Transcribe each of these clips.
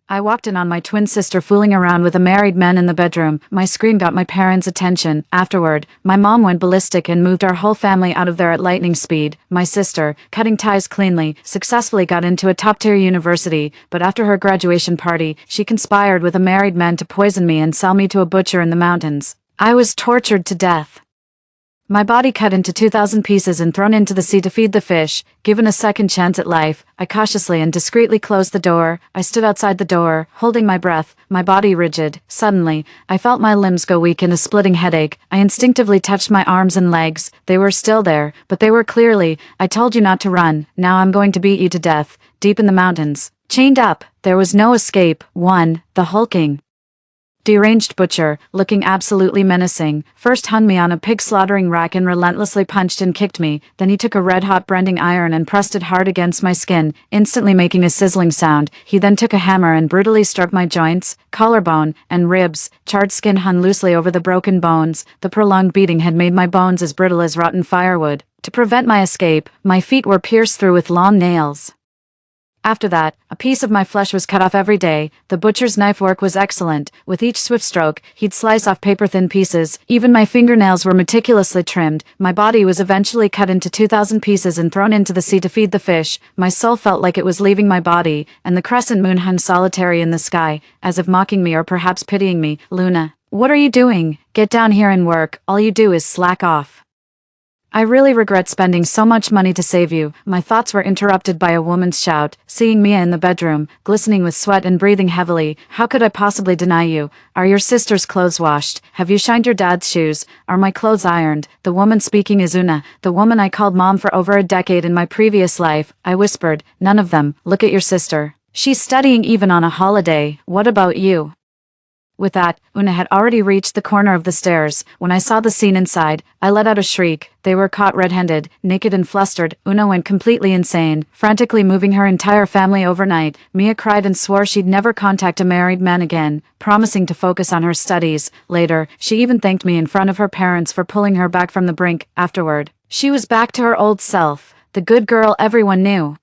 I walked in on my twin sister fooling around with a married man in the bedroom. My scream got my parents' attention. Afterward, my mom went ballistic and moved our whole family out of there at lightning speed. My sister, cutting ties cleanly, successfully got into a top-tier university, but after her graduation party, she conspired with a married man to poison me and sell me to a butcher in the mountains. I was tortured to death. My body cut into 2,000 pieces and thrown into the sea to feed the fish. Given a second chance at life, I cautiously and discreetly closed the door. I stood outside the door, holding my breath, my body rigid. Suddenly, I felt my limbs go weak and a splitting headache. I instinctively touched my arms and legs. They were still there, but they were clearly, "I told you not to run, now I'm going to beat you to death," deep in the mountains. Chained up, there was no escape. 1. The hulking, deranged butcher, looking absolutely menacing, first hung me on a pig slaughtering rack and relentlessly punched and kicked me. Then he took a red-hot branding iron and pressed it hard against my skin, instantly making a sizzling sound. He then took a hammer and brutally struck my joints, collarbone, and ribs. Charred skin hung loosely over the broken bones. The prolonged beating had made my bones as brittle as rotten firewood. To prevent my escape, my feet were pierced through with long nails. After that, a piece of my flesh was cut off every day. The butcher's knife work was excellent. With each swift stroke, he'd slice off paper-thin pieces. Even my fingernails were meticulously trimmed. My body was eventually cut into 2,000 pieces and thrown into the sea to feed the fish. My soul felt like it was leaving my body, and the crescent moon hung solitary in the sky, as if mocking me or perhaps pitying me. "Luna, what are you doing? Get down here and work. All you do is slack off. I really regret spending so much money to save you." My thoughts were interrupted by a woman's shout, seeing Mia in the bedroom, glistening with sweat and breathing heavily. "How could I possibly deny you? Are your sister's clothes washed? Have you shined your dad's shoes? Are my clothes ironed?" The woman speaking is Una, the woman I called mom for over a decade in my previous life. I whispered, "None of them. Look at your sister. She's studying even on a holiday. What about you?" With that, Una had already reached the corner of the stairs. When I saw the scene inside, I let out a shriek. They were caught red-handed, naked and flustered. Una went completely insane, frantically moving her entire family overnight. Mia cried and swore she'd never contact a married man again, promising to focus on her studies. Later, she even thanked me in front of her parents for pulling her back from the brink. Afterward, she was back to her old self, the good girl everyone knew,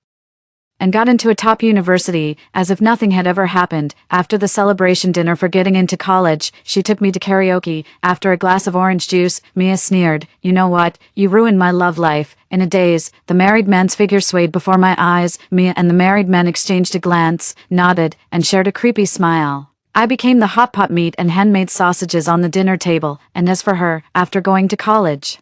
and got into a top university, as if nothing had ever happened. After the celebration dinner for getting into college, she took me to karaoke. After a glass of orange juice, Mia sneered, "You know what? You ruined my love life." In a daze, the married man's figure swayed before my eyes. Mia and the married man exchanged a glance, nodded, and shared a creepy smile. I became the hot pot meat and handmade sausages on the dinner table, and as for her, after going to college,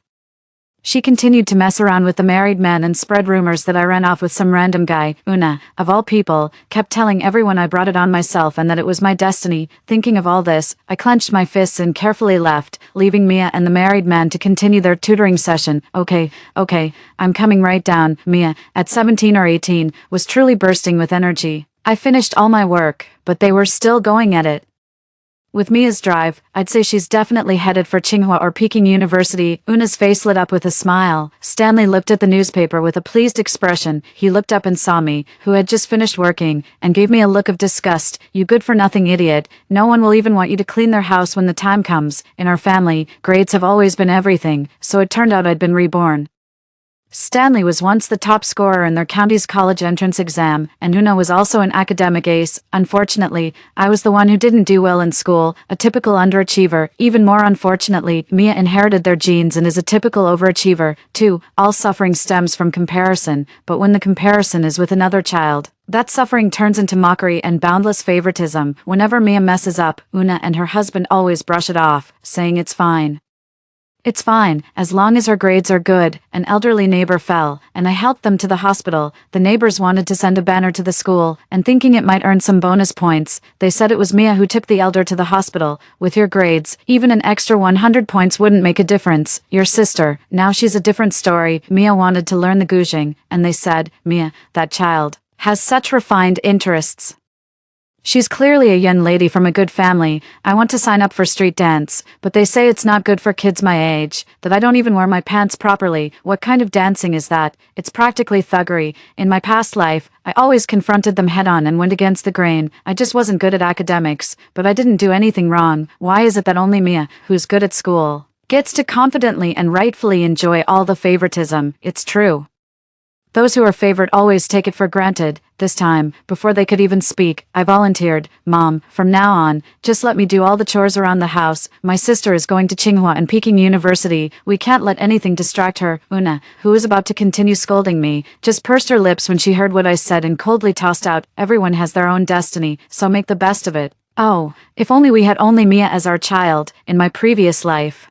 she continued to mess around with the married man and spread rumors that I ran off with some random guy. Una, of all people, kept telling everyone I brought it on myself and that it was my destiny. Thinking of all this, I clenched my fists and carefully left, leaving Mia and the married man to continue their tutoring session. Okay, I'm coming right down. Mia, at 17 or 18, was truly bursting with energy. I finished all my work, but they were still going at it. With Mia's drive, I'd say she's definitely headed for Tsinghua or Peking University. Una's face lit up with a smile. Stanley looked at the newspaper with a pleased expression. He looked up and saw me, who had just finished working, and gave me a look of disgust. "You good-for-nothing idiot. No one will even want you to clean their house when the time comes. In our family, grades have always been everything, so it turned out I'd been reborn." Stanley was once the top scorer in their county's college entrance exam, and Una was also an academic ace. Unfortunately, I was the one who didn't do well in school, a typical underachiever. Even more unfortunately, Mia inherited their genes and is a typical overachiever, too. All suffering stems from comparison, but when the comparison is with another child, that suffering turns into mockery and boundless favoritism. Whenever Mia messes up, Una and her husband always brush it off, saying it's fine. It's fine, as long as her grades are good. An elderly neighbor fell, and I helped them to the hospital. The neighbors wanted to send a banner to the school, and thinking it might earn some bonus points, they said it was Mia who took the elder to the hospital. "With your grades, even an extra 100 points wouldn't make a difference. Your sister, now she's a different story. Mia wanted to learn the guzheng, and they said, 'Mia, that child has such refined interests. She's clearly a young lady from a good family. I want to sign up for street dance, but they say it's not good for kids my age, that I don't even wear my pants properly. What kind of dancing is that? It's practically thuggery. In my past life, I always confronted them head-on and went against the grain. I just wasn't good at academics, but I didn't do anything wrong. Why is it that only Mia, who's good at school, gets to confidently and rightfully enjoy all the favoritism? It's true. Those who are favored always take it for granted. This time, before they could even speak, I volunteered, "Mom, from now on, just let me do all the chores around the house. My sister is going to Tsinghua and Peking University. We can't let anything distract her." Una, who was about to continue scolding me, just pursed her lips when she heard what I said and coldly tossed out, "Everyone has their own destiny, so make the best of it." Oh, if only we had only Mia as our child, in my previous life.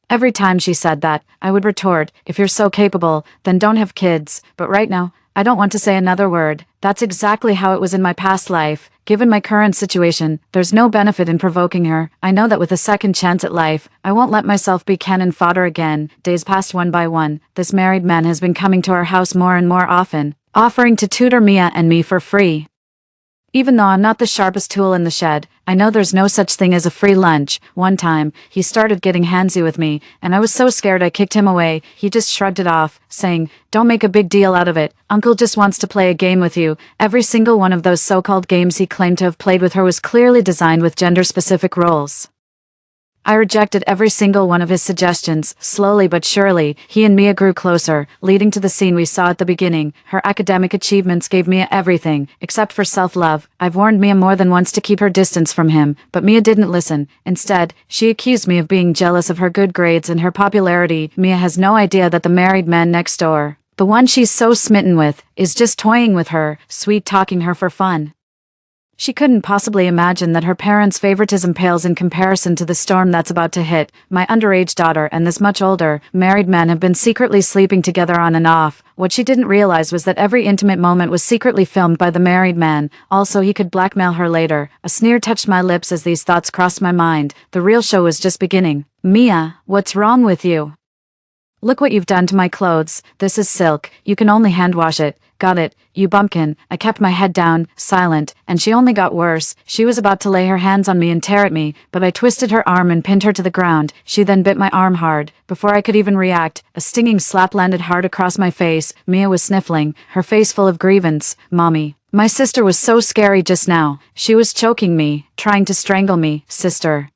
Every time she said that, I would retort, "If you're so capable, then don't have kids." But right now, I don't want to say another word. That's exactly how it was in my past life. Given my current situation, there's no benefit in provoking her. I know that with a second chance at life, I won't let myself be cannon fodder again. Days passed one by one. This married man has been coming to our house more and more often, offering to tutor Mia and me for free. Even though I'm not the sharpest tool in the shed, I know there's no such thing as a free lunch. One time, he started getting handsy with me, and I was so scared I kicked him away. He just shrugged it off, saying, "Don't make a big deal out of it. Uncle just wants to play a game with you." Every single one of those so-called games he claimed to have played with her was clearly designed with gender-specific roles. I rejected every single one of his suggestions. Slowly but surely, he and Mia grew closer, leading to the scene we saw at the beginning. Her academic achievements gave Mia everything, except for self-love. I've warned Mia more than once to keep her distance from him, but Mia didn't listen. Instead, she accused me of being jealous of her good grades and her popularity. Mia has no idea that the married man next door, the one she's so smitten with, is just toying with her, sweet-talking her for fun. She couldn't possibly imagine that her parents' favoritism pales in comparison to the storm that's about to hit. My underage daughter and this much older, married man have been secretly sleeping together on and off. What she didn't realize was that every intimate moment was secretly filmed by the married man. Also, he could blackmail her later. A sneer touched my lips as these thoughts crossed my mind. The real show was just beginning. "Mia, what's wrong with you? Look what you've done to my clothes. This is silk. You can only hand wash it." "Got it, you bumpkin." I kept my head down, silent, and she only got worse. She was about to lay her hands on me and tear at me, but I twisted her arm and pinned her to the ground. She then bit my arm hard. Before I could even react, a stinging slap landed hard across my face. Mia was sniffling, her face full of grievance. "Mommy, my sister was so scary just now. She was choking me, trying to strangle me." "Sister,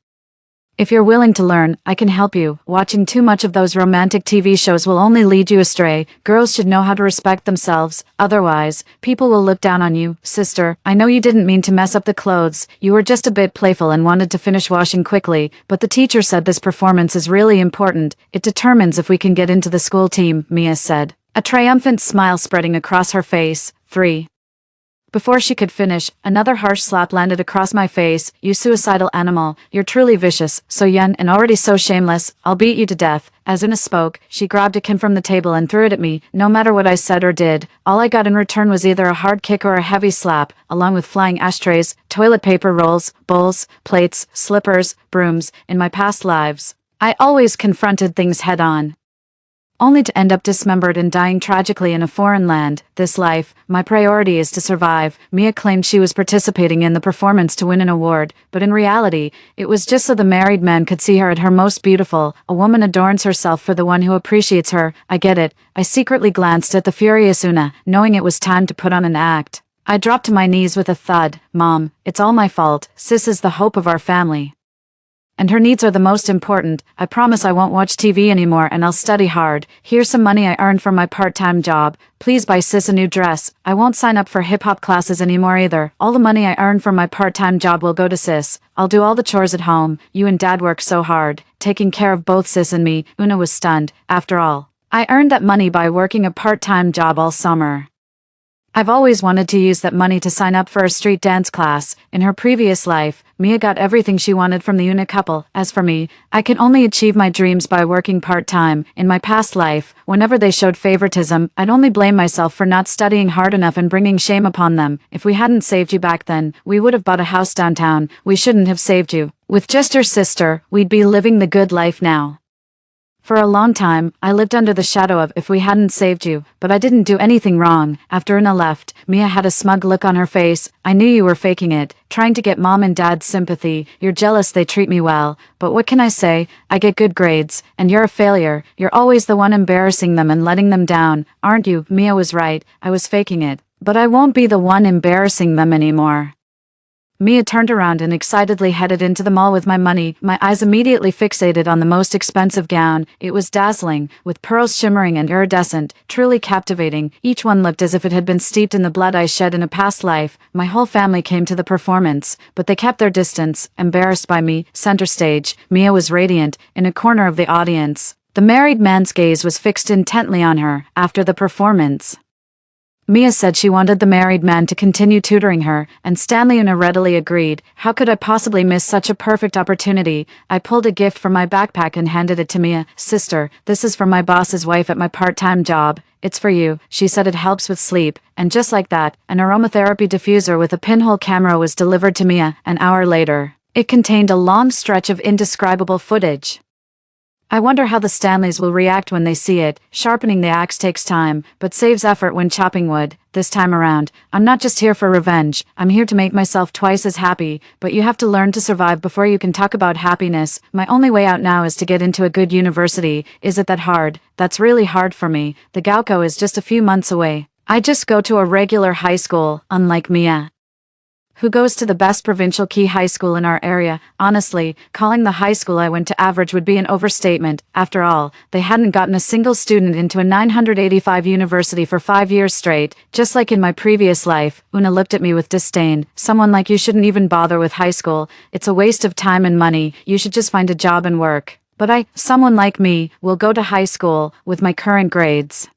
if you're willing to learn, I can help you. Watching too much of those romantic TV shows will only lead you astray. Girls should know how to respect themselves. Otherwise, people will look down on you." "Sister, I know you didn't mean to mess up the clothes. You were just a bit playful and wanted to finish washing quickly, but the teacher said this performance is really important. It determines if we can get into the school team," Mia said, a triumphant smile spreading across her face. 3. Before she could finish, another harsh slap landed across my face. "You suicidal animal, you're truly vicious, so young and already so shameless. I'll beat you to death." As Una spoke, she grabbed a can from the table and threw it at me. No matter what I said or did, all I got in return was either a hard kick or a heavy slap, along with flying ashtrays, toilet paper rolls, bowls, plates, slippers, brooms. In my past lives, I always confronted things head-on, only to end up dismembered and dying tragically in a foreign land. This life, my priority is to survive. Mia claimed she was participating in the performance to win an award, but in reality, it was just so the married man could see her at her most beautiful. A woman adorns herself for the one who appreciates her. I get it. I secretly glanced at the furious Una, knowing it was time to put on an act. I dropped to my knees with a thud. "Mom, it's all my fault. Sis is the hope of our family, and her needs are the most important. I promise I won't watch TV anymore and I'll study hard. Here's some money I earned from my part-time job. Please buy Sis a new dress. I won't sign up for hip-hop classes anymore either. All the money I earned from my part-time job will go to Sis. I'll do all the chores at home. You and Dad work so hard, taking care of both Sis and me." Una was stunned. After all, I earned that money by working a part-time job all summer. I've always wanted to use that money to sign up for a street dance class. In her previous life, Mia got everything she wanted from the Una couple. As for me, I can only achieve my dreams by working part-time. In my past life, whenever they showed favoritism, I'd only blame myself for not studying hard enough and bringing shame upon them. If we hadn't saved you back then, we would have bought a house downtown. We shouldn't have saved you. With just your sister, we'd be living the good life now. For a long time, I lived under the shadow of "if we hadn't saved you," but I didn't do anything wrong. After Una left, Mia had a smug look on her face. "I knew you were faking it, trying to get Mom and Dad's sympathy. You're jealous they treat me well, but what can I say? I get good grades, and you're a failure. You're always the one embarrassing them and letting them down, aren't you?" Mia was right. I was faking it, but I won't be the one embarrassing them anymore. Mia turned around and excitedly headed into the mall with my money, my eyes immediately fixated on the most expensive gown. It was dazzling, with pearls shimmering and iridescent, truly captivating. Each one looked as if it had been steeped in the blood I shed in a past life. My whole family came to the performance, but they kept their distance, embarrassed by me. Center stage, Mia was radiant, in a corner of the audience. The married man's gaze was fixed intently on her. After the performance, Mia said she wanted the married man to continue tutoring her, and Stanley and I readily agreed. How could I possibly miss such a perfect opportunity? I pulled a gift from my backpack and handed it to Mia. Sister, this is from my boss's wife at my part-time job. It's for you. She said it helps with sleep, and just like that, an aromatherapy diffuser with a pinhole camera was delivered to Mia. An hour later, it contained a long stretch of indescribable footage. I wonder how the Stanleys will react when they see it. Sharpening the axe takes time, but saves effort when chopping wood. This time around, I'm not just here for revenge, I'm here to make myself twice as happy, but you have to learn to survive before you can talk about happiness. My only way out now is to get into a good university. Is it that hard? That's really hard for me. The Gaokao is just a few months away. I just go to a regular high school, unlike Mia, who goes to the best provincial key high school in our area. Honestly, calling the high school I went to average would be an overstatement. After all, they hadn't gotten a single student into a 985 university for 5 years straight. Just like in my previous life, Una looked at me with disdain. Someone like you shouldn't even bother with high school. It's a waste of time and money. You should just find a job and work. But someone like me, will go to high school, with my current grades.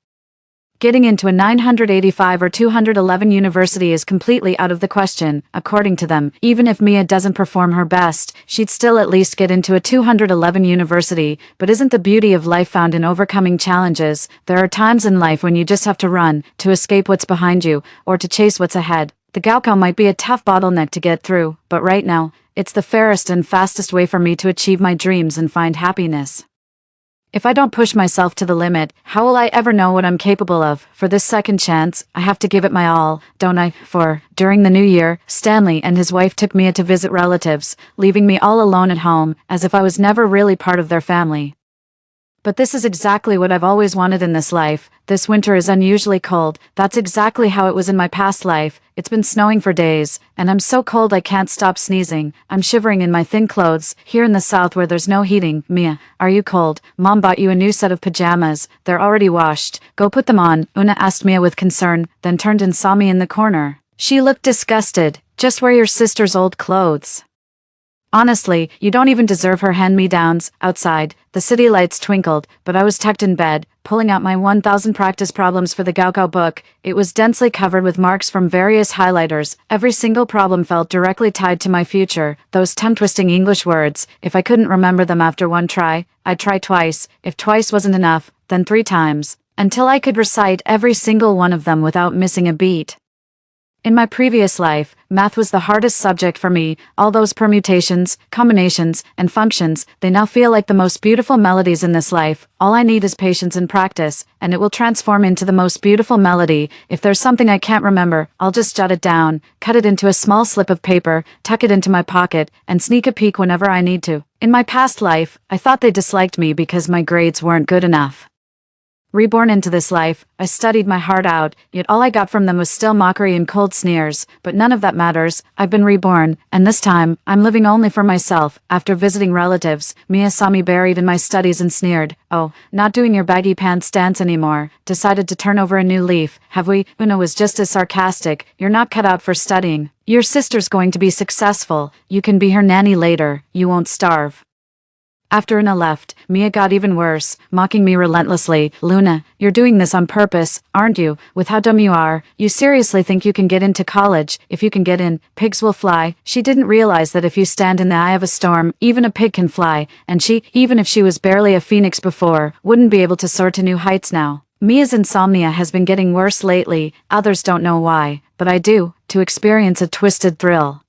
Getting into a 985 or 211 university is completely out of the question. According to them, even if Mia doesn't perform her best, she'd still at least get into a 211 university. But isn't the beauty of life found in overcoming challenges? There are times in life when you just have to run, to escape what's behind you, or to chase what's ahead. The Gaokao might be a tough bottleneck to get through, but right now, it's the fairest and fastest way for me to achieve my dreams and find happiness. If I don't push myself to the limit, how will I ever know what I'm capable of? For this second chance, I have to give it my all, don't I? During the new year, Stanley and his wife took Mia to visit relatives, leaving me all alone at home, as if I was never really part of their family. But this is exactly what I've always wanted in this life. This winter is unusually cold. That's exactly how it was in my past life. It's been snowing for days, and I'm so cold I can't stop sneezing. I'm shivering in my thin clothes, here in the south where there's no heating. Mia, are you cold? Mom bought you a new set of pajamas. They're already washed. Go put them on, Una asked Mia with concern, then turned and saw me in the corner. She looked disgusted. Just wear your sister's old clothes. Honestly, you don't even deserve her hand-me-downs. Outside, the city lights twinkled, but I was tucked in bed, pulling out my 1000 practice problems for the Gaokao book. It was densely covered with marks from various highlighters. Every single problem felt directly tied to my future. Those tongue-twisting English words, if I couldn't remember them after one try, I'd try twice. If twice wasn't enough, then 3 times, until I could recite every single one of them without missing a beat. In my previous life, math was the hardest subject for me. All those permutations, combinations, and functions, they now feel like the most beautiful melodies in this life. All I need is patience and practice, and it will transform into the most beautiful melody. If there's something I can't remember, I'll just jot it down, cut it into a small slip of paper, tuck it into my pocket, and sneak a peek whenever I need to. In my past life, I thought they disliked me because my grades weren't good enough. Reborn into this life, I studied my heart out, yet all I got from them was still mockery and cold sneers. But none of that matters. I've been reborn, and this time, I'm living only for myself. After visiting relatives, Mia saw me buried in my studies and sneered. Oh, not doing your baggy pants dance anymore. Decided to turn over a new leaf. Have we? Una was just as sarcastic. You're not cut out for studying. Your sister's going to be successful. You can be her nanny later. You won't starve. After Una left, Mia got even worse, mocking me relentlessly. Luna, you're doing this on purpose, aren't you? With how dumb you are, you seriously think you can get into college? If you can get in, pigs will fly. She didn't realize that if you stand in the eye of a storm, even a pig can fly, and she, even if she was barely a phoenix before, wouldn't be able to soar to new heights now. Mia's insomnia has been getting worse lately. Others don't know why, but I do, to experience a twisted thrill.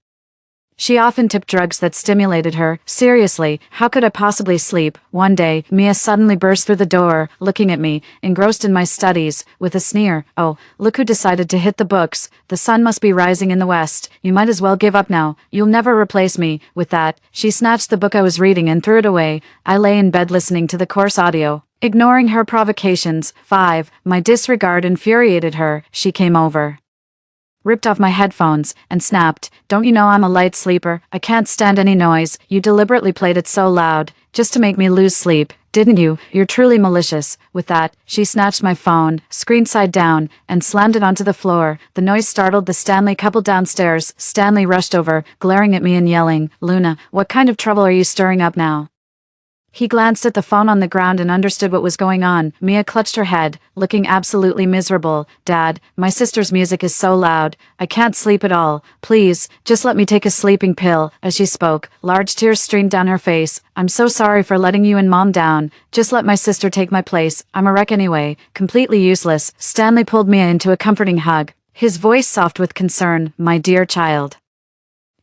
She often took drugs that stimulated her. Seriously, how could I possibly sleep? One day, Mia suddenly burst through the door, looking at me, engrossed in my studies, with a sneer. Oh, look who decided to hit the books. The sun must be rising in the west. You might as well give up now. You'll never replace me. With that, she snatched the book I was reading and threw it away. I lay in bed listening to the course audio, ignoring her provocations. 5. My disregard infuriated her. She came over. ripped off my headphones, and snapped, "Don't you know I'm a light sleeper? I can't stand any noise. You deliberately played it so loud, just to make me lose sleep, didn't you? You're truly malicious." With that, she snatched my phone, screen side down, and slammed it onto the floor. The noise startled the Stanley couple downstairs. Stanley rushed over, glaring at me and yelling, "Luna, what kind of trouble are you stirring up now?" He glanced at the phone on the ground and understood what was going on. Mia clutched her head, looking absolutely miserable. "Dad, my sister's music is so loud. I can't sleep at all. Please, just let me take a sleeping pill." As she spoke, large tears streamed down her face. "I'm so sorry for letting you and Mom down. Just let my sister take my place. I'm a wreck anyway. Completely useless." Stanley pulled Mia into a comforting hug, his voice soft with concern. "My dear child,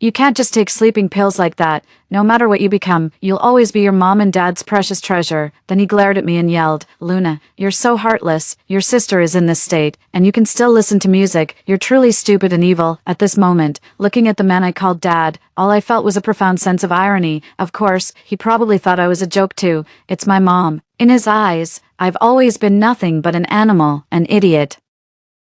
you can't just take sleeping pills like that. No matter what you become, you'll always be your mom and dad's precious treasure." Then he glared at me and yelled, "Luna, you're so heartless. Your sister is in this state, and you can still listen to music. You're truly stupid and evil." At this moment, looking at the man I called Dad, all I felt was a profound sense of irony. Of course, he probably thought I was a joke too. It's my mom. In his eyes, I've always been nothing but an animal, an idiot.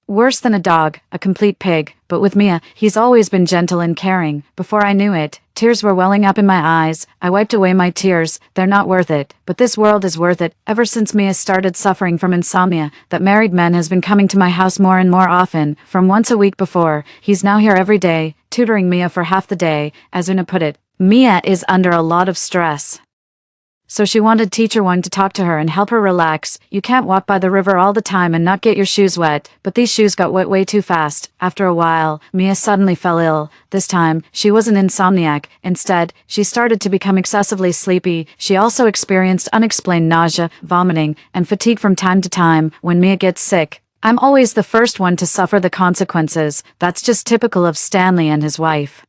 Worse than a dog, a complete pig. But with Mia, he's always been gentle and caring. Before I knew it, tears were welling up in my eyes. I wiped away my tears. They're not worth it. But this world is worth it. Ever since Mia started suffering from insomnia, that married man has been coming to my house more and more often. From once a week before, he's now here every day, tutoring Mia for half the day. As Una put it, Mia is under a lot of stress. So she wanted Teacher One to talk to her and help her relax. You can't walk by the river all the time and not get your shoes wet, but these shoes got wet way too fast. After a while, Mia suddenly fell ill. This time, she wasn't insomniac. Instead, she started to become excessively sleepy. She also experienced unexplained nausea, vomiting, and fatigue from time to time. When Mia gets sick, I'm always the first one to suffer the consequences. That's just typical of Stanley and his wife.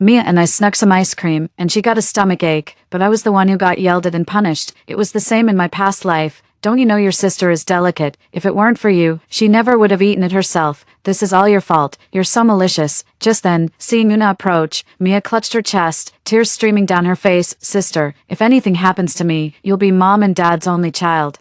Mia and I snuck some ice cream, and she got a stomach ache, but I was the one who got yelled at and punished. It was the same in my past life. Don't you know your sister is delicate? If it weren't for you, she never would have eaten it herself. This is all your fault. You're so malicious. Just then, seeing Una approach, Mia clutched her chest, tears streaming down her face. "Sister, if anything happens to me, you'll be Mom and Dad's only child.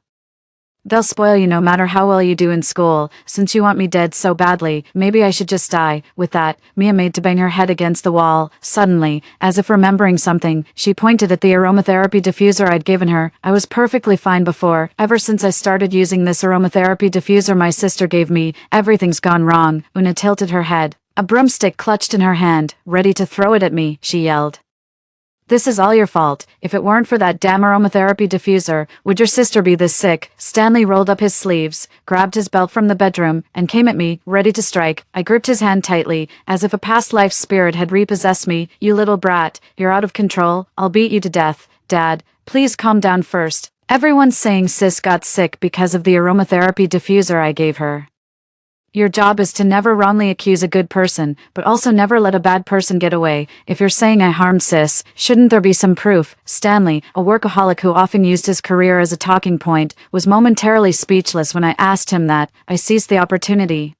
They'll spoil you no matter how well you do in school. Since you want me dead so badly, maybe I should just die." With that, Mia made to bang her head against the wall. Suddenly, as if remembering something, she pointed at the aromatherapy diffuser I'd given her. "I was perfectly fine before. Ever since I started using this aromatherapy diffuser my sister gave me, everything's gone wrong." Una tilted her head, a broomstick clutched in her hand, ready to throw it at me. She yelled, "This is all your fault. If it weren't for that damn aromatherapy diffuser, would your sister be this sick?" Stanley rolled up his sleeves, grabbed his belt from the bedroom, and came at me, ready to strike. I gripped his hand tightly, as if a past life spirit had repossessed me. "You little brat, you're out of control. I'll beat you to death." "Dad, please calm down first. Everyone's saying sis got sick because of the aromatherapy diffuser I gave her. Your job is to never wrongly accuse a good person, but also never let a bad person get away. If you're saying I harmed sis, shouldn't there be some proof?" Stanley, a workaholic who often used his career as a talking point, was momentarily speechless when I asked him that. I seized the opportunity,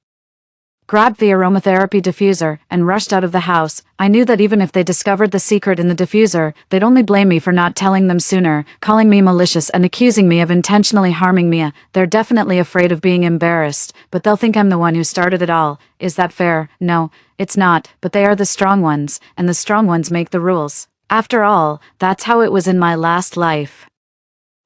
grabbed the aromatherapy diffuser, and rushed out of the house. I knew that even if they discovered the secret in the diffuser, they'd only blame me for not telling them sooner, calling me malicious and accusing me of intentionally harming Mia. They're definitely afraid of being embarrassed, but they'll think I'm the one who started it all. Is that fair? No, it's not, but they are the strong ones, and the strong ones make the rules. After all, that's how it was in my last life.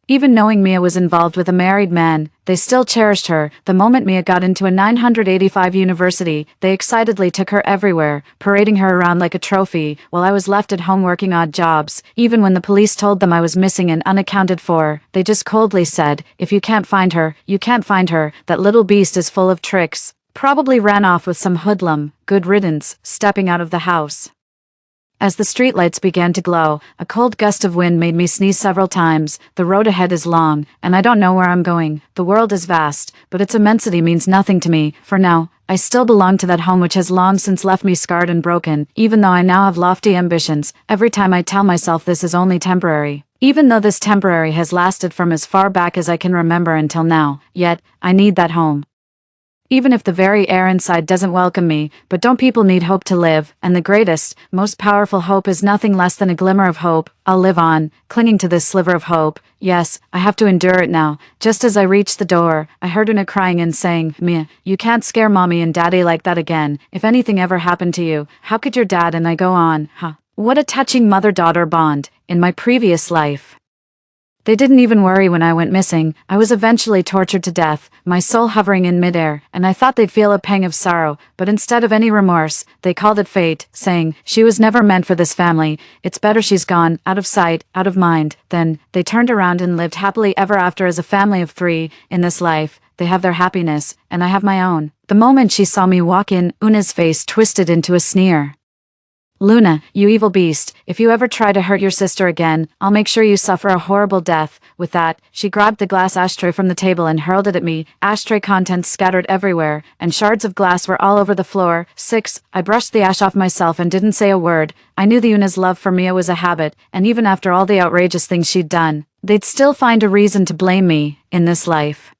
Even knowing Mia was involved with a married man, they still cherished her. The moment Mia got into a 985 university, they excitedly took her everywhere, parading her around like a trophy, while I was left at home working odd jobs. Even when the police told them I was missing and unaccounted for, they just coldly said, "If you can't find her, you can't find her. That little beast is full of tricks." Probably ran off with some hoodlum. Good riddance, stepping out of the house. As the streetlights began to glow, a cold gust of wind made me sneeze several times. The road ahead is long, and I don't know where I'm going. The world is vast, but its immensity means nothing to me. For now, I still belong to that home which has long since left me scarred and broken. Even though I now have lofty ambitions, every time I tell myself this is only temporary. Even though this temporary has lasted from as far back as I can remember until now, yet, I need that home. Even if the very air inside doesn't welcome me, but don't people need hope to live? And the greatest, most powerful hope is nothing less than a glimmer of hope. I'll live on, clinging to this sliver of hope. Yes, I have to endure it now. Just as I reached the door, I heard Una crying and saying, Mia, you can't scare mommy and daddy like that again. If anything ever happened to you, how could your dad and I go on? What a touching mother-daughter bond. In my previous life, they didn't even worry when I went missing. I was eventually tortured to death, my soul hovering in midair, and I thought they'd feel a pang of sorrow, but instead of any remorse, they called it fate, saying, she was never meant for this family, it's better she's gone, out of sight, out of mind. Then, they turned around and lived happily ever after as a family of 3, in this life. They have their happiness, and I have my own. The moment she saw me walk in, Una's face twisted into a sneer. Luna, you evil beast, if you ever try to hurt your sister again, I'll make sure you suffer a horrible death. With that, she grabbed the glass ashtray from the table and hurled it at me, ashtray contents scattered everywhere, and shards of glass were all over the floor. 6. I brushed the ash off myself and didn't say a word. I knew the Una's love for Mia was a habit, and even after all the outrageous things she'd done, they'd still find a reason to blame me, in this life.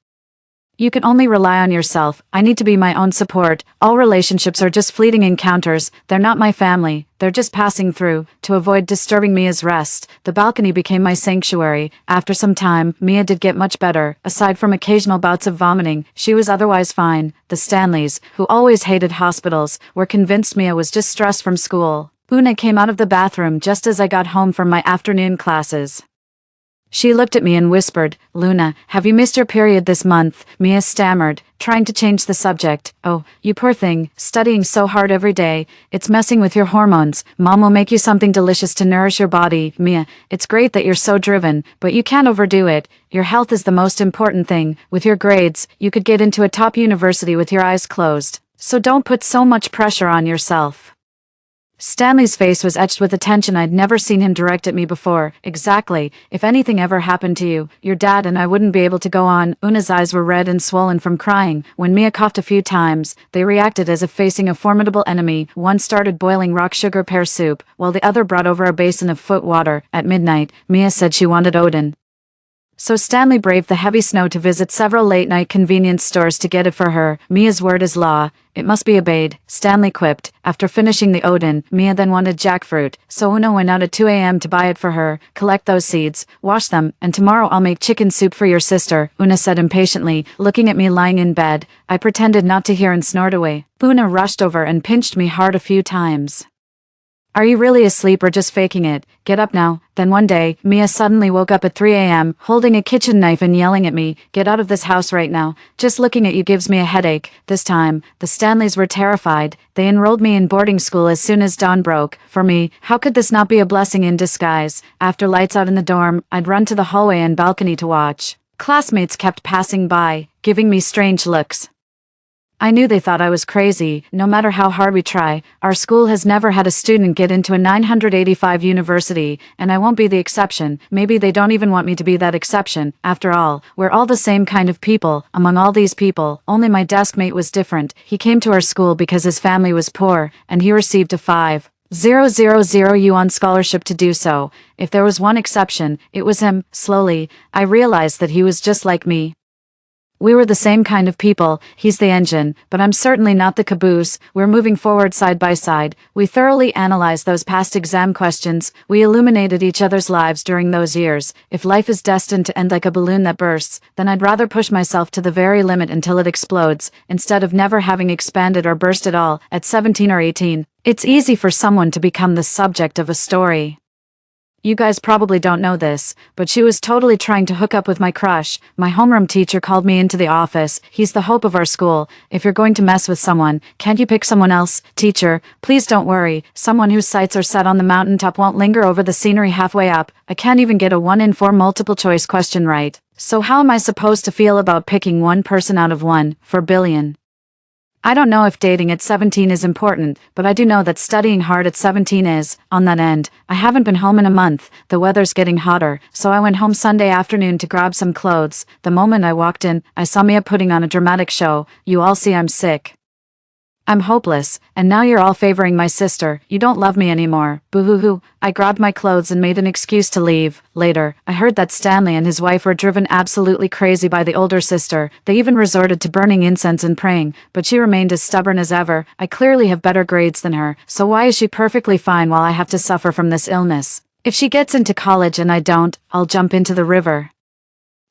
You can only rely on yourself. I need to be my own support. All relationships are just fleeting encounters. They're not my family. They're just passing through. To avoid disturbing Mia's rest, the balcony became my sanctuary. After some time, Mia did get much better. Aside from occasional bouts of vomiting, she was otherwise fine. The Stanleys, who always hated hospitals, were convinced Mia was just stressed from school. Una came out of the bathroom just as I got home from my afternoon classes. She looked at me and whispered, Luna, have you missed your period this month? Mia stammered, trying to change the subject. Oh, you poor thing, studying so hard every day. It's messing with your hormones. Mom will make you something delicious to nourish your body. Mia, it's great that you're so driven, but you can't overdo it. Your health is the most important thing. With your grades, you could get into a top university with your eyes closed. So don't put so much pressure on yourself. Stanley's face was etched with attention. I'd never seen him direct at me before. Exactly. If anything ever happened to you, your dad and I wouldn't be able to go on. Una's eyes were red and swollen from crying. When Mia coughed a few times, they reacted as if facing a formidable enemy. One started boiling rock sugar pear soup, while the other brought over a basin of foot water. At midnight, Mia said she wanted Odin. So Stanley braved the heavy snow to visit several late-night convenience stores to get it for her. Mia's word is law. It must be obeyed, Stanley quipped. After finishing the Odin, Mia then wanted jackfruit, so Una went out at 2 a.m. to buy it for her. Collect those seeds, wash them, and tomorrow I'll make chicken soup for your sister, Una said impatiently, looking at me lying in bed. I pretended not to hear and snored away. Una rushed over and pinched me hard a few times. Are you really asleep or just faking it? Get up now. Then one day, Mia suddenly woke up at 3 a.m., holding a kitchen knife and yelling at me, get out of this house right now. Just looking at you gives me a headache. This time, the Stanleys were terrified. They enrolled me in boarding school as soon as dawn broke. For me, how could this not be a blessing in disguise? After lights out in the dorm, I'd run to the hallway and balcony to watch. Classmates kept passing by, giving me strange looks. I knew they thought I was crazy. No matter how hard we try, our school has never had a student get into a 985 university, and I won't be the exception. Maybe they don't even want me to be that exception. After all, we're all the same kind of people. Among all these people, only my desk mate was different. He came to our school because his family was poor, and he received a 5,000 yuan scholarship to do so. If there was one exception, it was him. Slowly, I realized that he was just like me. We were the same kind of people. He's the engine, but I'm certainly not the caboose. We're moving forward side by side. We thoroughly analyzed those past exam questions. We illuminated each other's lives during those years. If life is destined to end like a balloon that bursts, then I'd rather push myself to the very limit until it explodes, instead of never having expanded or burst at all. At 17 or 18, it's easy for someone to become the subject of a story. You guys probably don't know this, but she was totally trying to hook up with my crush. My homeroom teacher called me into the office. He's the hope of our school. If you're going to mess with someone, can't you pick someone else? Teacher, please don't worry. Someone whose sights are set on the mountaintop won't linger over the scenery halfway up. I can't even get a 1 in 4 multiple choice question right. So how am I supposed to feel about picking one person out of 1/4 billion? I don't know if dating at 17 is important, but I do know that studying hard at 17 is. On that end, I haven't been home in a month. The weather's getting hotter, so I went home Sunday afternoon to grab some clothes. The moment I walked in, I saw Mia putting on a dramatic show. You all see I'm sick. I'm hopeless, and now you're all favoring my sister. You don't love me anymore. Boo-hoo-hoo. I grabbed my clothes and made an excuse to leave. Later, I heard that Stanley and his wife were driven absolutely crazy by the older sister. They even resorted to burning incense and praying, but she remained as stubborn as ever. I clearly have better grades than her, so why is she perfectly fine while I have to suffer from this illness? If she gets into college and I don't, I'll jump into the river.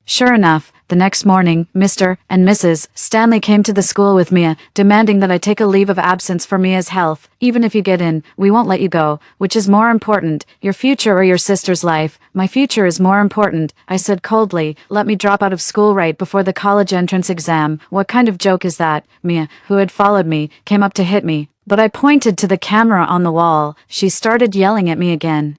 Sure enough, the next morning, Mr. and Mrs. Stanley came to the school with Mia, demanding that I take a leave of absence for Mia's health. Even if you get in, we won't let you go. Which is more important, your future or your sister's life? My future is more important, I said coldly. Let me drop out of school right before the college entrance exam. What kind of joke is that? Mia, who had followed me, came up to hit me, but I pointed to the camera on the wall. She started yelling at me again.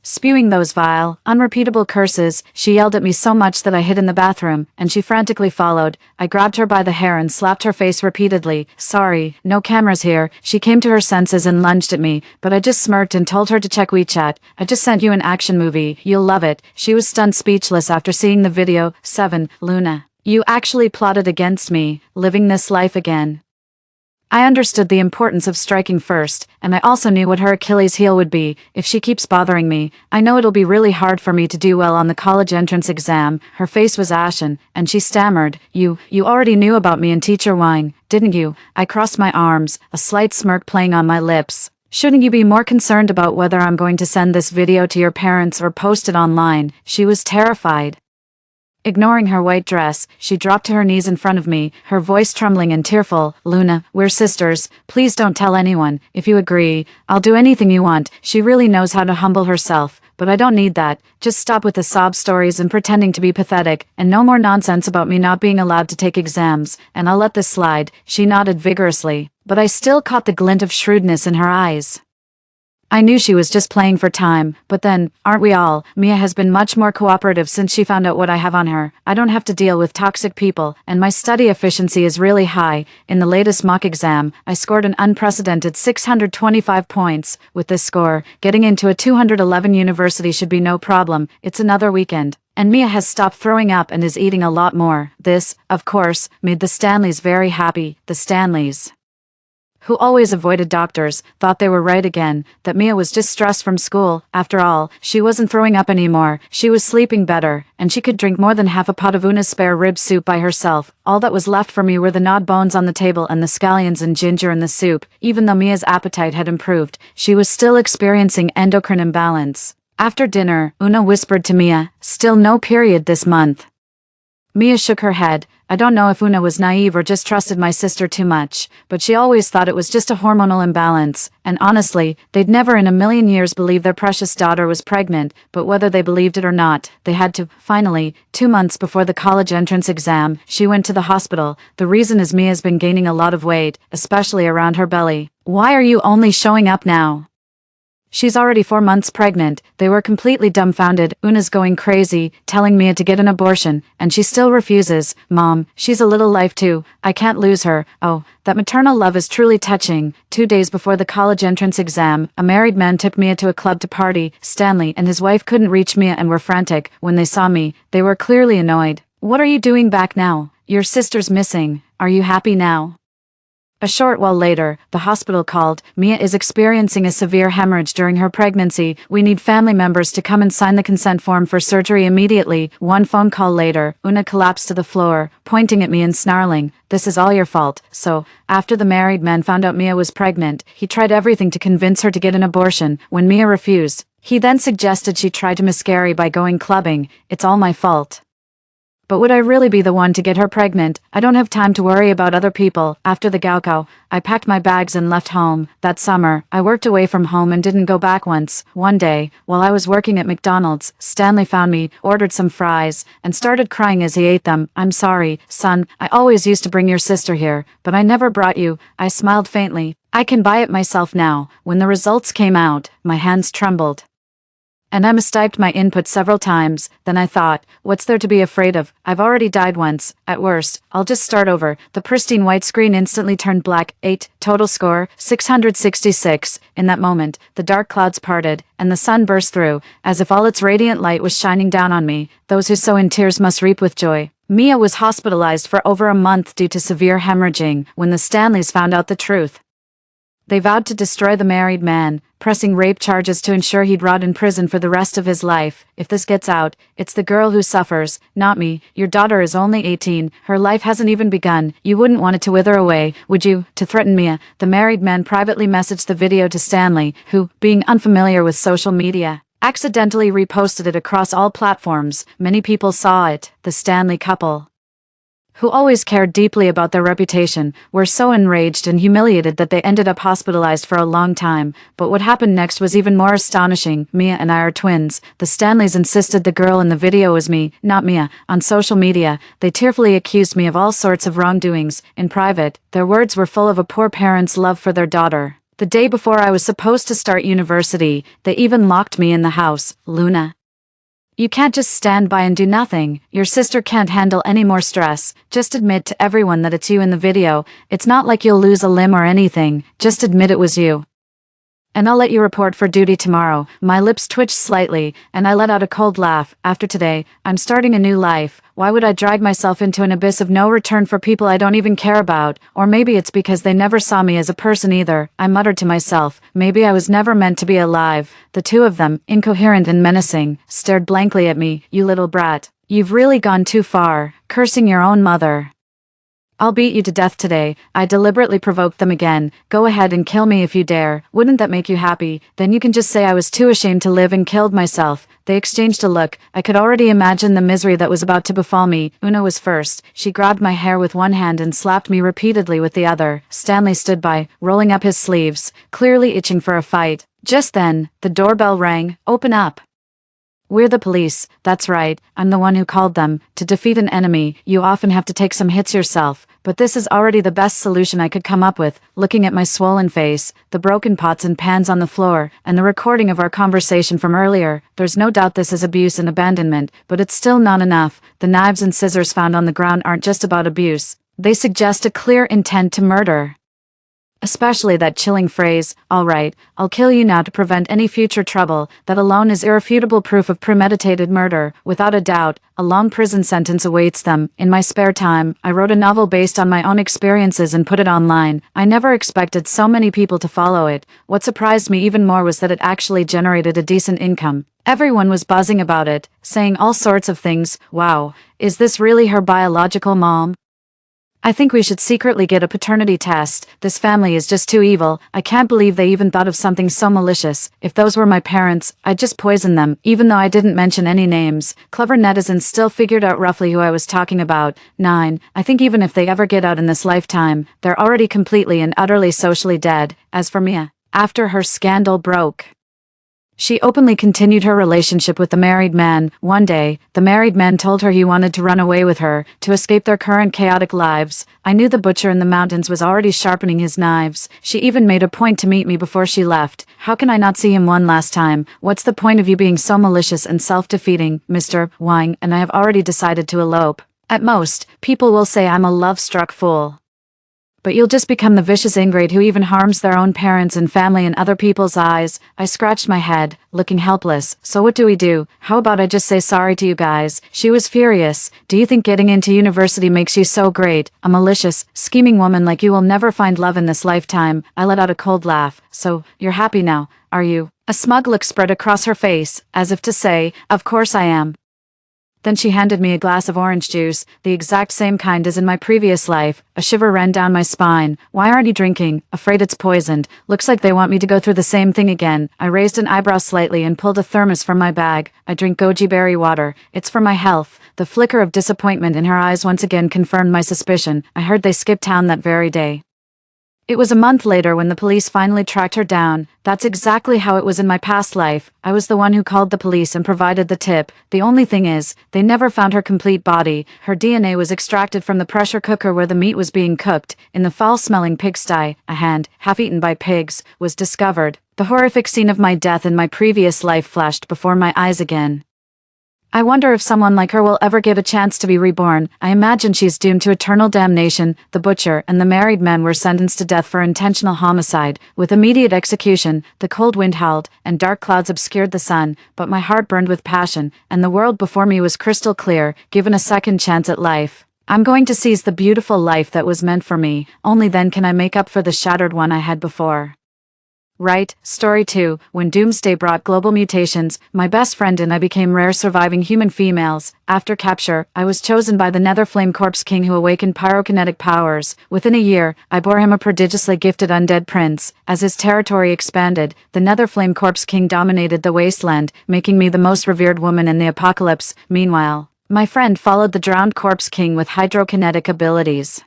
Spewing those vile, unrepeatable curses, she yelled at me so much that I hid in the bathroom, and she frantically followed. I grabbed her by the hair and slapped her face repeatedly. Sorry, no cameras here. She came to her senses and lunged at me, but I just smirked and told her to check WeChat. I just sent you an action movie. You'll love it. She was stunned speechless after seeing the video. 7. Luna. You actually plotted against me, living this life again. I understood the importance of striking first, and I also knew what her Achilles heel would be. If she keeps bothering me, I know it'll be really hard for me to do well on the college entrance exam. Her face was ashen, and she stammered, You already knew about me and teacher Wine, didn't you? I crossed my arms, a slight smirk playing on my lips. Shouldn't you be more concerned about whether I'm going to send this video to your parents or post it online? She was terrified. Ignoring her white dress, she dropped to her knees in front of me, her voice trembling and tearful. Luna, we're sisters. Please don't tell anyone. If you agree, I'll do anything you want. She really knows how to humble herself, but I don't need that. Just stop with the sob stories and pretending to be pathetic, and no more nonsense about me not being allowed to take exams, and I'll let this slide. She nodded vigorously, but I still caught the glint of shrewdness in her eyes. I knew she was just playing for time, but then, aren't we all? Mia has been much more cooperative since she found out what I have on her. I don't have to deal with toxic people, and my study efficiency is really high. In the latest mock exam, I scored an unprecedented 625 points. With this score, getting into a 211 university should be no problem. It's another weekend. And Mia has stopped throwing up and is eating a lot more. This, of course, made the Stanleys very happy. The Stanleys, who always avoided doctors, thought they were right again, that Mia was just stressed from school. After all, she wasn't throwing up anymore, she was sleeping better, and she could drink more than half a pot of Una's spare rib soup by herself. All that was left for me were the gnawed bones on the table and the scallions and ginger in the soup. Even though Mia's appetite had improved, she was still experiencing endocrine imbalance. After dinner, Una whispered to Mia, "Still no period this month." Mia shook her head. I don't know if Una was naive or just trusted my sister too much, but she always thought it was just a hormonal imbalance, and honestly, they'd never in a million years believe their precious daughter was pregnant, but whether they believed it or not, they had to. Finally, 2 months before the college entrance exam, she went to the hospital. The reason is Mia's been gaining a lot of weight, especially around her belly. Why are you only showing up now? She's already 4 months pregnant. They were completely dumbfounded. Una's going crazy, telling Mia to get an abortion, and she still refuses. Mom, she's a little life too. I can't lose her. Oh, that maternal love is truly touching. 2 days before the college entrance exam, a married man took Mia to a club to party. Stanley and his wife couldn't reach Mia and were frantic. When they saw me, they were clearly annoyed. What are you doing back now? Your sister's missing. Are you happy now? A short while later, the hospital called. Mia is experiencing a severe hemorrhage during her pregnancy. We need family members to come and sign the consent form for surgery immediately. 1 phone call later, Una collapsed to the floor, pointing at me and snarling, "This is all your fault." So, after the married man found out Mia was pregnant, he tried everything to convince her to get an abortion. When Mia refused, he then suggested she try to miscarry by going clubbing. It's all my fault. But would I really be the one to get her pregnant? I don't have time to worry about other people. After the Gaokao, I packed my bags and left home. That summer, I worked away from home and didn't go back once. One day, while I was working at McDonald's, Stanley found me, ordered some fries, and started crying as he ate them. "I'm sorry, son, I always used to bring your sister here, but I never brought you." I smiled faintly. "I can buy it myself now." When the results came out, my hands trembled, and I mistyped my input several times. Then I thought, what's there to be afraid of? I've already died once. At worst, I'll just start over. The pristine white screen instantly turned black. 8. Total score, 666. In that moment, the dark clouds parted, and the sun burst through, as if all its radiant light was shining down on me. Those who sow in tears must reap with joy. Mia was hospitalized for over a month due to severe hemorrhaging when the Stanleys found out the truth. They vowed to destroy the married man, pressing rape charges to ensure he'd rot in prison for the rest of his life. If this gets out, it's the girl who suffers, not me. Your daughter is only 18, her life hasn't even begun. You wouldn't want it to wither away, would you? To threaten Mia, the married man privately messaged the video to Stanley, who, being unfamiliar with social media, accidentally reposted it across all platforms. Many people saw it. The Stanley couple, who always cared deeply about their reputation, were so enraged and humiliated that they ended up hospitalized for a long time. But what happened next was even more astonishing. Mia and I are twins. The Stanleys insisted the girl in the video was me, not Mia. On social media, they tearfully accused me of all sorts of wrongdoings. In private, their words were full of a poor parent's love for their daughter. The day before I was supposed to start university, they even locked me in the house. Luna, you can't just stand by and do nothing. Your sister can't handle any more stress. Just admit to everyone that it's you in the video. It's not like you'll lose a limb or anything. Just admit it was you. And I'll let you report for duty tomorrow. My lips twitched slightly, and I let out a cold laugh. After today, I'm starting a new life. Why would I drag myself into an abyss of no return for people I don't even care about? Or maybe it's because they never saw me as a person either. I muttered to myself. Maybe I was never meant to be alive. The two of them, incoherent and menacing, stared blankly at me. You little brat. You've really gone too far, cursing your own mother. I'll beat you to death today. I deliberately provoked them again. Go ahead and kill me if you dare. Wouldn't that make you happy? Then you can just say I was too ashamed to live and killed myself. They exchanged a look. I could already imagine the misery that was about to befall me. Una was first. She grabbed my hair with one hand and slapped me repeatedly with the other. Stanley stood by, rolling up his sleeves, clearly itching for a fight. Just then, the doorbell rang. Open up. We're the police. That's right, I'm the one who called them. To defeat an enemy, you often have to take some hits yourself. But this is already the best solution I could come up with. Looking at my swollen face, the broken pots and pans on the floor, and the recording of our conversation from earlier, there's no doubt this is abuse and abandonment, but it's still not enough. The knives and scissors found on the ground aren't just about abuse. They suggest a clear intent to murder. Especially that chilling phrase, all right, I'll kill you now to prevent any future trouble. That alone is irrefutable proof of premeditated murder. Without a doubt, a long prison sentence awaits them. In my spare time, I wrote a novel based on my own experiences and put it online. I never expected so many people to follow it. What surprised me even more was that it actually generated a decent income. Everyone was buzzing about it, saying all sorts of things. Wow, is this really her biological mom? I think we should secretly get a paternity test. This family is just too evil. I can't believe they even thought of something so malicious. If those were my parents, I'd just poison them, even though I didn't mention any names. Clever netizens still figured out roughly who I was talking about. 9. I think even if they ever get out in this lifetime, they're already completely and utterly socially dead. As for Mia, after her scandal broke, she openly continued her relationship with the married man. One day, the married man told her he wanted to run away with her, to escape their current chaotic lives. I knew the butcher in the mountains was already sharpening his knives. She even made a point to meet me before she left. How can I not see him one last time? What's the point of you being so malicious and self-defeating, Mr. Wang? And I have already decided to elope. At most, people will say I'm a love-struck fool. But you'll just become the vicious ingrate who even harms their own parents and family in other people's eyes. I scratched my head, looking helpless. So what do we do? How about I just say sorry to you guys? She was furious. Do you think getting into university makes you so great? A malicious, scheming woman like you will never find love in this lifetime. I let out a cold laugh. So, you're happy now, are you? A smug look spread across her face, as if to say, of course I am. Then she handed me a glass of orange juice, the exact same kind as in my previous life. A shiver ran down my spine. Why aren't you drinking? Afraid it's poisoned. Looks like they want me to go through the same thing again. I raised an eyebrow slightly and pulled a thermos from my bag. I drink goji berry water. It's for my health. The flicker of disappointment in her eyes once again confirmed my suspicion. I heard they skipped town that very day. It was a month later when the police finally tracked her down. That's exactly how it was in my past life. I was the one who called the police and provided the tip. The only thing is, they never found her complete body. Her DNA was extracted from the pressure cooker where the meat was being cooked. In the foul-smelling pigsty, a hand, half eaten by pigs, was discovered. The horrific scene of my death in my previous life flashed before my eyes again. I wonder if someone like her will ever get a chance to be reborn. I imagine she's doomed to eternal damnation. The butcher and the married men were sentenced to death for intentional homicide, with immediate execution. The cold wind howled, and dark clouds obscured the sun, but my heart burned with passion, and the world before me was crystal clear. Given a second chance at life, I'm going to seize the beautiful life that was meant for me. Only then can I make up for the shattered one I had before. Right, Story 2, when Doomsday brought global mutations, my best friend and I became rare surviving human females. After capture, I was chosen by the Netherflame Corpse King, who awakened pyrokinetic powers. Within a year, I bore him a prodigiously gifted undead prince. As his territory expanded, the Netherflame Corpse King dominated the wasteland, making me the most revered woman in the apocalypse. Meanwhile, my friend followed the drowned Corpse King with hydrokinetic abilities,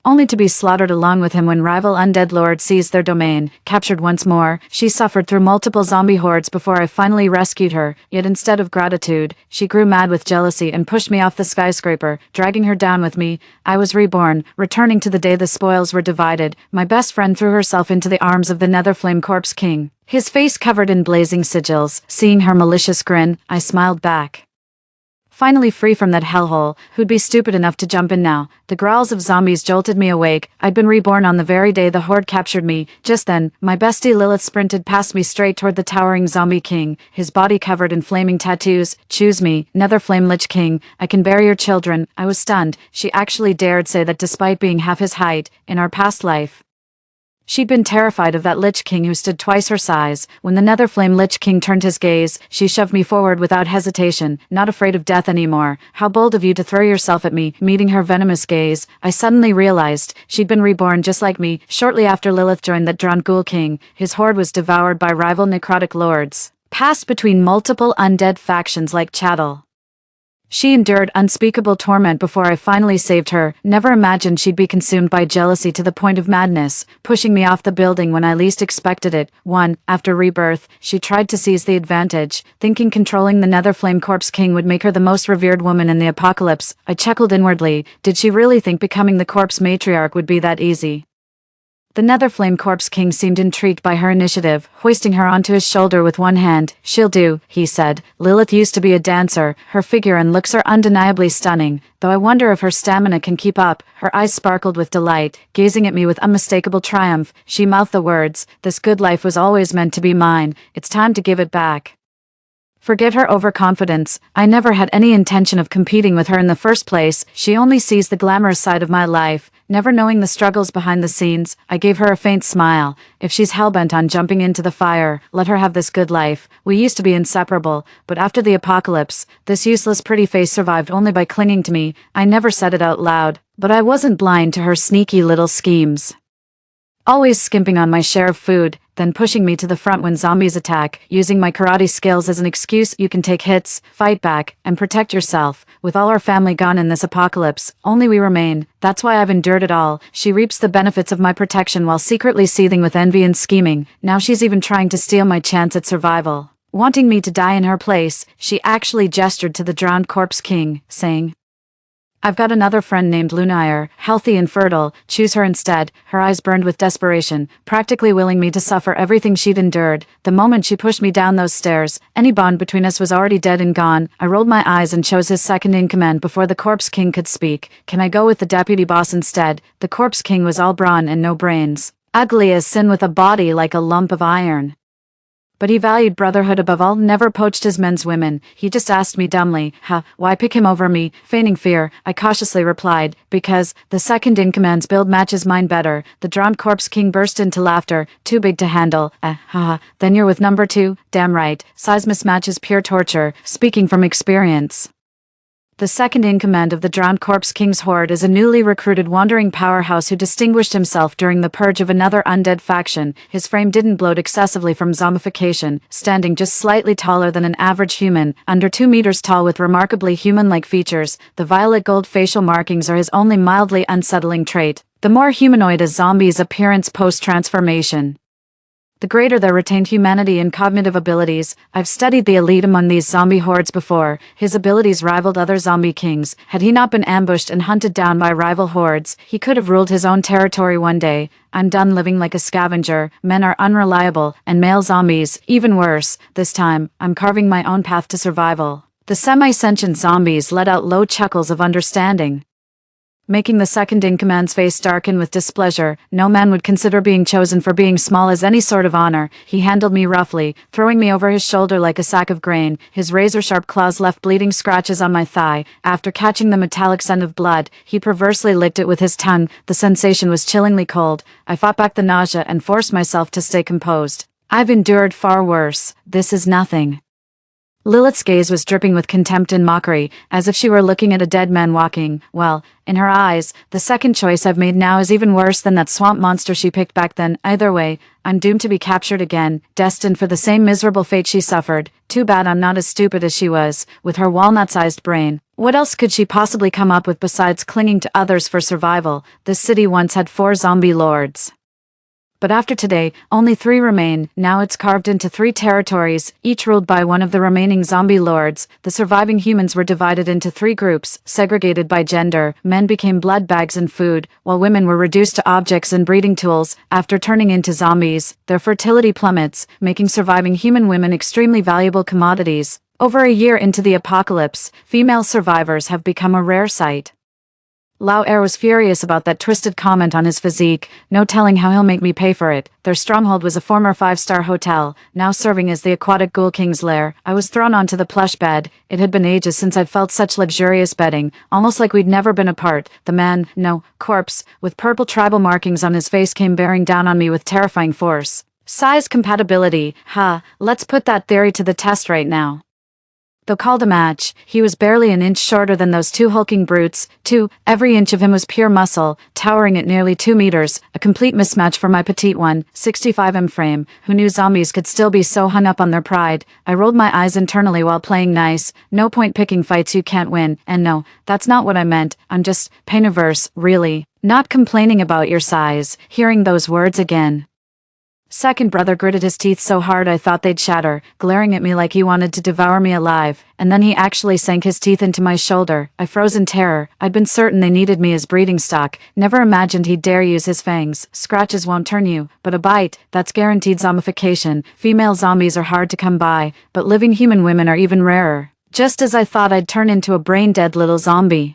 only to be slaughtered along with him when rival undead lords seized their domain. Captured once more, she suffered through multiple zombie hordes before I finally rescued her, yet instead of gratitude, she grew mad with jealousy and pushed me off the skyscraper, dragging her down with me. I was reborn, returning to the day the spoils were divided. My best friend threw herself into the arms of the Netherflame Corpse King, his face covered in blazing sigils. Seeing her malicious grin, I smiled back. Finally free from that hellhole, who'd be stupid enough to jump in now? The growls of zombies jolted me awake. I'd been reborn on the very day the horde captured me. Just then, my bestie Lilith sprinted past me straight toward the towering zombie king, his body covered in flaming tattoos. Choose me, Netherflame Lich King. I can bear your children. I was stunned. She actually dared say that despite being half his height, in our past life, she'd been terrified of that Lich King who stood twice her size. When the Netherflame Lich King turned his gaze, she shoved me forward without hesitation, not afraid of death anymore. How bold of you to throw yourself at me. Meeting her venomous gaze, I suddenly realized she'd been reborn just like me. Shortly after Lilith joined that drowned Ghoul King, his horde was devoured by rival necrotic lords, passed between multiple undead factions like chattel. She endured unspeakable torment before I finally saved her. Never imagined she'd be consumed by jealousy to the point of madness, pushing me off the building when I least expected it. After Rebirth, she tried to seize the advantage, thinking controlling the Netherflame Corpse King would make her the most revered woman in the apocalypse. I chuckled inwardly. Did she really think becoming the corpse matriarch would be that easy? The Netherflame Corpse King seemed intrigued by her initiative, hoisting her onto his shoulder with one hand. She'll do, he said. Lilith used to be a dancer. Her figure and looks are undeniably stunning, though I wonder if her stamina can keep up. Her eyes sparkled with delight, gazing at me with unmistakable triumph. She mouthed the words, "This good life was always meant to be mine. It's time to give it back." Forget her overconfidence. I never had any intention of competing with her in the first place. She only sees the glamorous side of my life, never knowing the struggles behind the scenes. I gave her a faint smile. If she's hellbent on jumping into the fire, let her have this good life. We used to be inseparable, but after the apocalypse, this useless pretty face survived only by clinging to me. I never said it out loud, but I wasn't blind to her sneaky little schemes. Always skimping on my share of food, then pushing me to the front when zombies attack, using my karate skills as an excuse. You can take hits, fight back, and protect yourself. With all our family gone in this apocalypse, only we remain. That's why I've endured it all. She reaps the benefits of my protection while secretly seething with envy and scheming. Now she's even trying to steal my chance at survival. Wanting me to die in her place, she actually gestured to the drowned Corpse King, saying, "I've got another friend named Lunaire, healthy and fertile. Choose her instead." Her eyes burned with desperation, practically willing me to suffer everything she'd endured. The moment she pushed me down those stairs, any bond between us was already dead and gone. I rolled my eyes and chose his second-in-command before the Corpse King could speak. "Can I go with the deputy boss instead?" The Corpse King was all brawn and no brains, ugly as sin with a body like a lump of iron. But he valued brotherhood above all, never poached his men's women. He just asked me dumbly, why pick him over me? Feigning fear, I cautiously replied, "Because the second-in-command's build matches mine better." The drowned Corpse King burst into laughter. "Too big to handle. Then you're with number 2? Damn right. Size mismatch is pure torture. Speaking from experience." The second-in-command of the drowned Corpse King's horde is a newly recruited wandering powerhouse who distinguished himself during the purge of another undead faction. His frame didn't bloat excessively from zombification, standing just slightly taller than an average human, under 2 meters tall with remarkably human-like features. The violet gold facial markings are his only mildly unsettling trait, the more humanoid a zombie's appearance post-transformation, the greater their retained humanity and cognitive abilities. I've studied the elite among these zombie hordes before. His abilities rivaled other zombie kings. Had he not been ambushed and hunted down by rival hordes, he could have ruled his own territory one day. I'm done living like a scavenger. Men are unreliable, and male zombies, even worse. This time, I'm carving my own path to survival. The semi-sentient zombies let out low chuckles of understanding, making the second-in-command's face darken with displeasure. No man would consider being chosen for being small as any sort of honor. He handled me roughly, throwing me over his shoulder like a sack of grain. His razor-sharp claws left bleeding scratches on my thigh. After catching the metallic scent of blood, he perversely licked it with his tongue. The sensation was chillingly cold. I fought back the nausea and forced myself to stay composed. I've endured far worse. This is nothing. Lilith's gaze was dripping with contempt and mockery, as if she were looking at a dead man walking. Well, in her eyes, the second choice I've made now is even worse than that swamp monster she picked back then. Either way, I'm doomed to be captured again, destined for the same miserable fate she suffered. Too bad I'm not as stupid as she was, with her walnut-sized brain. What else could she possibly come up with besides clinging to others for survival? This city once had 4 zombie lords. But after today, only 3 remain. Now it's carved into 3 territories, each ruled by one of the remaining zombie lords. The surviving humans were divided into 3 groups, segregated by gender. Men became blood bags and food, while women were reduced to objects and breeding tools. After turning into zombies, their fertility plummets, making surviving human women extremely valuable commodities. Over a year into the apocalypse, female survivors have become a rare sight. Lao Er was furious about that twisted comment on his physique. No telling how he'll make me pay for it. Their stronghold was a former 5-star hotel, now serving as the aquatic ghoul king's lair. I was thrown onto the plush bed. It had been ages since I'd felt such luxurious bedding, almost like we'd never been apart. The man, no, corpse, with purple tribal markings on his face came bearing down on me with terrifying force. Size compatibility, let's put that theory to the test right now. Though called a match, he was barely an inch shorter than those 2 hulking brutes. Every inch of him was pure muscle, towering at nearly 2 meters, a complete mismatch for my petite 165 frame. Who knew zombies could still be so hung up on their pride? I rolled my eyes internally while playing nice. No point picking fights you can't win, and no, that's not what I meant. I'm just pain-averse, really. Not complaining about your size. Hearing those words again. Second brother gritted his teeth so hard I thought they'd shatter, glaring at me like he wanted to devour me alive, and then he actually sank his teeth into my shoulder. I froze in terror. I'd been certain they needed me as breeding stock, never imagined he'd dare use his fangs. Scratches won't turn you, but a bite, that's guaranteed zombification. Female zombies are hard to come by, but living human women are even rarer. Just as I thought I'd turn into a brain-dead little zombie,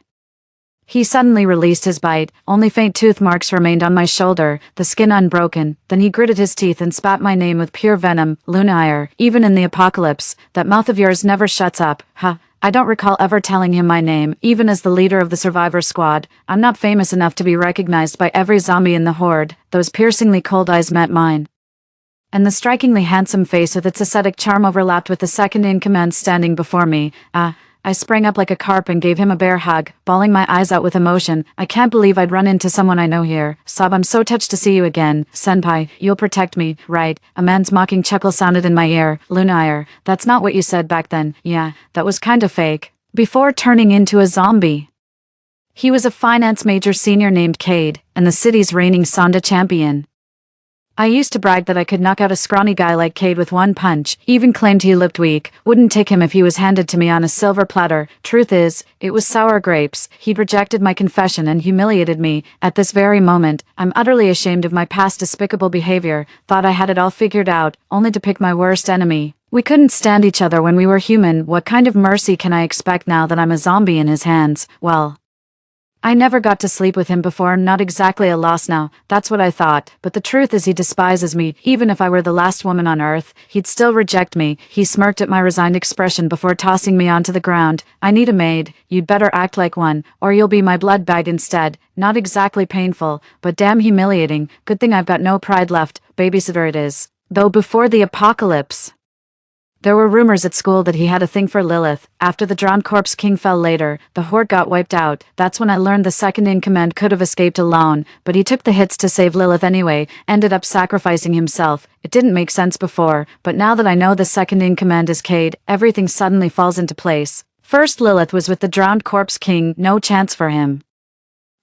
he suddenly released his bite. Only faint tooth marks remained on my shoulder, the skin unbroken. Then he gritted his teeth and spat my name with pure venom. Lunaire, even in the apocalypse, that mouth of yours never shuts up. I don't recall ever telling him my name, even as the leader of the survivor squad. I'm not famous enough to be recognized by every zombie in the horde. Those piercingly cold eyes met mine, and the strikingly handsome face with its ascetic charm overlapped with the second-in-command standing before me. I sprang up like a carp and gave him a bear hug, bawling my eyes out with emotion. I can't believe I'd run into someone I know here. Sob, I'm so touched to see you again. Senpai, you'll protect me, right? A man's mocking chuckle sounded in my ear. Lunaire, that's not what you said back then. Yeah, that was kinda fake. Before turning into a zombie. He was a finance major senior named Cade, and the city's reigning Sonda champion. I used to brag that I could knock out a scrawny guy like Cade with one punch, even claimed he looked weak, wouldn't take him if he was handed to me on a silver platter. Truth is, it was sour grapes. He'd rejected my confession and humiliated me. At this very moment, I'm utterly ashamed of my past despicable behavior, thought I had it all figured out, only to pick my worst enemy. We couldn't stand each other when we were human. What kind of mercy can I expect now that I'm a zombie in his hands? Well, I never got to sleep with him before, not exactly a loss now, that's what I thought, but the truth is he despises me. Even if I were the last woman on earth, he'd still reject me. He smirked at my resigned expression before tossing me onto the ground. I need a maid. You'd better act like one, or you'll be my blood bag instead. Not exactly painful, but damn humiliating. Good thing I've got no pride left. Babysitter it is. Though before the apocalypse, there were rumors at school that he had a thing for Lilith. After the drowned corpse king fell later, the horde got wiped out. That's when I learned the second-in-command could have escaped alone, but he took the hits to save Lilith anyway, ended up sacrificing himself. It didn't make sense before, but now that I know the second-in-command is Cade, everything suddenly falls into place. First Lilith was with the drowned corpse king, no chance for him.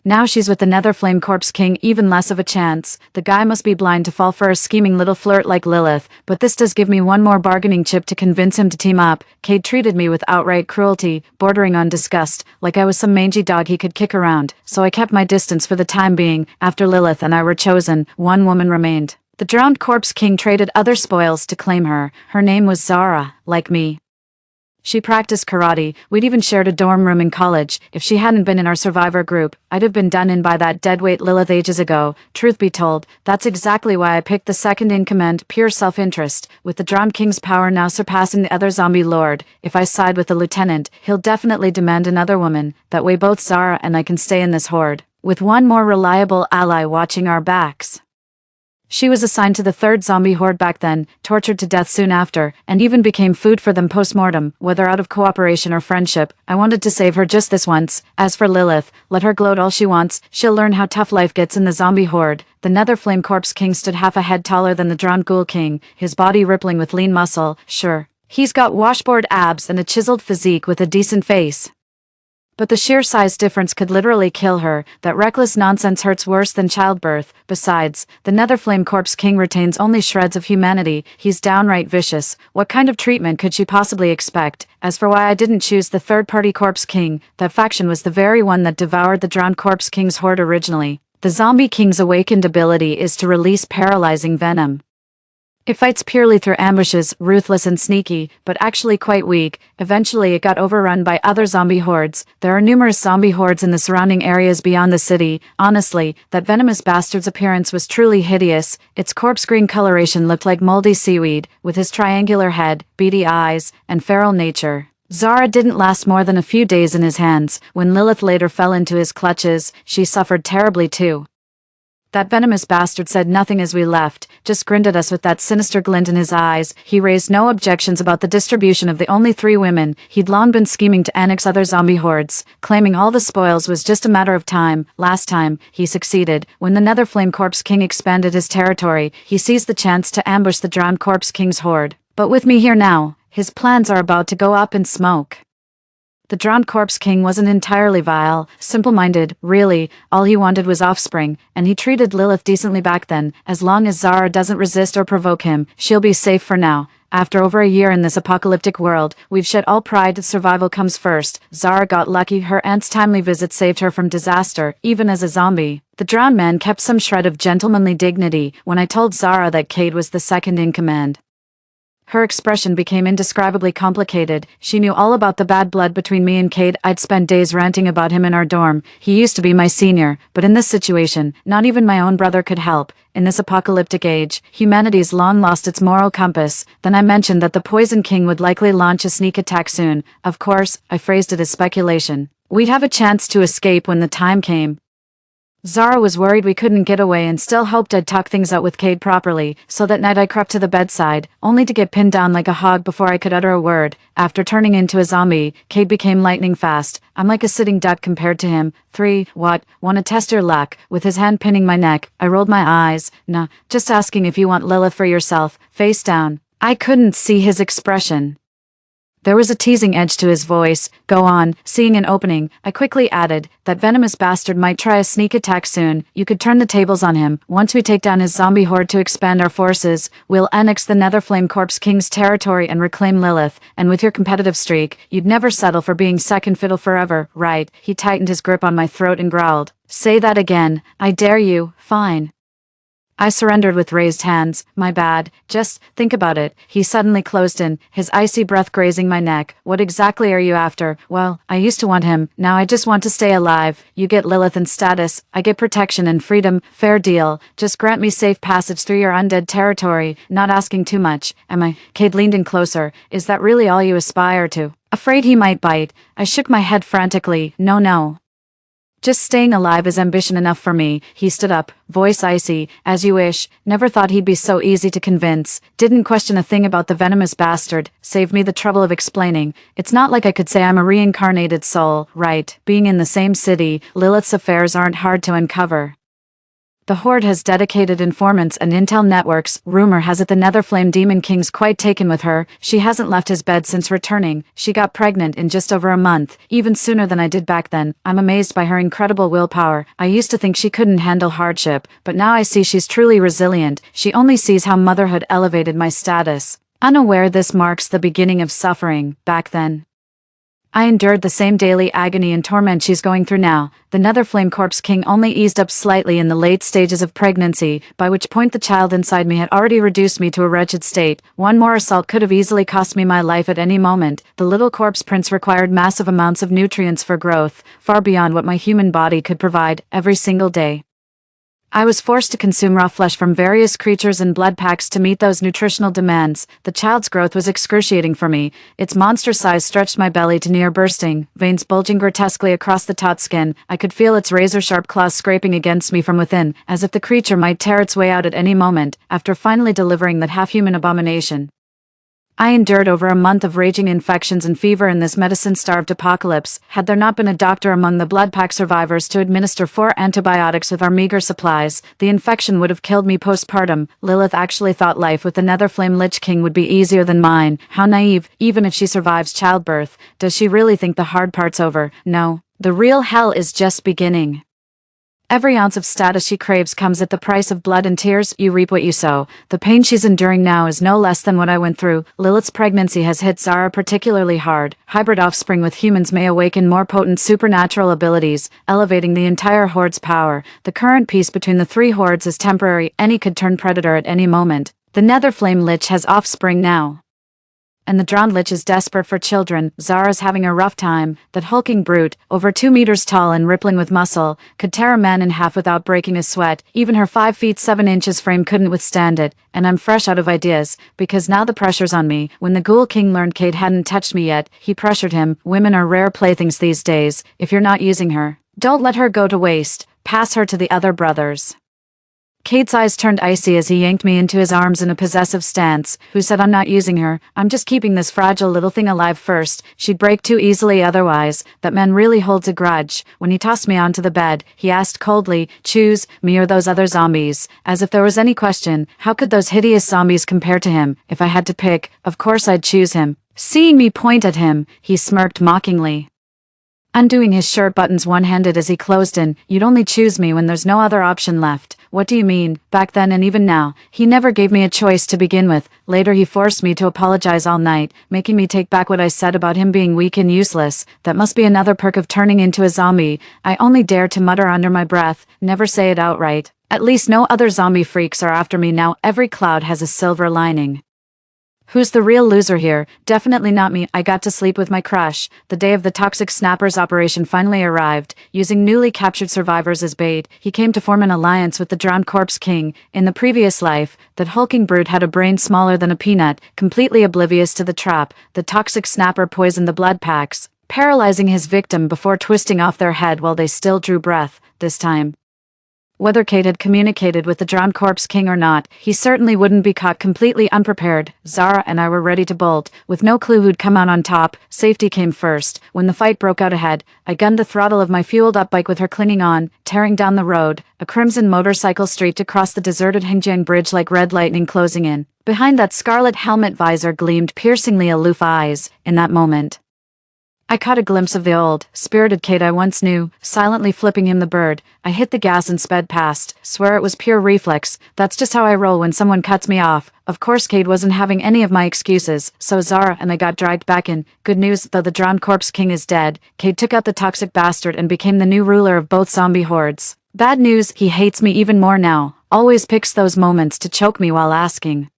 Now she's with the Netherflame Corpse King, even less of a chance. The guy must be blind to fall for a scheming little flirt like Lilith, but this does give me one more bargaining chip to convince him to team up. Cade treated me with outright cruelty, bordering on disgust, like I was some mangy dog he could kick around, so I kept my distance for the time being. After Lilith and I were chosen, one woman remained. The drowned Corpse King traded other spoils to claim her. Her name was Zara, like me. She practiced karate, we'd even shared a dorm room in college. If she hadn't been in our survivor group, I'd have been done in by that deadweight Lilith ages ago. Truth be told, that's exactly why I picked the second in command, pure self-interest. With the Drowned King's power now surpassing the other zombie lord, if I side with the lieutenant, he'll definitely demand another woman. That way both Zara and I can stay in this horde, with one more reliable ally watching our backs. She was assigned to the third zombie horde back then, tortured to death soon after, and even became food for them post-mortem, whether out of cooperation or friendship. I wanted to save her just this once. As for Lilith, let her gloat all she wants, she'll learn how tough life gets in the zombie horde. The Nether Flame Corpse King stood half a head taller than the Drowned Ghoul King, his body rippling with lean muscle. Sure, he's got washboard abs and a chiseled physique with a decent face, but the sheer size difference could literally kill her. That reckless nonsense hurts worse than childbirth. Besides, the Nether Flame Corpse King retains only shreds of humanity. He's downright vicious. What kind of treatment could she possibly expect? As for why I didn't choose the third-party Corpse King, that faction was the very one that devoured the Drowned Corpse King's horde originally. The Zombie King's awakened ability is to release paralyzing venom. It fights purely through ambushes, ruthless and sneaky, but actually quite weak. Eventually it got overrun by other zombie hordes. There are numerous zombie hordes in the surrounding areas beyond the city. Honestly, that venomous bastard's appearance was truly hideous. Its corpse green coloration looked like moldy seaweed, with his triangular head, beady eyes, and feral nature. Zara didn't last more than a few days in his hands. When Lilith later fell into his clutches, she suffered terribly too. That venomous bastard said nothing as we left, just grinned at us with that sinister glint in his eyes. He raised no objections about the distribution of the only 3 women. He'd long been scheming to annex other zombie hordes, claiming all the spoils was just a matter of time. Last time, he succeeded. When the Nether Flame Corpse King expanded his territory, he seized the chance to ambush the Drowned Corpse King's horde. But with me here now, his plans are about to go up in smoke. The Drowned Corpse King wasn't entirely vile, simple-minded, really. All he wanted was offspring, and he treated Lilith decently back then. As long as Zara doesn't resist or provoke him, she'll be safe for now. After over a year in this apocalyptic world, we've shed all pride. Survival comes first. Zara got lucky. Her aunt's timely visit saved her from disaster, even as a zombie. The drowned man kept some shred of gentlemanly dignity when I told Zara that Cade was the second in command. Her expression became indescribably complicated. She knew all about the bad blood between me and Cade. I'd spent days ranting about him in our dorm. He used to be my senior, but in this situation, not even my own brother could help. In this apocalyptic age, humanity's long lost its moral compass. Then I mentioned that the Poison King would likely launch a sneak attack soon. Of course, I phrased it as speculation. We'd have a chance to escape when the time came. Zara was worried we couldn't get away and still hoped I'd talk things out with Cade properly, so that night I crept to the bedside, only to get pinned down like a hog before I could utter a word. After turning into a zombie, Cade became lightning fast. I'm like a sitting duck compared to him. 3, what? Wanna test your luck? With his hand pinning my neck, I rolled my eyes. Nah, just asking if you want Lilith for yourself, face down. I couldn't see his expression. There was a teasing edge to his voice. Go on. Seeing an opening, I quickly added, that venomous bastard might try a sneak attack soon. You could turn the tables on him. Once we take down his zombie horde to expand our forces, we'll annex the Nether Flame Corpse King's territory and reclaim Lilith. And with your competitive streak, you'd never settle for being second fiddle forever, right? He tightened his grip on my throat and growled. Say that again. I dare you. Fine. I surrendered with raised hands. My bad. Just think about it. He suddenly closed in, his icy breath grazing my neck. What exactly are you after? Well, I used to want him. Now I just want to stay alive. You get Lilith and status. I get protection and freedom. Fair deal. Just grant me safe passage through your undead territory. Not asking too much. Am I? Cade leaned in closer. Is that really all you aspire to? Afraid he might bite. I shook my head frantically. No. Just staying alive is ambition enough for me. He stood up, voice icy. As you wish. Never thought he'd be so easy to convince. Didn't question a thing about the venomous bastard. Saved me the trouble of explaining. It's not like I could say I'm a reincarnated soul, right? Being in the same city, Lilith's affairs aren't hard to uncover. The Horde has dedicated informants and intel networks. Rumor has it the Nether Flame Demon King's quite taken with her. She hasn't left his bed since returning. She got pregnant in just over a month, even sooner than I did back then. I'm amazed by her incredible willpower. I used to think she couldn't handle hardship, but now I see she's truly resilient. She only sees how motherhood elevated my status. Unaware this marks the beginning of suffering. Back then, I endured the same daily agony and torment she's going through now. The Nether Flame Corpse King only eased up slightly in the late stages of pregnancy, by which point the child inside me had already reduced me to a wretched state. One more assault could have easily cost me my life at any moment. The little corpse prince required massive amounts of nutrients for growth, far beyond what my human body could provide, every single day. I was forced to consume raw flesh from various creatures and blood packs to meet those nutritional demands. The child's growth was excruciating for me. Its monster size stretched my belly to near bursting, veins bulging grotesquely across the taut skin. I could feel its razor-sharp claws scraping against me from within, as if the creature might tear its way out at any moment, after finally delivering that half-human abomination. I endured over a month of raging infections and fever in this medicine-starved apocalypse. Had there not been a doctor among the blood pack survivors to administer 4 antibiotics with our meager supplies, the infection would have killed me postpartum. Lilith actually thought life with the Netherflame Lich King would be easier than mine. How naive. Even if she survives childbirth, does she really think the hard part's over? No. The real hell is just beginning. Every ounce of status she craves comes at the price of blood and tears. You reap what you sow. The pain she's enduring now is no less than what I went through. Lilith's pregnancy has hit Zara particularly hard. Hybrid offspring with humans may awaken more potent supernatural abilities, elevating the entire Horde's power. The current peace between the 3 hordes is temporary. Any could turn predator at any moment. The Netherflame Lich has offspring now, and the Drowned Lich is desperate for children. Zara's having a rough time. That hulking brute, over 2 meters tall and rippling with muscle, could tear a man in half without breaking a sweat. Even her 5 feet 7 inches frame couldn't withstand it, and I'm fresh out of ideas, because now the pressure's on me. When the Ghoul King learned Kate hadn't touched me yet, he pressured him. Women are rare playthings these days. If you're not using her, don't let her go to waste. Pass her to the other brothers. Kate's eyes turned icy as he yanked me into his arms in a possessive stance. Who said I'm not using her? I'm just keeping this fragile little thing alive first. She'd break too easily otherwise. That man really holds a grudge. When he tossed me onto the bed, he asked coldly, choose me or those other zombies. As if there was any question, how could those hideous zombies compare to him? If I had to pick, of course I'd choose him. Seeing me point at him, he smirked mockingly, undoing his shirt buttons one-handed as he closed in. You'd only choose me when there's no other option left. What do you mean? Back then and even now, he never gave me a choice to begin with. Later he forced me to apologize all night, making me take back what I said about him being weak and useless. That must be another perk of turning into a zombie. I only dared to mutter under my breath, never say it outright. At least no other zombie freaks are after me now. Every cloud has a silver lining. Who's the real loser here? Definitely not me. I got to sleep with my crush. The day of the Toxic Snappers operation finally arrived. Using newly captured survivors as bait, he came to form an alliance with the Drowned Corpse King. In the previous life, that hulking brute had a brain smaller than a peanut, completely oblivious to the trap. The Toxic Snapper poisoned the blood packs, paralyzing his victim before twisting off their head while they still drew breath. This time, whether Kate had communicated with the Drowned Corpse King or not, he certainly wouldn't be caught completely unprepared. Zara and I were ready to bolt, with no clue who'd come out on top. Safety came first. When the fight broke out ahead, I gunned the throttle of my fueled-up bike with her clinging on, tearing down the road. A crimson motorcycle streaked across the deserted Hengjiang Bridge like red lightning closing in. Behind that scarlet helmet visor gleamed piercingly aloof eyes. In that moment, I caught a glimpse of the old, spirited Kate I once knew, silently flipping him the bird. I hit the gas and sped past. Swear it was pure reflex. That's just how I roll when someone cuts me off. Of course Kate wasn't having any of my excuses, so Zara and I got dragged back in. Good news, though the Drowned Corpse King is dead. Kate took out the toxic bastard and became the new ruler of both zombie hordes. Bad news, he hates me even more now. Always picks those moments to choke me while asking,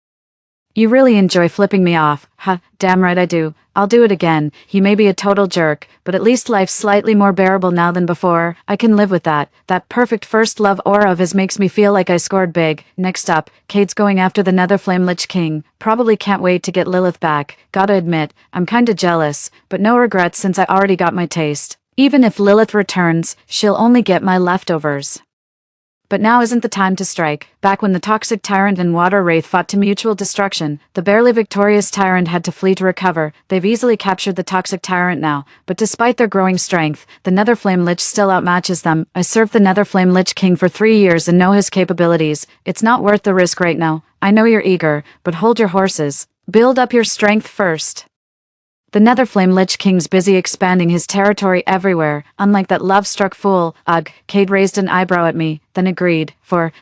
you really enjoy flipping me off? Huh, damn right I do. I'll do it again. He may be a total jerk, but at least life's slightly more bearable now than before. I can live with that. That perfect first love aura of his makes me feel like I scored big. Next up, Kate's going after the Netherflame Lich King. Probably can't wait to get Lilith back. Gotta admit, I'm kinda jealous, but no regrets since I already got my taste. Even if Lilith returns, she'll only get my leftovers. But now isn't the time to strike. Back when the Toxic Tyrant and Water Wraith fought to mutual destruction, the barely victorious Tyrant had to flee to recover. They've easily captured the Toxic Tyrant now, but despite their growing strength, the Netherflame Lich still outmatches them. I served the Netherflame Lich King for 3 years and know his capabilities. It's not worth the risk right now. I know you're eager, but hold your horses. Build up your strength first. The Netherflame Lich King's busy expanding his territory everywhere, unlike that love-struck fool. Ugh, Cade raised an eyebrow at me, then agreed,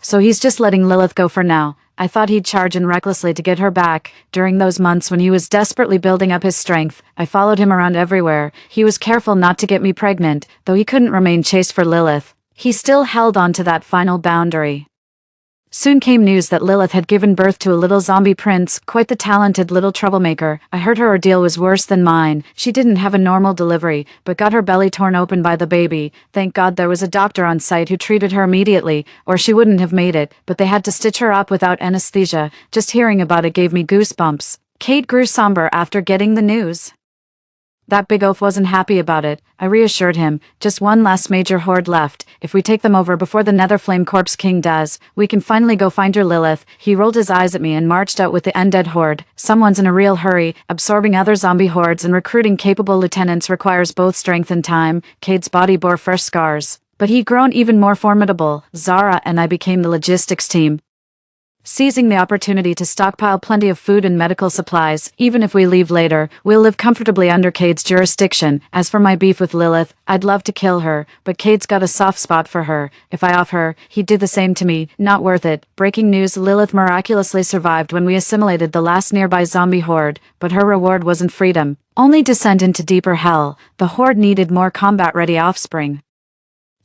so he's just letting Lilith go for now. I thought he'd charge in recklessly to get her back. During those months when he was desperately building up his strength, I followed him around everywhere. He was careful not to get me pregnant, though he couldn't remain chaste for Lilith. He still held on to that final boundary. Soon came news that Lilith had given birth to a little zombie prince, quite the talented little troublemaker. I heard her ordeal was worse than mine. She didn't have a normal delivery, but got her belly torn open by the baby. Thank God there was a doctor on site who treated her immediately, or she wouldn't have made it, but they had to stitch her up without anesthesia. Just hearing about it gave me goosebumps. Cade grew somber after getting the news. That big oaf wasn't happy about it. I reassured him, just one last major horde left. If we take them over before the Netherflame Corpse King does, we can finally go find your Lilith. He rolled his eyes at me and marched out with the undead horde. Someone's in a real hurry. Absorbing other zombie hordes and recruiting capable lieutenants requires both strength and time. Cade's body bore fresh scars. But he'd grown even more formidable. Zara and I became the logistics team, seizing the opportunity to stockpile plenty of food and medical supplies. Even if we leave later, we'll live comfortably under Cade's jurisdiction. As for my beef with Lilith, I'd love to kill her, but Cade's got a soft spot for her. If I off her, he'd do the same to me. Not worth it. Breaking news: Lilith miraculously survived when we assimilated the last nearby zombie horde, but her reward wasn't freedom, only descent into deeper hell. The horde needed more combat-ready offspring.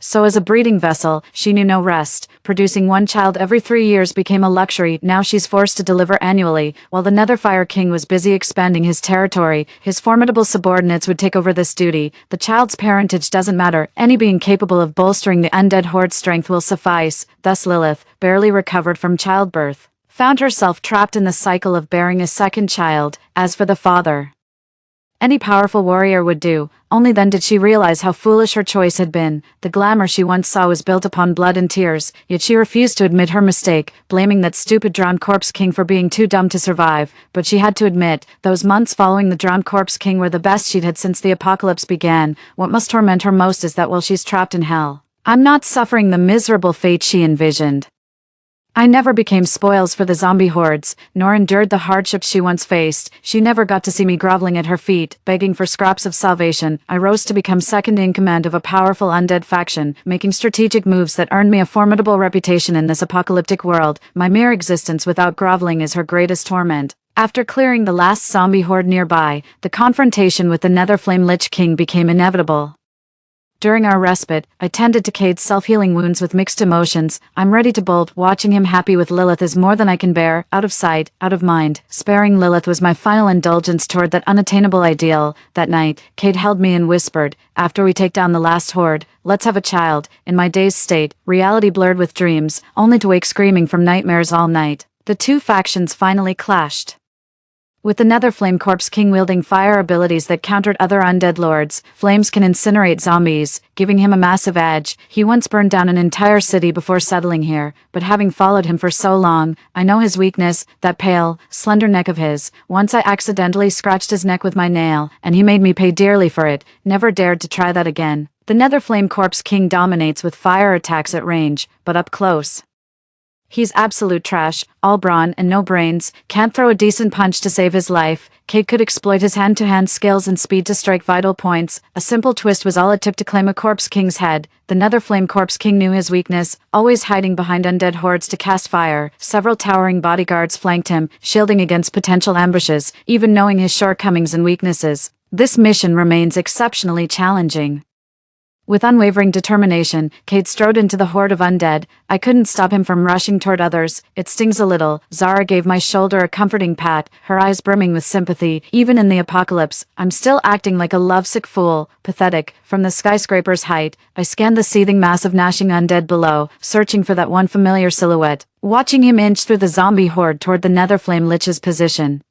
So as a breeding vessel, she knew no rest. Producing one child every 3 years became a luxury. Now she's forced to deliver annually. While the Netherfire King was busy expanding his territory, his formidable subordinates would take over this duty. The child's parentage doesn't matter. Any being capable of bolstering the undead horde's strength will suffice. Thus Lilith, barely recovered from childbirth, found herself trapped in the cycle of bearing a second child. As for the father, any powerful warrior would do. Only then did she realize how foolish her choice had been. The glamour she once saw was built upon blood and tears, yet she refused to admit her mistake, blaming that stupid drowned Corpse King for being too dumb to survive. But she had to admit, those months following the drowned Corpse King were the best she'd had since the apocalypse began. What must torment her most is that while she's trapped in hell, I'm not suffering the miserable fate she envisioned. I never became spoils for the zombie hordes, nor endured the hardships she once faced. She never got to see me groveling at her feet, begging for scraps of salvation. I rose to become second in command of a powerful undead faction, making strategic moves that earned me a formidable reputation in this apocalyptic world. My mere existence without groveling is her greatest torment. After clearing the last zombie horde nearby, the confrontation with the Netherflame Lich King became inevitable. During our respite, I tended to Cade's self-healing wounds with mixed emotions. I'm ready to bolt. Watching him happy with Lilith is more than I can bear. Out of sight, out of mind. Sparing Lilith was my final indulgence toward that unattainable ideal. That night, Cade held me and whispered, "After we take down the last horde, let's have a child." In my dazed state, reality blurred with dreams, only to wake screaming from nightmares all night. The two factions finally clashed, with the Netherflame Corpse King wielding fire abilities that countered other undead lords. Flames can incinerate zombies, giving him a massive edge. He once burned down an entire city before settling here, but having followed him for so long, I know his weakness, that pale, slender neck of his. Once I accidentally scratched his neck with my nail, and he made me pay dearly for it. Never dared to try that again. The Netherflame Corpse King dominates with fire attacks at range, but up close, he's absolute trash, all brawn and no brains, can't throw a decent punch to save his life. Cade could exploit his hand-to-hand skills and speed to strike vital points. A simple twist was all it took to claim a Corpse King's head. The Netherflame Corpse King knew his weakness, always hiding behind undead hordes to cast fire. Several towering bodyguards flanked him, shielding against potential ambushes, even knowing his shortcomings and weaknesses. This mission remains exceptionally challenging. With unwavering determination, Cade strode into the horde of undead. I couldn't stop him from rushing toward others. "It stings a little." Zara gave my shoulder a comforting pat, her eyes brimming with sympathy. Even in the apocalypse, I'm still acting like a lovesick fool. Pathetic. From the skyscraper's height, I scanned the seething mass of gnashing undead below, searching for that one familiar silhouette, watching him inch through the zombie horde toward the Netherflame Lich's position.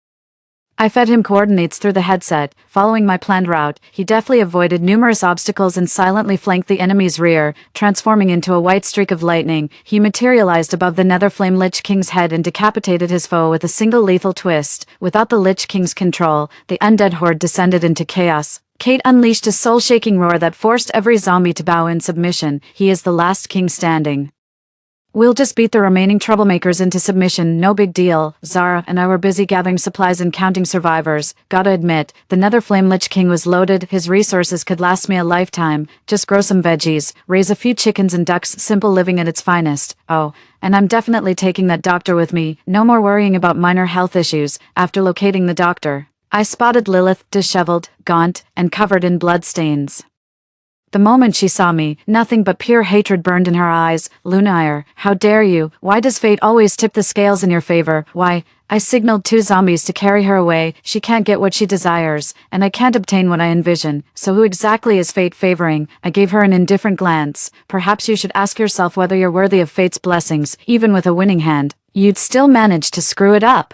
I fed him coordinates through the headset. Following my planned route, he deftly avoided numerous obstacles and silently flanked the enemy's rear, transforming into a white streak of lightning. He materialized above the Netherflame Lich King's head and decapitated his foe with a single lethal twist. Without the Lich King's control, the undead horde descended into chaos. Cade unleashed a soul-shaking roar that forced every zombie to bow in submission. He is the last king standing. We'll just beat the remaining troublemakers into submission, no big deal. Zara and I were busy gathering supplies and counting survivors. Gotta admit, the Nether Flame Lich King was loaded, his resources could last me a lifetime. Just grow some veggies, raise a few chickens and ducks, simple living at its finest. Oh, and I'm definitely taking that doctor with me, no more worrying about minor health issues. After locating the doctor, I spotted Lilith, disheveled, gaunt, and covered in bloodstains. The moment she saw me, nothing but pure hatred burned in her eyes. Lunire, how dare you? Why does fate always tip the scales in your favor? Why? I signaled 2 zombies to carry her away. She can't get what she desires, and I can't obtain what I envision. So who exactly is fate favoring? I gave her an indifferent glance. Perhaps you should ask yourself whether you're worthy of fate's blessings. Even with a winning hand, you'd still manage to screw it up.